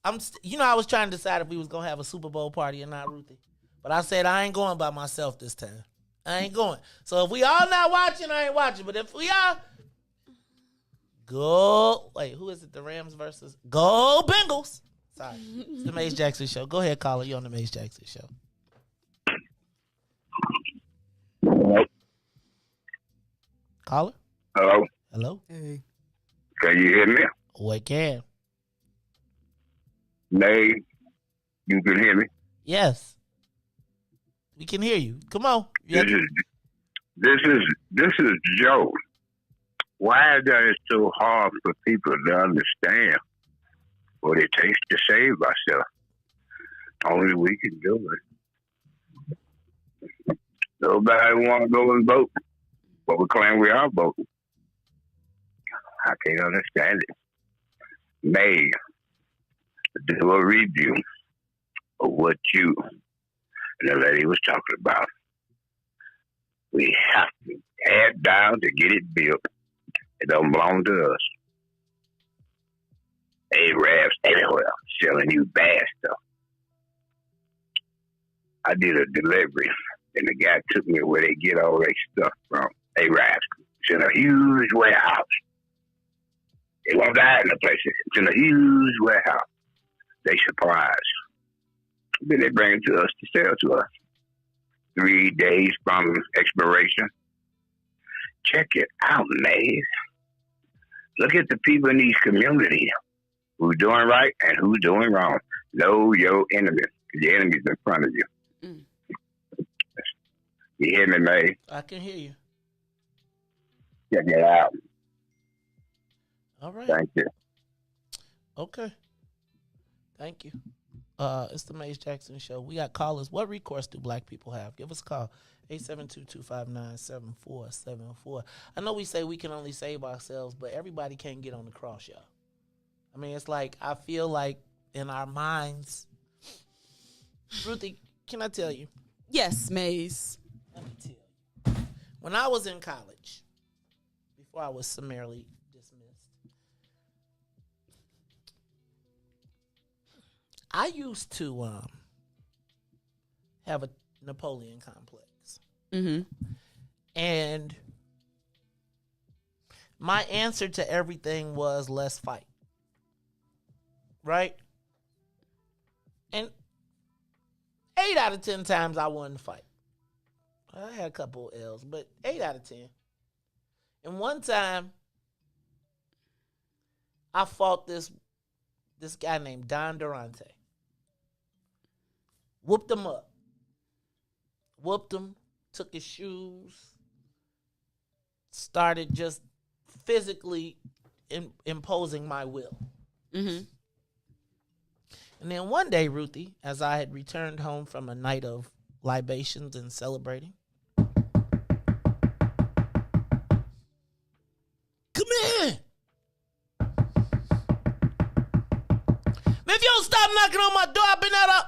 B: I was trying to decide if we was going to have a Super Bowl party or not, Ruthie. But I said I ain't going by myself this time. I ain't going. So if we all not watching, I ain't watching. But if we are, go. Wait, who is it? The Rams versus Go Bengals. Sorry. It's the Mace Jackson Show. Go ahead, caller. You on the Mace Jackson Show.
Q: Hello.
B: Caller?
Q: Hello.
B: Hello.
A: Hey.
Q: Can you hear me?
B: Oh, I can.
Q: Nay, you can hear me?
B: Yes. We can hear you. Come on.
Q: This is Joe. Why is it so hard for people to understand what it takes to save ourselves? Only we can do it. Nobody want to go and vote, but we claim we are voting. I can't understand it. May do a review of what you and the lady was talking about. We have to tear it down to get it built. It don't belong to us. Arabs everywhere selling you bad stuff. I did a delivery, and the guy took me where they get all their stuff from. Arabs. It's in a huge warehouse. They won't die in the place. It's in a huge warehouse. They surprise. Then they bring it to us to sell to us. 3 days from expiration. Check it out, man. Look at the people in these communities who's doing right and who's doing wrong. Know your enemy. The enemy's in front of you. You hear me, May?
B: I can hear you.
Q: Check it out.
B: All right.
Q: Thank you.
B: Okay. Thank you. It's the Mace Jackson Show. We got callers. What recourse do black people have? Give us a call. 872-259-7474. I know we say we can only save ourselves, but everybody can't get on the cross, y'all. I mean, it's like, I feel like in our minds. Ruthie, can I tell you?
A: Yes, Maze.
B: Let me tell you. When I was in college, before I was summarily dismissed, I used to have a Napoleon complex.
A: Mm-hmm.
B: And my answer to everything was, let's fight. Right? And 8 out of 10 times I won the fight. I had a couple of L's, but 8 out of 10. And one time, I fought this guy named Don Durante. Whooped him up. Whooped him, took his shoes, started just physically imposing my will.
A: Mm-hmm.
B: And then one day, Ruthie, as I had returned home from a night of libations and celebrating, come here! Man, if you don't stop knocking on my door, I've been out of...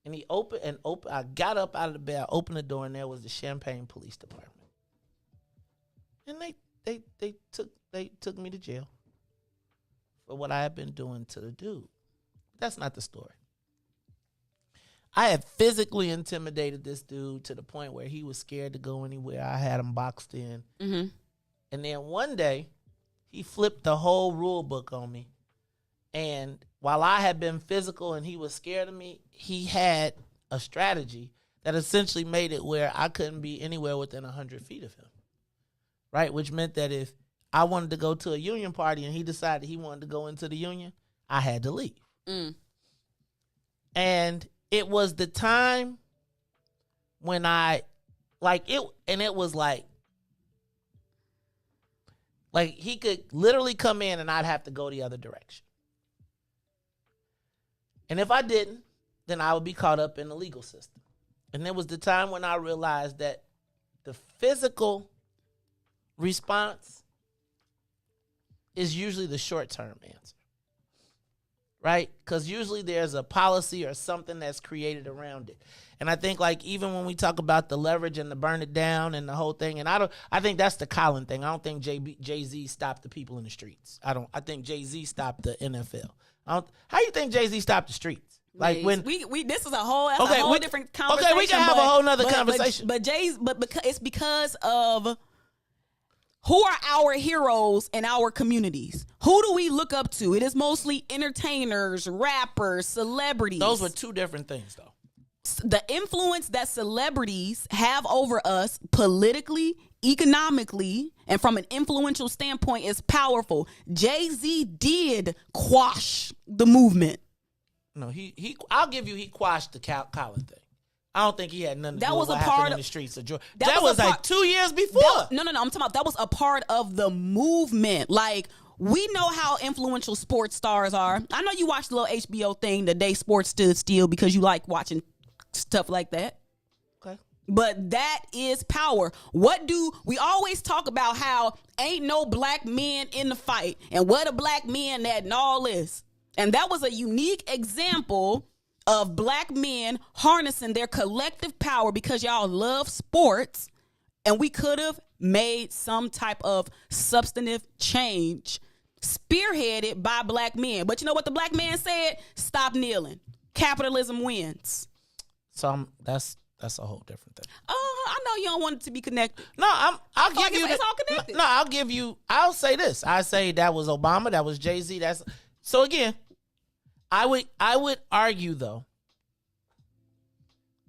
B: And he opened. I got up out of the bed, I opened the door, and there was the Champaign Police Department. And they took me to jail for what I had been doing to the dude. That's not the story. I had physically intimidated this dude to the point where he was scared to go anywhere. I had him boxed in.
A: Mm-hmm.
B: And then one day, he flipped the whole rule book on me. And while I had been physical and he was scared of me, he had a strategy that essentially made it where I couldn't be anywhere within 100 feet of him. Right? Which meant that if I wanted to go to a union party and he decided he wanted to go into the union, I had to leave.
A: Mm.
B: And it was the time when it was like he could literally come in and I'd have to go the other direction. And if I didn't, then I would be caught up in the legal system. And it was the time when I realized that the physical response is usually the short-term answer, right? Because usually there's a policy or something that's created around it. And I think like even when we talk about the leverage and the burn it down and the whole thing, and I think that's the Colin thing. I don't think Jay-Z stopped the people in the streets. I think Jay-Z stopped the NFL. How you think Jay-Z stopped the streets? Like when
A: we this is a whole different conversation.
B: Okay, we can have a whole nother conversation.
A: But it's because of who are our heroes in our communities? Who do we look up to? It is mostly entertainers, rappers, celebrities.
B: Those were two different things, though.
A: The influence that celebrities have over us politically, economically, and from an influential standpoint is powerful. Jay-Z did quash the movement.
B: No, I'll give you, he quashed the Colin thing. I don't think he had nothing to do with what happened in the streets of Georgia. That was like 2 years before.
A: No. I'm talking about that was a part of the movement. Like, we know how influential sports stars are. I know you watched the little HBO thing, The Day Sports Stood Still, because you like watching stuff like that.
B: Okay.
A: But that is power. We always talk about how ain't no black men in the fight and what a black man at and all this. And that was a unique example of black men harnessing their collective power because y'all love sports, and we could have made some type of substantive change spearheaded by black men. But you know what the black man said? Stop kneeling. Capitalism wins.
B: So that's a whole different thing.
A: I know you don't want it to be connected.
B: No, I'll give you.
A: It's all connected.
B: No, I'll say this. I say that was Obama. That was Jay-Z. So again, I would argue though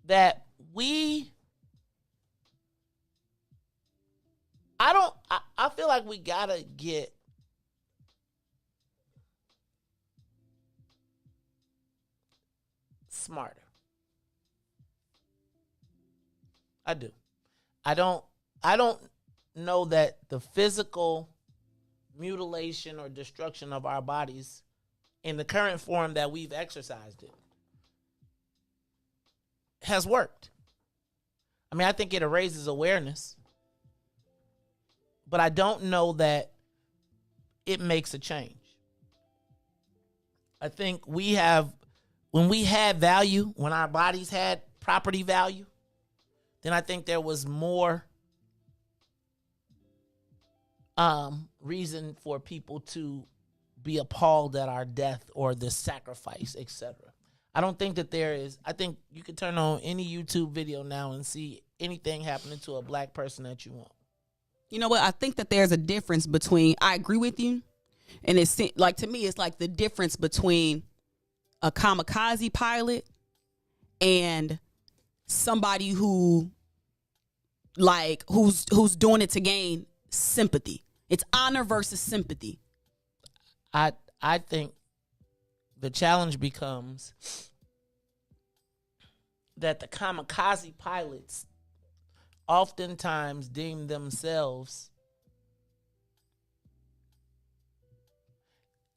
B: that I feel like we gotta get smarter. I do. I don't know that the physical mutilation or destruction of our bodies in the current form that we've exercised it has worked. I mean, I think it raises awareness, but I don't know that it makes a change. I think when we had value, when our bodies had property value, then I think there was more reason for people to be appalled at our death or the sacrifice, etc. I don't think that there is. I think you can turn on any YouTube video now and see anything happening to a black person that you want.
A: You know what? I think that there's a difference between, I agree with you. And it's like, to me, it's like the difference between a kamikaze pilot and somebody who's doing it to gain sympathy. It's honor versus sympathy.
B: I think the challenge becomes that the kamikaze pilots oftentimes deem themselves.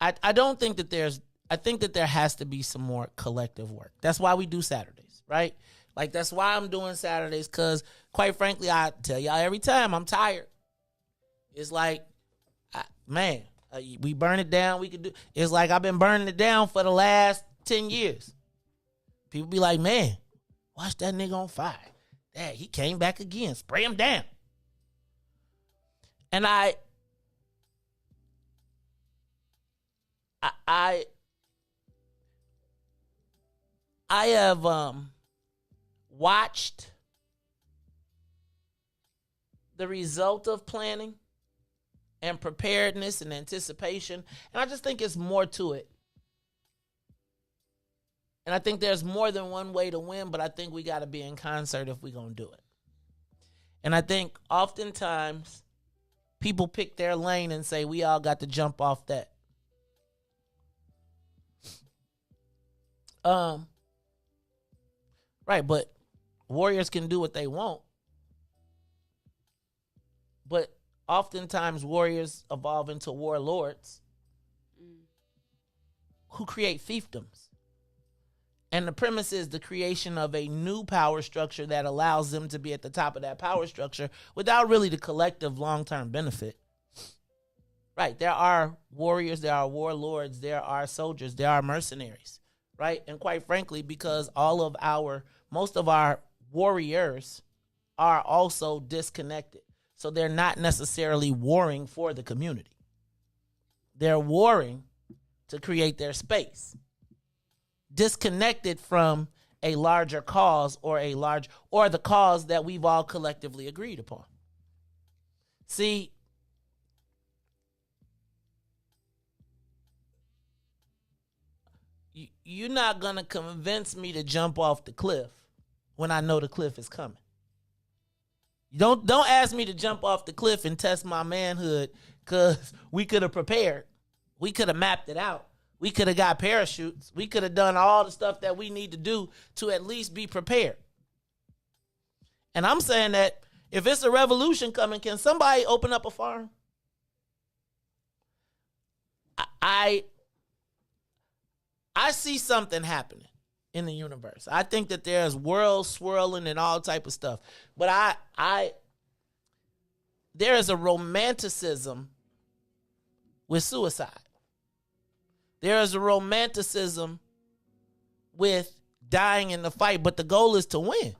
B: I don't think that I think that there has to be some more collective work. That's why we do Saturdays, right? Like, that's why I'm doing Saturdays, because quite frankly, I tell y'all every time, I'm tired. It's like, we burn it down. It's like I've been burning it down for the last 10 years. People be like, man, watch that nigga on fire. Dad, he came back again. Spray him down. And I have watched the result of planning and preparedness and anticipation, and I just think it's more to it. And I think there's more than one way to win, but I think we got to be in concert if we're going to do it. And I think oftentimes people pick their lane and say, we all got to jump off that. Right, but warriors can do what they want. But oftentimes warriors evolve into warlords who create fiefdoms. And the premise is the creation of a new power structure that allows them to be at the top of that power structure without really the collective long-term benefit. Right, there are warriors, there are warlords, there are soldiers, there are mercenaries. Right, and quite frankly, because most of our warriors are also disconnected. So they're not necessarily warring for the community. They're warring to create their space, disconnected from a larger cause or the cause that we've all collectively agreed upon. See, you're not going to convince me to jump off the cliff when I know the cliff is coming. Don't ask me to jump off the cliff and test my manhood, because we could have prepared. We could have mapped it out. We could have got parachutes. We could have done all the stuff that we need to do to at least be prepared. And I'm saying that if it's a revolution coming, can somebody open up a farm? I see something happening in the universe. I think that there's worlds swirling and all type of stuff. But there is a romanticism with suicide. There is a romanticism with dying in the fight, but the goal is to win.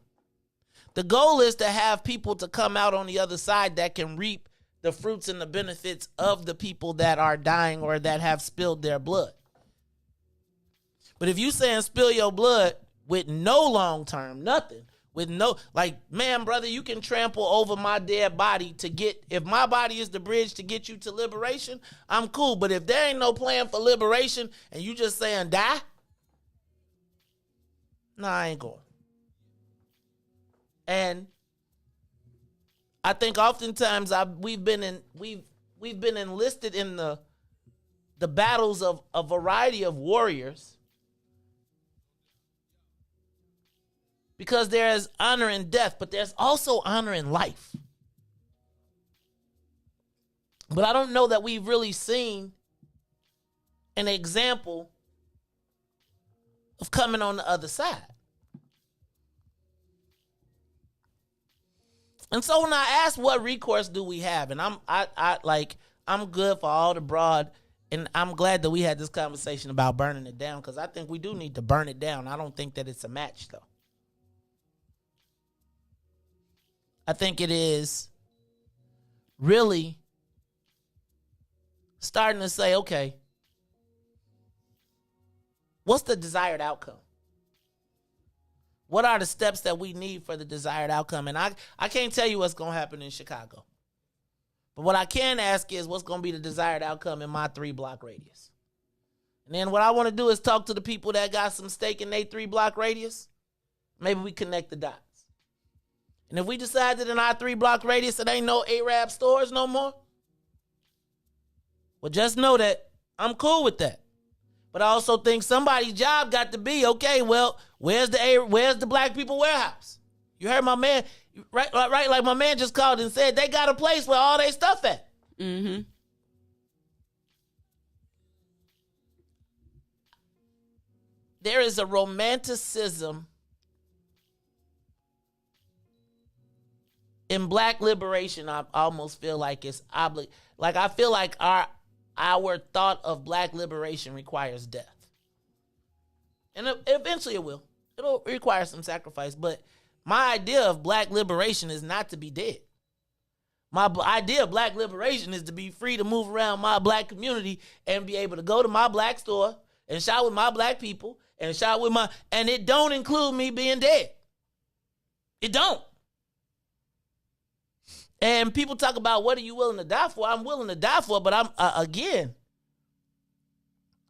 B: The goal is to have people to come out on the other side that can reap the fruits and the benefits of the people that are dying or that have spilled their blood. But if you saying spill your blood with no long term, nothing, with no, like, man, brother, you can trample over my dead body to get, if my body is the bridge to get you to liberation, I'm cool. But if there ain't no plan for liberation and you just saying die, nah, I ain't going. And I think oftentimes we've been enlisted in the battles of a variety of warriors Because there is honor in death, but there's also honor in life. But I don't know that we've really seen an example of coming on the other side. And so when I ask what recourse do we have, and I'm good for all the broad, and I'm glad that we had this conversation about burning it down, because I think we do need to burn it down. I don't think that it's a match, though. I think it is really starting to say, okay, what's the desired outcome? What are the steps that we need for the desired outcome? And I can't tell you what's going to happen in Chicago. But what I can ask is what's going to be the desired outcome in my 3-block radius. And then what I want to do is talk to the people that got some stake in their 3-block radius. Maybe we connect the dots. And if we decide that in our 3-block radius it ain't no Arab stores no more, well, just know that I'm cool with that. But I also think somebody's job got to be, okay, well, where's the black people warehouse? You heard my man, right? Like my man just called and said they got a place where all their stuff at. Mm-hmm. There is a romanticism in black liberation. I almost feel like it's like I feel like our thought of black liberation requires death. And eventually it will. It'll require some sacrifice. But my idea of black liberation is not to be dead. My idea of black liberation is to be free to move around my black community and be able to go to my black store and shop with my black people and shop with and it don't include me being dead. It don't. And people talk about what are you willing to die for? I'm willing to die for, but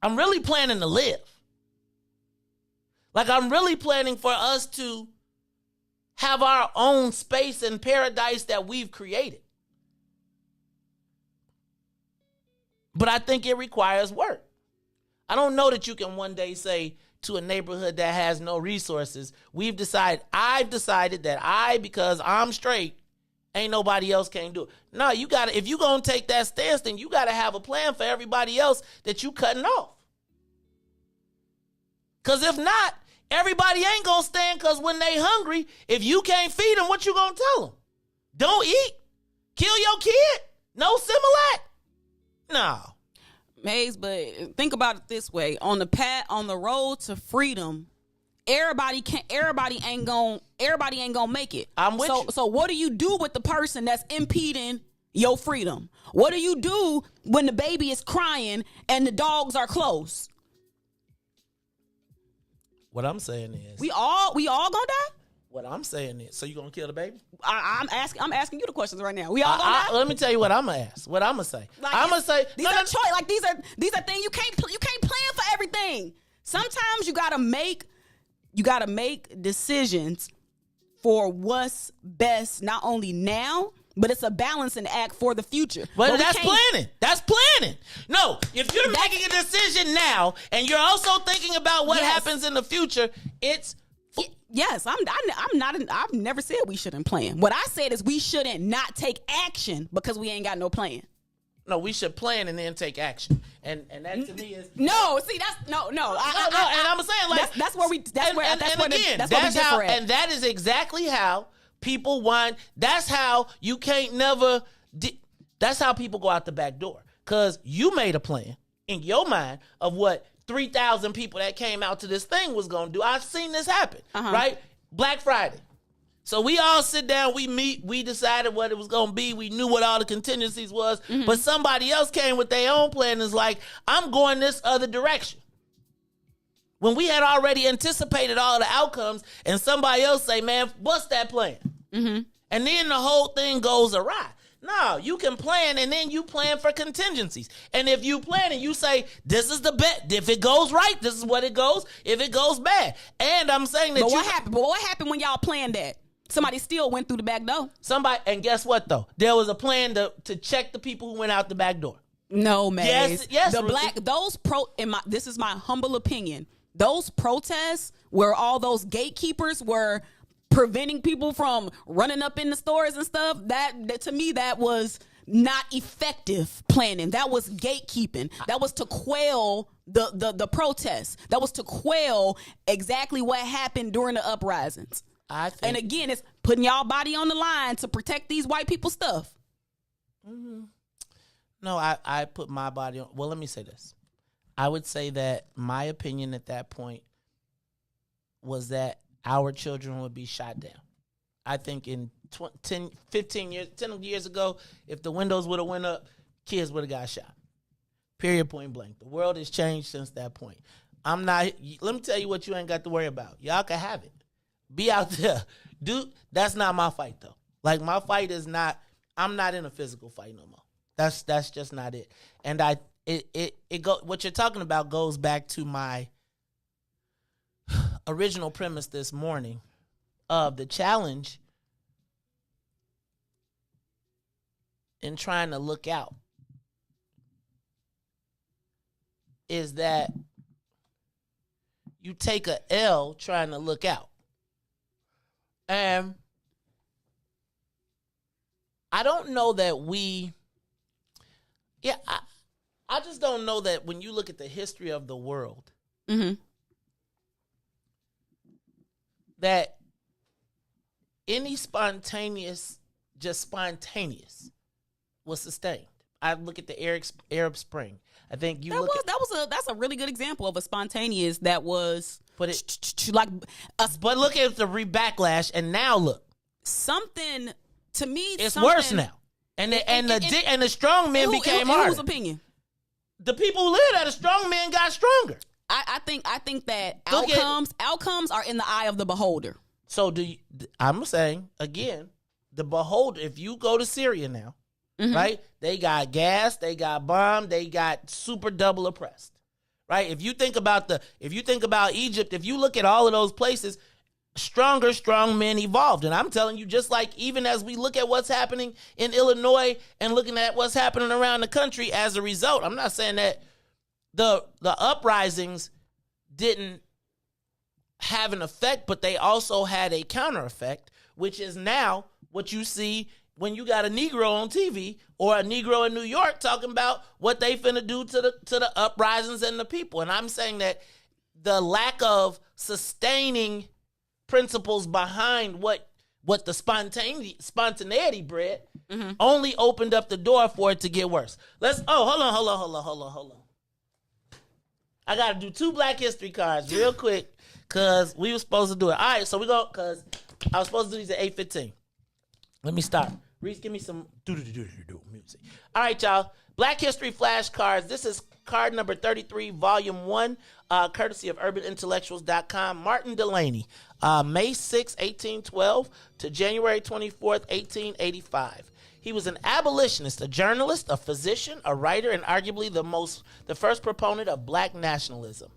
B: I'm really planning to live. Like I'm really planning for us to have our own space and paradise that we've created. But I think it requires work. I don't know that you can one day say to a neighborhood that has no resources, I've decided that because I'm straight, ain't nobody else can do it. No, you gotta, if you gonna take that stance, then you gotta have a plan for everybody else that you cutting off. Cause if not, everybody ain't gonna stand, cause when they hungry, if you can't feed them, what you gonna tell them? Don't eat? Kill your kid? No Similac? No.
A: Maze, but think about it this way. On the road to freedom, everybody ain't gonna make it.
B: I'm with you.
A: So what do you do with the person that's impeding your freedom? What do you do when the baby is crying and the dogs are close?
B: What I'm saying is
A: we all gonna die?
B: What I'm saying is, so you gonna kill the baby?
A: I'm asking you the questions right now. We all gonna die?
B: Let me tell you what I'm gonna ask. What I'm gonna say.
A: Like
B: I'm gonna say
A: these are choice. Like these are things you can't plan for everything. Sometimes you gotta make decisions for what's best, not only now, but it's a balancing act for the future.
B: But that's planning. That's planning. No, if you're making a decision now and you're also thinking about what happens in the future, it's
A: yes. I've never said we shouldn't plan. What I said is we shouldn't not take action because we ain't got no plan.
B: No, we should plan and then take action. And that to me is
A: no. See, that's no. And
B: I'm saying like
A: that's where we
B: differ at. And that is exactly how people want. That's how you can't never. That's how people go out the back door, because you made a plan in your mind of what 3,000 people that came out to this thing was gonna do. I've seen this happen, right? Black Friday. So we all sit down, we meet, we decided what it was going to be. We knew what all the contingencies was. Mm-hmm. But somebody else came with their own plan and is like, I'm going this other direction. When we had already anticipated all the outcomes and somebody else say, man, what's that plan? Mm-hmm. And then the whole thing goes awry. No, you can plan and then you plan for contingencies. And if you plan and you say, this is the bet. If it goes right, this is what it goes. If it goes bad. And I'm saying that
A: But what happened when y'all planned that? Somebody still went through the back door.
B: And guess what though? There was a plan to check the people who went out the back door.
A: No, man.
B: Yes.
A: This is my humble opinion. Those protests where all those gatekeepers were preventing people from running up in the stores and stuff, that to me, that was not effective planning. That was gatekeeping. That was to quell the protests. That was to quell exactly what happened during the uprisings. And again, it's putting y'all body on the line to protect these white people stuff.
B: Mm-hmm. No, I put my body on. Well, let me say this. I would say that my opinion at that point was that our children would be shot down. I think in 10 years ago, if the windows would have went up, kids would have got shot. Period, point blank. The world has changed since that point. Let me tell you what you ain't got to worry about. Y'all can have it. Be out there. Dude, that's not my fight, though. Like, my fight is not, I'm not in a physical fight no more. That's just not it. And what you're talking about goes back to my original premise this morning of the challenge in trying to look out is that you take a L trying to look out. And I don't know that I just don't know that when you look at the history of the world, that any spontaneous was sustained. I look at the Arab Spring. I think
A: that's a really good example of a spontaneous that was.
B: But look at the backlash, and now look,
A: something to me.
B: It's worse now, and the strong men became harder.
A: Whose opinion?
B: The people who lived at the strong men got stronger.
A: I think that outcomes are in the eye of the beholder.
B: So I'm saying again, the beholder. If you go to Syria now, right? They got gas, they got bombed, they got super double oppressed. Right? If you think about Egypt, if you look at all of those places, stronger strong men evolved. And I'm telling you, just like even as we look at what's happening in Illinois and looking at what's happening around the country as a result, I'm not saying that the uprisings didn't have an effect, but they also had a counter effect, which is now what you see when you got a Negro on TV or a Negro in New York talking about what they finna do to the uprisings and the people. And I'm saying that the lack of sustaining principles behind what the spontaneity bred only opened up the door for it to get worse. Hold on. I got to do 2 Black History cards real quick because we were supposed to do it. All right, so we go, because I was supposed to do these at 8:15. Let me start. Reese, give me some music. All right, y'all. Black History flashcards. This is card number 33, volume 1, courtesy of urbanintellectuals.com. Martin Delaney, May 6, 1812 to January 24th, 1885. He was an abolitionist, a journalist, a physician, a writer, and arguably the first proponent of Black nationalism.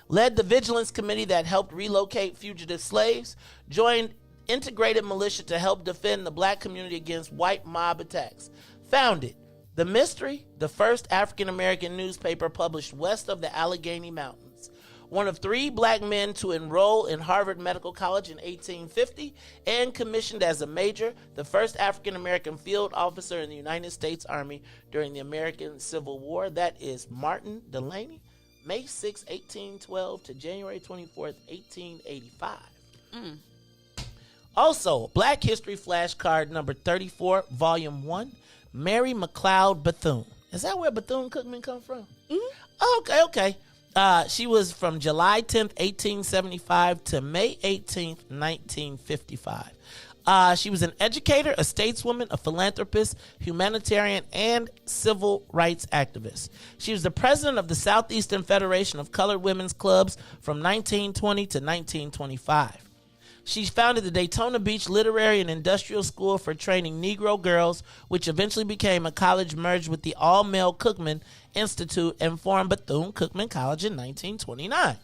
B: Led the Vigilance Committee that helped relocate fugitive slaves, joined integrated militia to help defend the Black community against white mob attacks. Founded The Mystery, the first African-American newspaper published west of the Allegheny Mountains. One of 3 Black men to enroll in Harvard Medical College in 1850 and commissioned as a major, the first African-American field officer in the United States Army during the American Civil War. That is Martin Delaney, May 6, 1812 to January 24th, 1885. Also, Black History flashcard number 34, volume 1, Mary McLeod Bethune. Is that where Bethune-Cookman come from? Okay. She was from July 10th, 1875 to May 18th, 1955. She was an educator, a stateswoman, a philanthropist, humanitarian, and civil rights activist. She was the president of the Southeastern Federation of Colored Women's Clubs from 1920 to 1925. She founded the Daytona Beach Literary and Industrial School for training Negro girls, which eventually became a college merged with the all-male Cookman Institute and formed Bethune-Cookman College in 1929.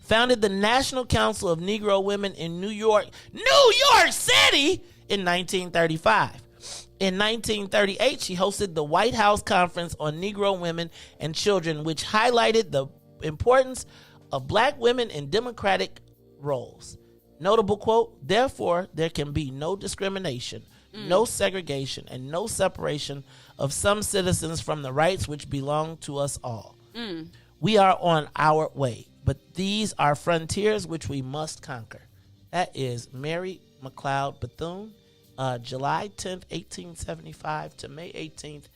B: Founded the National Council of Negro Women in New York City in 1935. In 1938, she hosted the White House Conference on Negro Women and Children, which highlighted the importance of Black women in democratic roles. Notable quote, therefore, there can be no discrimination, no segregation, and no separation of some citizens from the rights which belong to us all. We are on our way, but these are frontiers which we must conquer. That is Mary McLeod Bethune, July 10th, 1875 to May 18th,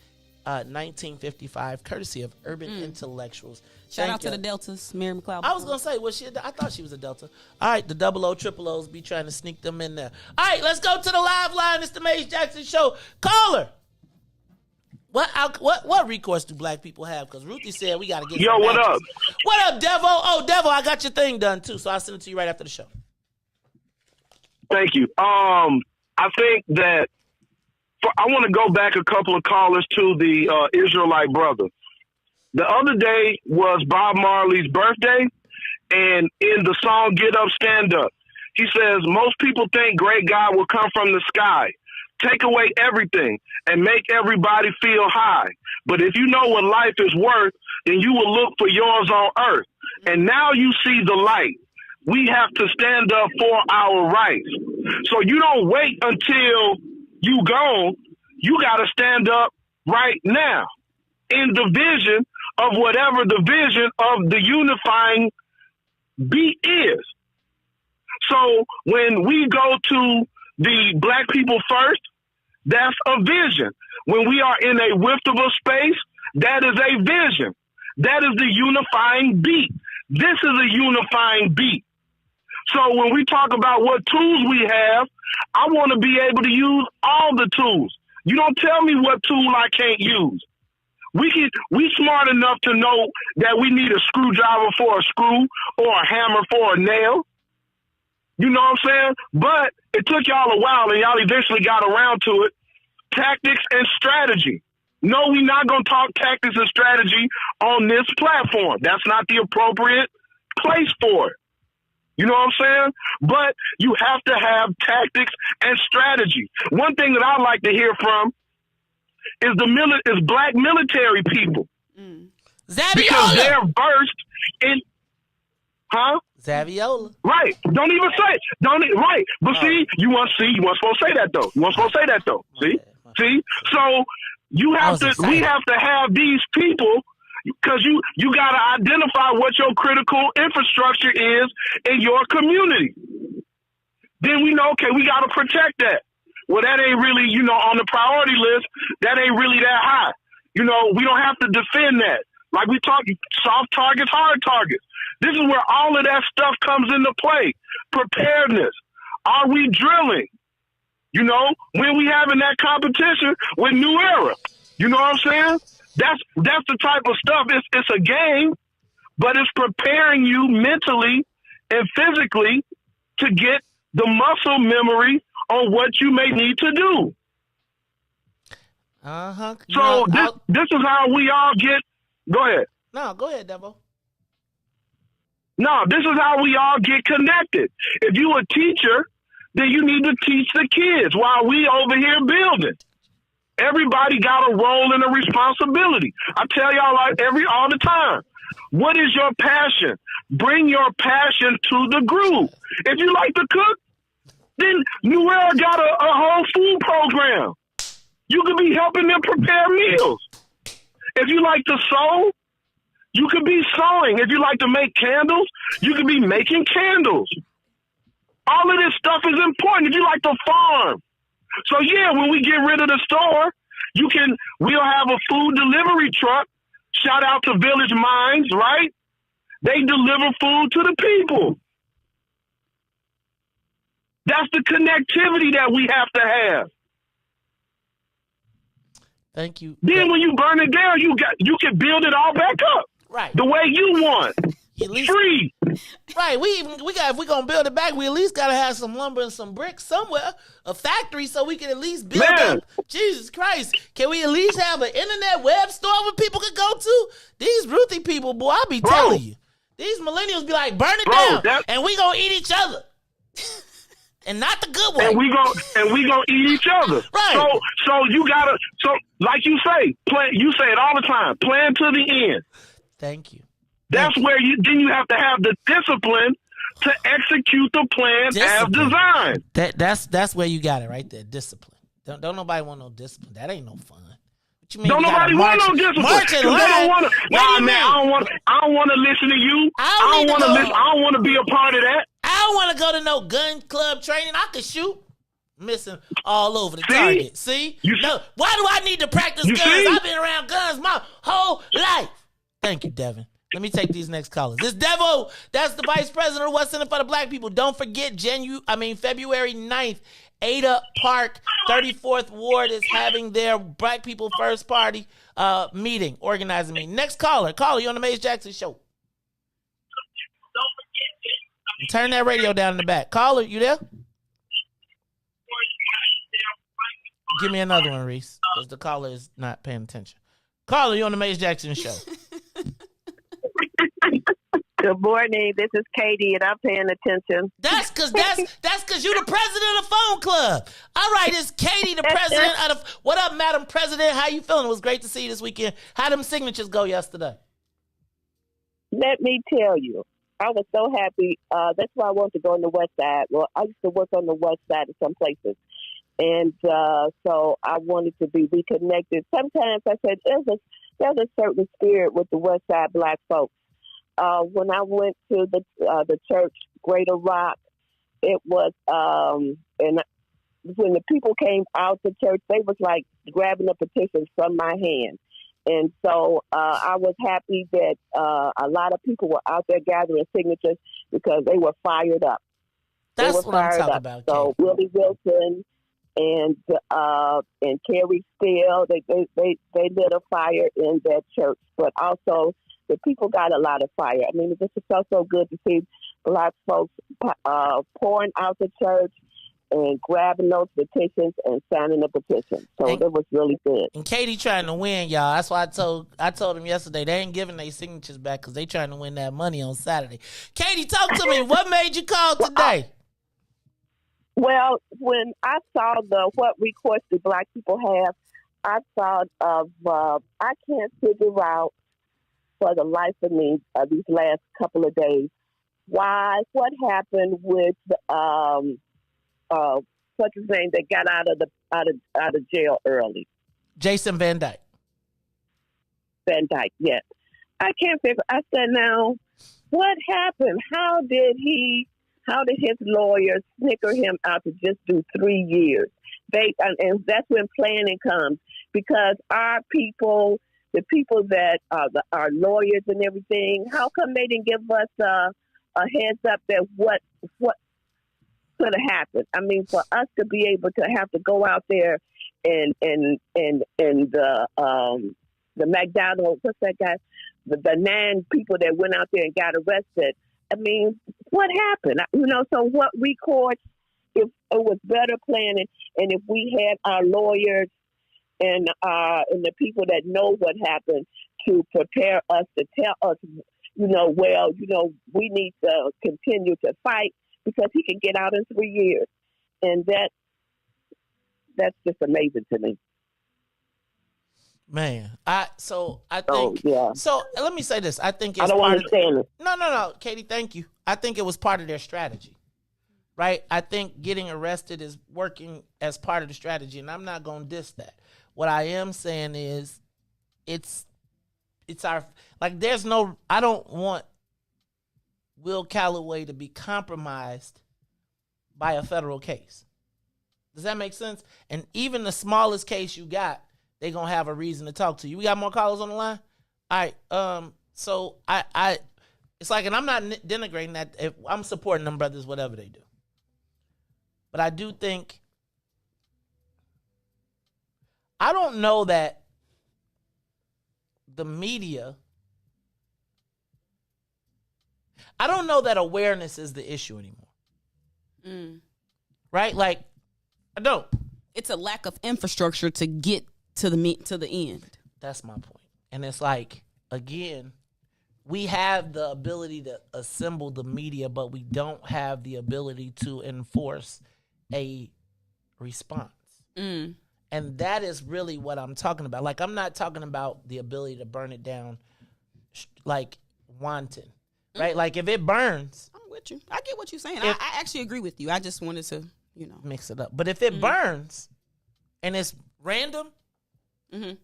B: 1955, courtesy of Urban Intellectuals.
A: Shout out to the Deltas, Mary McLeod.
B: I was going to say, I thought she was a Delta. All right, the double O, triple O's be trying to sneak them in there. All right, let's go to the live line. It's the Mace Jackson Show. Caller. What recourse do black people have? Because Ruthie said we got to get
R: Yo, what up?
B: What up, Devo? Oh, Devo, I got your thing done, too, so I'll send it to you right after the show.
R: Thank you. I think that I want to go back a couple of callers to the Israelite brother. The other day was Bob Marley's birthday, and in the song Get Up, Stand Up, he says, most people think great God will come from the sky, take away everything, and make everybody feel high. But if you know what life is worth, then you will look for yours on earth. And now you see the light. We have to stand up for our rights. So you don't wait until you gone. You got to stand up right now in the vision of whatever the vision of the unifying beat is. So when we go to the black people first, that's a vision. When we are in a wiftable space, that is a vision. That is the unifying beat. This is a unifying beat. So when we talk about what tools we have, I want to be able to use all the tools. You don't tell me what tool I can't use. We smart enough to know that we need a screwdriver for a screw or a hammer for a nail. You know what I'm saying? But it took y'all a while, and y'all eventually got around to it. Tactics and strategy. No, we're not going to talk tactics and strategy on this platform. That's not the appropriate place for it. You know what I'm saying? But you have to have tactics and strategy. One thing that I like to hear from is black military people.
B: Zaviola.
R: Because they're versed in,
B: Zaviola.
R: Right. Don't even say it. Right. But see, you weren't supposed to say that though. See? So we have to have these people, because you got to identify what your critical infrastructure is in your community. Then we know, okay, we got to protect that. Well, that ain't really, on the priority list, that ain't really that high. We don't have to defend that. Like we talk, soft targets, hard targets. This is where all of that stuff comes into play. Preparedness. Are we drilling? When we having that competition with New Era. You know what I'm saying? That's the type of stuff. It's a game, but it's preparing you mentally and physically to get the muscle memory on what you may need to do. So this is how we all get. Go ahead.
B: No, go ahead, Devo.
R: No, this is how we all get connected. If you a teacher, then you need to teach the kids while we over here building. Everybody got a role and a responsibility. I tell y'all all the time, what is your passion? Bring your passion to the group. If you like to cook, then New Era got a whole food program. You could be helping them prepare meals. If you like to sew, you could be sewing. If you like to make candles, you could be making candles. All of this stuff is important. If you like to farm. So yeah, when we get rid of the store, we'll have a food delivery truck. Shout out to Village Minds, right? They deliver food to the people. That's the connectivity that we have to have.
B: Thank you.
R: Then when you burn it down, you can build it all back up.
B: Right.
R: The way you want. Free.
B: Right. If we're gonna build it back, we at least gotta have some lumber and some bricks somewhere, a factory, so we can at least build up. Jesus Christ. Can we at least have an internet web store where people could go to? These Ruthie people, boy, I be telling you. These millennials be like, burn it down, and we gonna eat each other. And not the good way.
R: And we gonna eat each other.
B: Right.
R: So you gotta, like you say, you say it all the time, plan to the end.
B: Thank you.
R: That's where you have to have the discipline to execute the plan as designed.
B: That's where you got it right there. Discipline. Don't nobody want no discipline. That ain't no fun. What you mean?
R: Don't nobody want no discipline.
B: March and
R: They don't
B: line.
R: want to. Nah, man, I don't want to listen to you. I don't want to listen. I don't want to be a part of that.
B: I don't want to go to no gun club training. I could shoot. Missing all over the target. See? No. Why do I need to practice guns? I've been around guns my whole life. Thank you, Devin. Let me take these next callers. This Devo, that's the vice president of West Center for the Black People. Don't forget, February 9th, Ada Park, 34th Ward is having their Black People First Party meeting, organizing meeting. Next caller. Caller, you on the Mace Jackson Show. Turn that radio down in the back. Caller, you there? Give me another one, Reese, because the caller is not paying attention. Caller, you on the Mace Jackson Show.
S: Good morning. This is Katie, and I'm paying attention.
B: That's because you the president of Phone Club. All right, it's Katie, the president of What up, Madam President? How you feeling? It was great to see you this weekend. How them signatures go yesterday?
S: Let me tell you, I was so happy. That's why I wanted to go on the West Side. Well, I used to work on the West Side of some places. And so I wanted to be reconnected. Sometimes I said there's a certain spirit with the West Side Black folks. When I went to the church, Greater Rock, it was and when the people came out to church, they was like grabbing the petitions from my hand. And so I was happy that a lot of people were out there gathering signatures because they were fired up.
B: That's what I'm talking about.
S: So Willie Wilson and Carrie Steele, they lit a fire in that church, but also the people got a lot of fire. I mean, it just felt so good to see Black folks pouring out the church and grabbing those petitions and signing the petitions. So it was really good.
B: And Katie trying to win, y'all. That's why I told them yesterday they ain't giving their signatures back because they trying to win that money on Saturday. Katie, talk to me. What made you call today?
S: Well, when I saw what recourse do Black people have, I thought of I can't figure out for the life of me these last couple of days what happened with what's his name that got out of jail early.
B: Jason Van Dyke.
S: Van Dyke, yes. I can't figure. I said, now what happened? How did his lawyers snicker him out to just do 3 years? And that's when planning comes, because our people, the people that are lawyers and everything, how come they didn't give us a heads up that what could have happened? I mean, for us to be able to have to go out there and the McDonald's, what's that guy? The 9 people that went out there and got arrested. I mean, what happened? So what recourse, if it was better planning, and if we had our lawyers and the people that know what happened to prepare us, to tell us, we need to continue to fight because he can get out in 3 years. And that's just amazing to me.
B: Man, I think so. Let me say this. I think it's
S: I don't understand it.
B: No, Katie, thank you. I think it was part of their strategy, right? I think getting arrested is working as part of the strategy, and I'm not going to diss that. What I am saying is, it's our there's no. I don't want Will Calloway to be compromised by a federal case. Does that make sense? And even the smallest case you got, they gonna have a reason to talk to you. We got more callers on the line. All right. So I it's like, and I'm not denigrating that. If I'm supporting them brothers, whatever they do, but I do think, I don't know that the media, I don't know that awareness is the issue anymore. Right? Like, I don't.
A: It's a lack of infrastructure to get to the end.
B: That's my point. And it's like, again, we have the ability to assemble the media, but we don't have the ability to enforce a response. And that is really what I'm talking about. Like, I'm not talking about the ability to burn it down like wanton, right? Like, if it burns,
A: with you. I get what you're saying. I actually agree with you. I just wanted to,
B: mix it up. But if it burns and it's random, then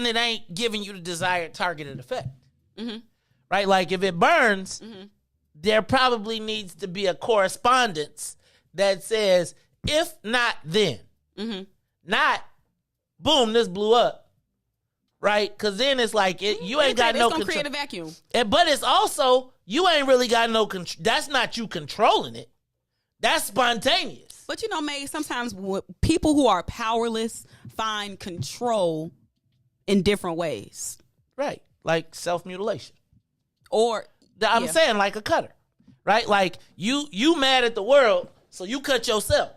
B: it ain't giving you the desired targeted effect. Right? Like if it burns, there probably needs to be a correspondence that says, if not then, not boom, this blew up. Right? Because then it's like, you ain't got no control. It's going to
A: create a vacuum.
B: But it's also, you ain't really got no control. That's not you controlling it. That's spontaneous.
A: But May, sometimes people who are powerless find control in different ways.
B: Right. Like self-mutilation.
A: Or,
B: I'm saying like a cutter. Right? Like, you mad at the world, so you cut yourself.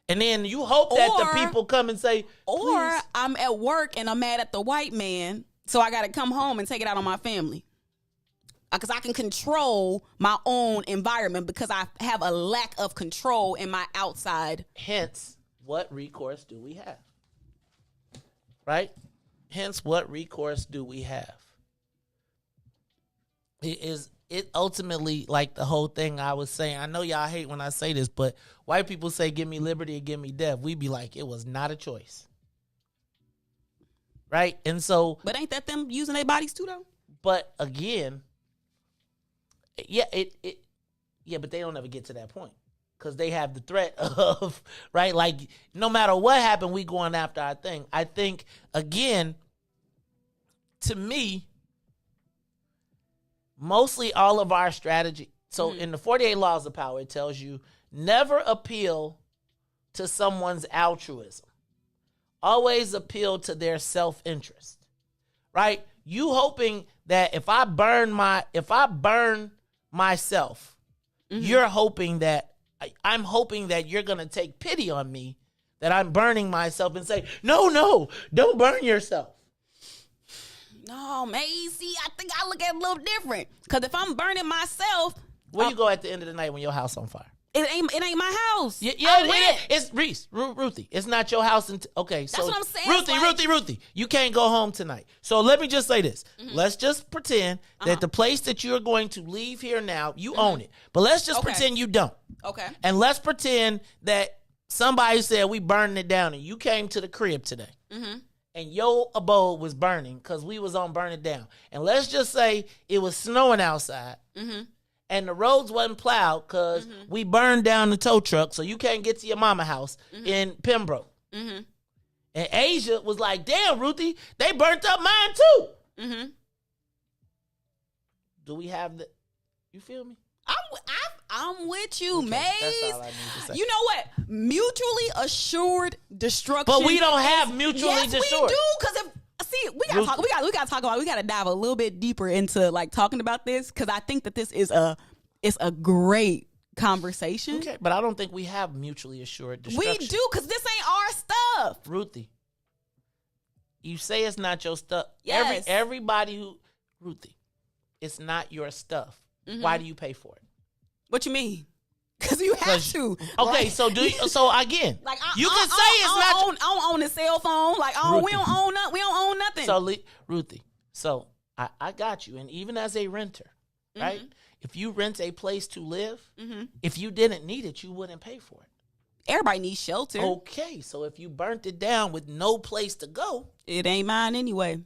B: And then you hope that the people come and say, please.
A: Or I'm at work and I'm mad at the white man, so I got to come home and take it out on my family. Because I can control my own environment because I have a lack of control in my outside.
B: Hence, what recourse do we have? Right? Hence, what recourse do we have? It ultimately, like the whole thing I was saying, I know y'all hate when I say this, but white people say, give me liberty or give me death. We be like, it was not a choice. Right? And so.
A: But ain't that them using their bodies too, though?
B: But again, but they don't ever get to that point. Because they have the threat of, right? Like, no matter what happened, we going after our thing. I think, again, to me, mostly all of our strategy. So in the 48 Laws of Power, it tells you never appeal to someone's altruism. Always appeal to their self-interest. Right? You hoping that if I burn myself, you're hoping that I'm hoping that you're going to take pity on me, that I'm burning myself and say, no, don't burn yourself.
A: No, Maisie, I think I look at it a little different. Because if I'm burning myself.
B: Where you go at the end of the night when your house on fire?
A: It ain't my house.
B: It's Reis, Ruthie. It's not your house. Okay, so
A: that's what I'm saying.
B: Ruthie, you can't go home tonight. So let me just say this. Let's just pretend that the place that you're going to leave here now, you own it. But let's just pretend you don't.
A: Okay.
B: And let's pretend that somebody said we burning it down and you came to the crib today. And your abode was burning because we was on burn it down. And let's just say it was snowing outside. And the roads wasn't plowed because we burned down the tow truck, so you can't get to your mama house in Pembroke. And Asia was like, damn, Ruthie, they burnt up mine too. Do we have the, you feel me?
A: I'm with you, Maze.
B: That's all I need to say.
A: You know what? Mutually assured destruction.
B: But we don't have mutually assured.
A: Yes, we do. Because we gotta talk about. We gotta dive a little bit deeper into like talking about this because I think that this is a great conversation.
B: Okay, but I don't think we have mutually assured destruction.
A: We do because this ain't our stuff.
B: Ruthie, you say it's not your stuff.
A: Yes.
B: Everybody who, Ruthie, it's not your stuff. Why do you pay for it?
A: What you mean? Because you have to.
B: Okay, so again,
A: like
B: you can say it's not.
A: I don't own a cell phone. Like we don't own nothing.
B: So Ruthie, so I got you. And even as a renter, right? If you rent a place to live, if you didn't need it, you wouldn't pay for it.
A: Everybody needs shelter.
B: Okay, so if you burnt it down with no place to go,
A: it ain't mine anyway.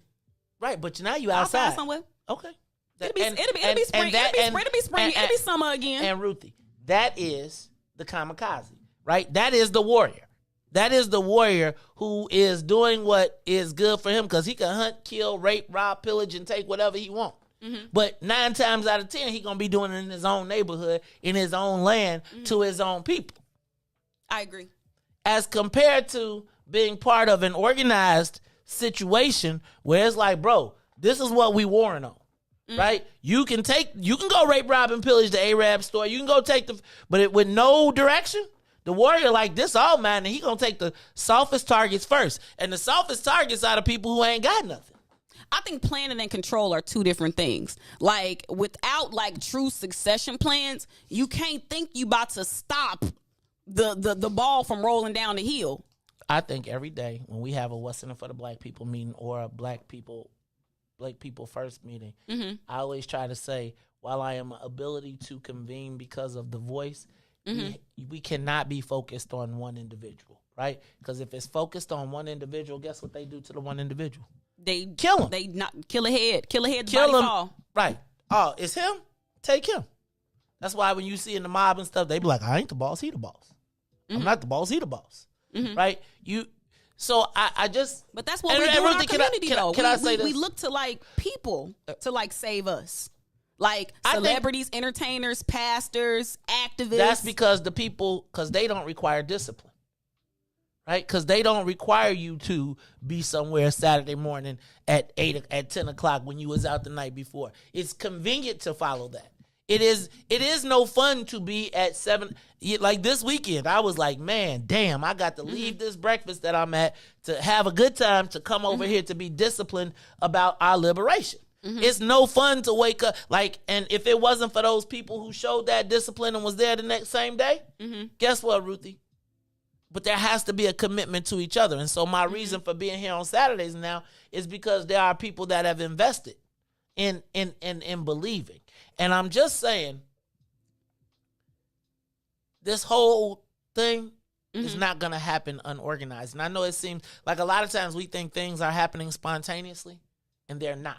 B: Right, but now you outside.
A: I'll find somewhere.
B: Okay.
A: It'll be spring. It'll be spring. It'll be summer again.
B: And Ruthie, that is the kamikaze, right? That is the warrior. That is the warrior who is doing what is good for him because he can hunt, kill, rape, rob, pillage, and take whatever he wants. But 9 times out of 10, he gonna be doing it in his own neighborhood, in his own land, to his own people.
A: I agree.
B: As compared to being part of an organized situation where it's like, bro, this is what we warring on. Right? You can go rape, rob, and pillage the Arab store. You can go take but with no direction. The warrior like this all mine, and he gonna take the softest targets first. And the softest targets are the people who ain't got nothing.
A: I think planning and control are two different things. Like without like true succession plans, you can't think you about to stop the ball from rolling down the hill.
B: I think every day when we have a What's in it for the Black people meeting or a Black people first meeting, I always try to say, while I am an ability to convene because of the voice, we cannot be focused on one individual, right? Because if it's focused on one individual, guess what they do to the one individual?
A: They
B: kill him.
A: They not kill a head. Kill a head.
B: Kill
A: Body
B: him.
A: fall.
B: Right. Oh, it's him? Take him. That's why when you see in the mob and stuff, they be like, I ain't the boss, he the boss. I'm not the boss, he the boss. Right? So I just...
A: But that's what we do in our community, though.
B: Can I say this?
A: We look to, like, people to, like, save us. Like, celebrities, entertainers, pastors, activists.
B: That's because because they don't require discipline. Right? Because they don't require you to be somewhere Saturday morning at 10 o'clock when you was out the night before. It's convenient to follow that. It is no fun to be at 7. Like this weekend, I was like, man, damn, I got to leave this breakfast that I'm at to have a good time, to come over here to be disciplined about our liberation. It's no fun to wake up. And if it wasn't for those people who showed that discipline and was there the same day, guess what, Ruthie? But there has to be a commitment to each other. And so my reason for being here on Saturdays now is because there are people that have invested in believing. And I'm just saying, this whole thing is not going to happen unorganized. And I know it seems like a lot of times we think things are happening spontaneously, and they're not.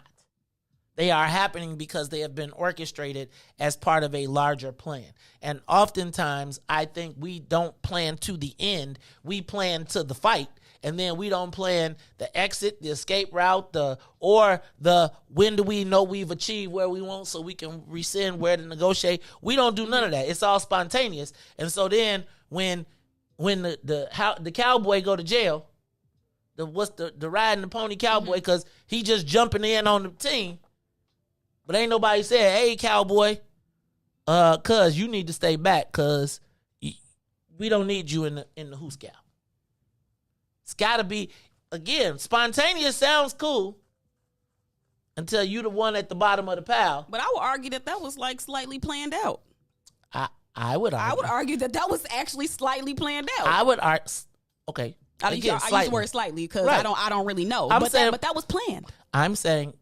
B: They are happening because they have been orchestrated as part of a larger plan. And oftentimes, I think we don't plan to the end. We plan to the fight. And then we don't plan the exit, the escape route, or when do we know we've achieved where we want so we can rescind, where to negotiate. We don't do none of that. It's all spontaneous. And so then when the cowboy go to jail, the riding the pony cowboy, because he just jumping in on the team, but ain't nobody saying, hey, cowboy, cuz you need to stay back because we don't need you in the Who Scout. It's got to be, again, spontaneous sounds cool until you the one at the bottom of the pile.
A: But I would argue that was like slightly planned out.
B: I would
A: argue that was actually slightly planned out.
B: I would argue, okay.
A: I use the word slightly because
B: right.
A: I don't really know.
B: But
A: that was planned.
B: I'm saying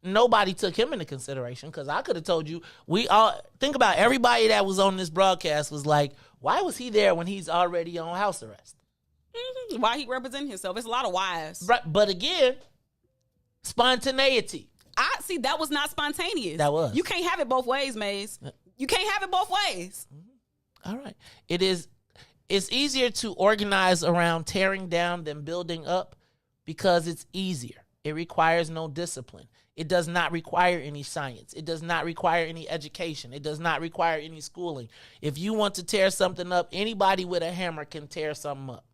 B: nobody took him into consideration because I could have told you, we all, think about everybody that was on this broadcast was like, why was he there when he's already on house arrest?
A: Why he representing himself? It's a lot of whys.
B: Right, but again, spontaneity.
A: I see that was not spontaneous.
B: That was.
A: You can't have it both ways, Maze. You can't have it both ways.
B: All right. It's easier to organize around tearing down than building up because it's easier. It requires no discipline. It does not require any science. It does not require any education. It does not require any schooling. If you want to tear something up, anybody with a hammer can tear something up.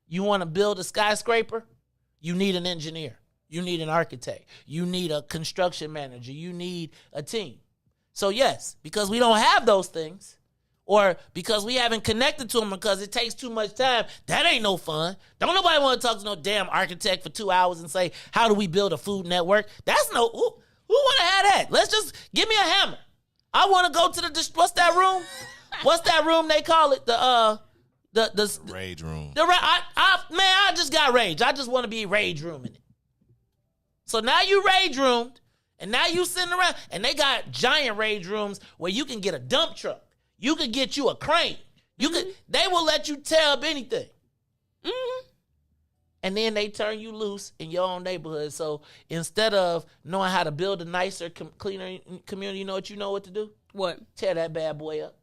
B: You want to build a skyscraper? You need an engineer. You need an architect. You need a construction manager. You need a team. So yes, because we don't have those things, or because we haven't connected to them because it takes too much time, that ain't no fun. Don't nobody want to talk to no damn architect for 2 hours and say, how do we build a food network? That's who want to have that? Let's just give me a hammer. I want to go to what's that room? What's that room they call it? The
F: rage room.
B: I just got rage. I just want to be rage rooming it. So now you rage roomed, and now you sitting around, and they got giant rage rooms where you can get a dump truck. You could get you a crane. They will let you tear up anything. And then they turn you loose in your own neighborhood. So instead of knowing how to build a nicer, cleaner community, you know what to do?
A: What?
B: Tear that bad boy up.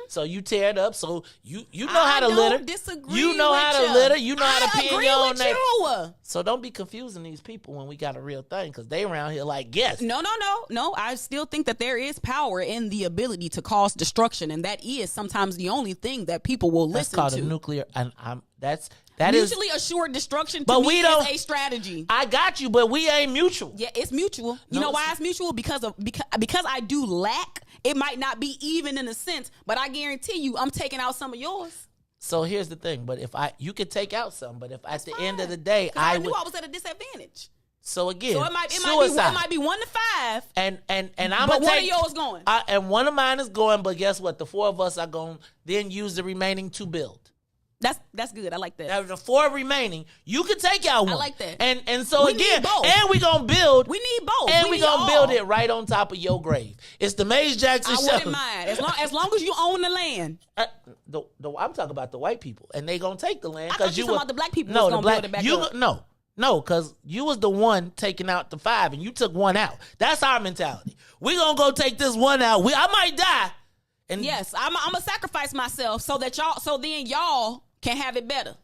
B: So you tear it up. So you know how to litter. You know how to litter. You know how to pee in your own neighborhood. So don't be confusing these people when we got a real thing, because they around here like, yes.
A: No. I still think that there is power in the ability to cause destruction, and that is sometimes the only thing that people will listen to.
B: That's called a nuclear, and that
A: mutually assured destruction.
B: But
A: me is a strategy.
B: I got you, but we ain't mutual.
A: Yeah, it's mutual. You know why it's mutual? Because I do lack. It might not be even in a sense, but I guarantee you, I'm taking out some of yours.
B: So here's the thing. But you could take out some, but if at the end of the day,
A: I knew I was at a disadvantage.
B: So again,
A: it might be 1 to 5.
B: And I'm
A: but one of yours going.
B: And one of mine is going, but guess what? The 4 of us are going to then use the remaining to build.
A: That's good. I like that.
B: Out of the 4 remaining, you can take out one.
A: I like that.
B: And so
A: We
B: again,
A: need both.
B: and we gonna build.
A: We need both.
B: And
A: We
B: we
A: need
B: gonna
A: all.
B: build it right on top of your grave. It's the Maze Jackson
A: I
B: show.
A: wouldn't mind as long as you own the land.
B: I'm talking about the white people, and they gonna take the land
A: I thought
B: because
A: you
B: you
A: talking
B: were-
A: about the black people
B: No,
A: was
B: the
A: gonna
B: black
A: build it back
B: you
A: up.
B: no, because you was the one taking out the 5, and you took one out. That's our mentality. We gonna go take this one out. I might die. And
A: yes, I'm gonna sacrifice myself so that then y'all can have it better.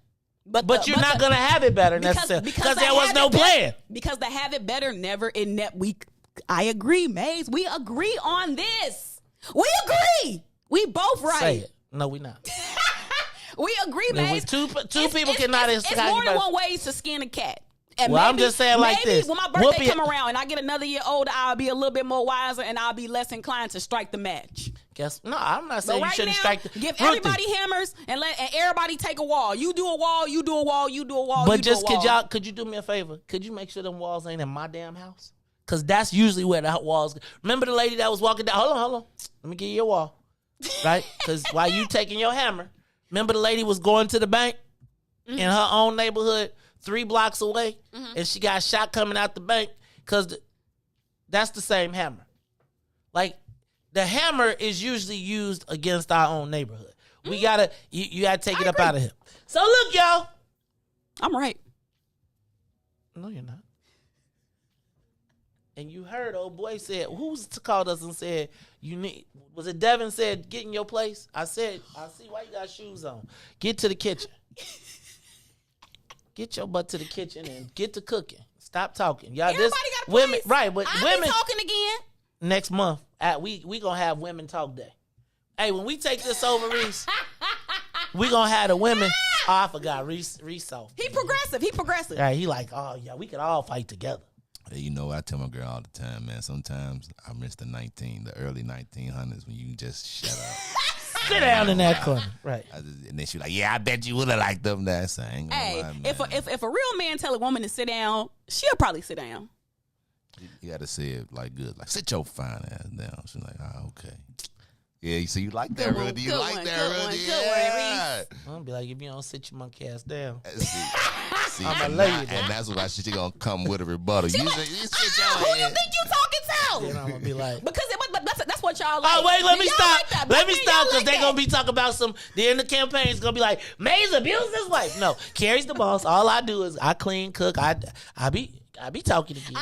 B: But you're not gonna have it better necessarily because there was no plan.
A: Because the have it better never in that week. I agree, Maze. We agree on this. We agree. We both right.
B: Say it. No, we not.
A: We agree, Maze.
B: Two people cannot.
A: It's more than one ways to skin a cat. And
B: well, I'm just saying like
A: maybe
B: this.
A: when my birthday come around and I get another year older, I'll be a little bit more wiser and I'll be less inclined to strike the match.
B: No, I'm not saying
A: But
B: you
A: right
B: shouldn't
A: now,
B: strike the
A: give
B: Ruthie.
A: everybody hammers and let everybody take a wall. You do a wall, you do a wall, you do a wall.
B: But
A: you
B: just
A: do a wall.
B: could you do me a favor? Could you make sure them walls ain't in my damn house? Because that's usually where the walls. Remember the lady that was walking down? Hold on. Let me give you your wall, right? Because while you taking your hammer, remember the lady was going to the bank in her own neighborhood, 3 blocks away, and she got shot coming out the bank because that's the same hammer. Like the hammer is usually used against our own neighborhood. We gotta you gotta take it up out of him. So look, y'all.
A: I'm right.
B: No, you're not. And you heard old boy said, who's called us and said, was it Devin said, get in your place? I said, I see why you got shoes on. Get to the kitchen. Get your butt to the kitchen and get to cooking. Stop talking. Y'all,
A: Everybody got a place.
B: women, right, but
A: I'll
B: women.
A: be talking again.
B: Next month, we going to have Women Talk Day. Hey, when we take this over, Reese, we going to have the women. Oh, I forgot. Reese off.
A: He progressive.
B: Right, he like, oh, yeah, we could all fight together.
F: Hey, you know, I tell my girl all the time, man, sometimes I miss the early 1900s when you just shut up.
B: Sit down in that corner. Right.
F: And then she like, yeah, I bet you would have liked them. That's I ain't gonna
A: Hey,
F: lie, man.
A: if a real man tell a woman to sit down, she'll probably sit down.
F: You got to say it like good. Like, sit your fine ass down. She's like, okay. Yeah, so you like that, Ruthie? You like that, Ruthie? Yeah.
B: I'm going to be like, if you don't sit your monkey ass down.
F: See,
B: I'm
F: and,
B: going to lay you down.
F: and that's why she going to come with a rebuttal. You sit your
A: Who you think you talking to?
B: Then I'm going to be like.
A: Because that's what y'all like.
B: Oh, wait, let me
A: Y'all
B: stop.
A: like that.
B: Let me
A: Black men,
B: stop
A: y'all
B: because
A: like
B: they're
A: that.
B: going to be talking about the end of the campaign is going to be like, Maze abused his wife. No, Carrie's the boss. All I do is I clean, cook. I be talking again.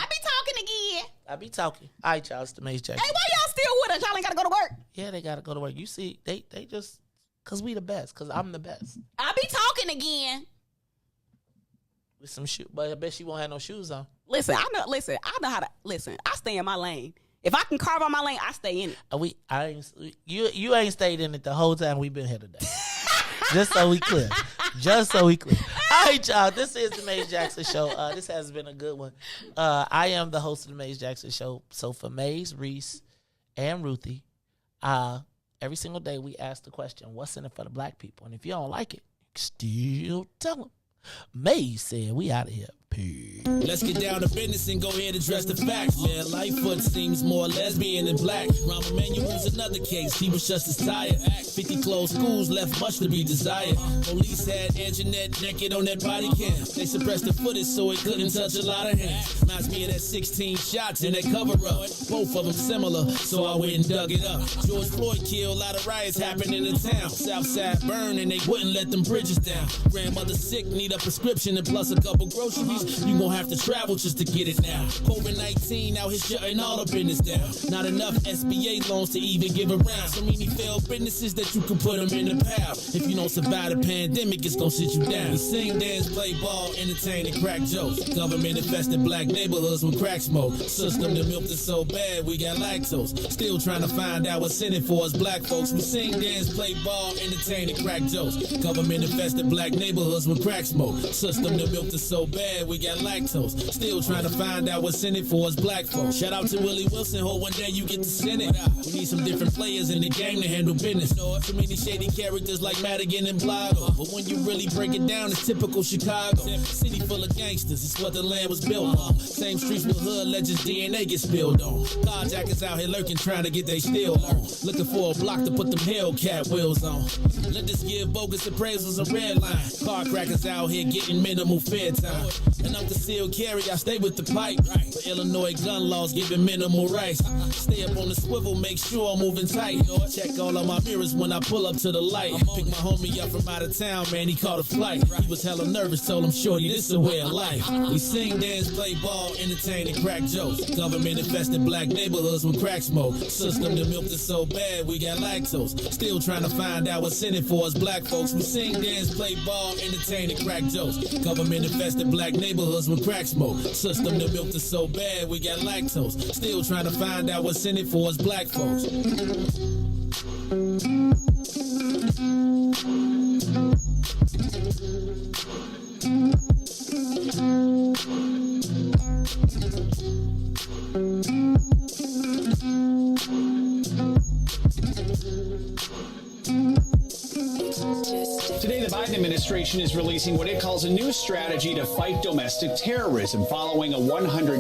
B: I be talking. All right, y'all. It's the Maze Jackson.
A: Hey, why y'all still with us? Y'all ain't got to go to work.
B: Yeah, they got to go to work. You see, they just, because we the best, because I'm the best.
A: I be talking again.
B: With some shoes, but I bet she won't have no shoes on.
A: Listen, I know how to listen. I stay in my lane. If I can carve out my lane, I stay in it.
B: You ain't stayed in it the whole time we've been here today. Just so we clear. All right, y'all. This is the Maze Jackson Show. This has been a good one. I am the host of the Maze Jackson Show. So for Maze, Reese, and Ruthie, every single day we ask the question, what's in it for the black people? And if you don't like it, still tell them. Maze said we out of here. Peace.
G: Let's get down to business and go ahead and address the facts, man. Lightfoot seems more lesbian than black. Rahm Emanuel's another case. He was just as tired. 50 closed schools left much to be desired. Police had Anjanette naked on that body cam. They suppressed the footage so it couldn't touch a lot of hands. Reminds me of that 16 shots in that cover-up. Both of them similar, so I went and dug it up. George Floyd killed, a lot of riots happening in town. Southside burned and they wouldn't let them bridges down. Grandmother sick, need a prescription and plus a couple groceries. You gon' have to travel just to get it now. COVID-19 out here shutting all the business down. Not enough SBA loans to even give around. So many failed businesses that you can put them in the pile. If you don't survive the pandemic, it's gon' sit you down. We sing, dance, play ball, entertain, and crack jokes. Government infested black neighborhoods with crack smoke. System that milked us so bad, we got lactose. Still trying to find out what's in it for us black folks. We sing, dance, play ball, entertain, and crack jokes. Government infested black neighborhoods with crack smoke. System that milked us so bad, we got lactose. Still trying to find out what's in it for us black folks. Shout out to Willie Wilson, hope one day you get to send it. We need some different players in the game to handle business. So many shady characters like Madigan and Blotto. But when you really break it down, it's typical Chicago. City full of gangsters, it's what the land was built on. Same streets with hood legends, DNA gets spilled on. Carjackers out here lurking, trying to get they steal on. Looking for a block to put them Hellcat wheels on. Let this give bogus appraisals a red line. Car crackers out here getting minimal fair time. And I'm concealed carry, I stay with the pipe. But Illinois gun laws giving minimal rights. Stay up on the swivel, make sure I'm moving tight. Check all of my mirrors when I pull up to the light. Pick my homie up from out of town, man, he caught a flight. He was hella nervous, told him, shorty, this is a way of life. We sing, dance, play ball, entertain, and crack jokes. Government infested black neighborhoods with crack smoke. System that milked us so bad, we got lactose. Still trying to find out what's in it for us black folks. We sing, dance, play ball, entertain, and crack jokes. Government infested black neighborhoods with crack smoke. System that milked us so bad, we got lactose. Still trying to find out what's in it for us black folks.
T: Today, the Biden administration is releasing what it calls a new strategy to fight domestic terrorism following a 100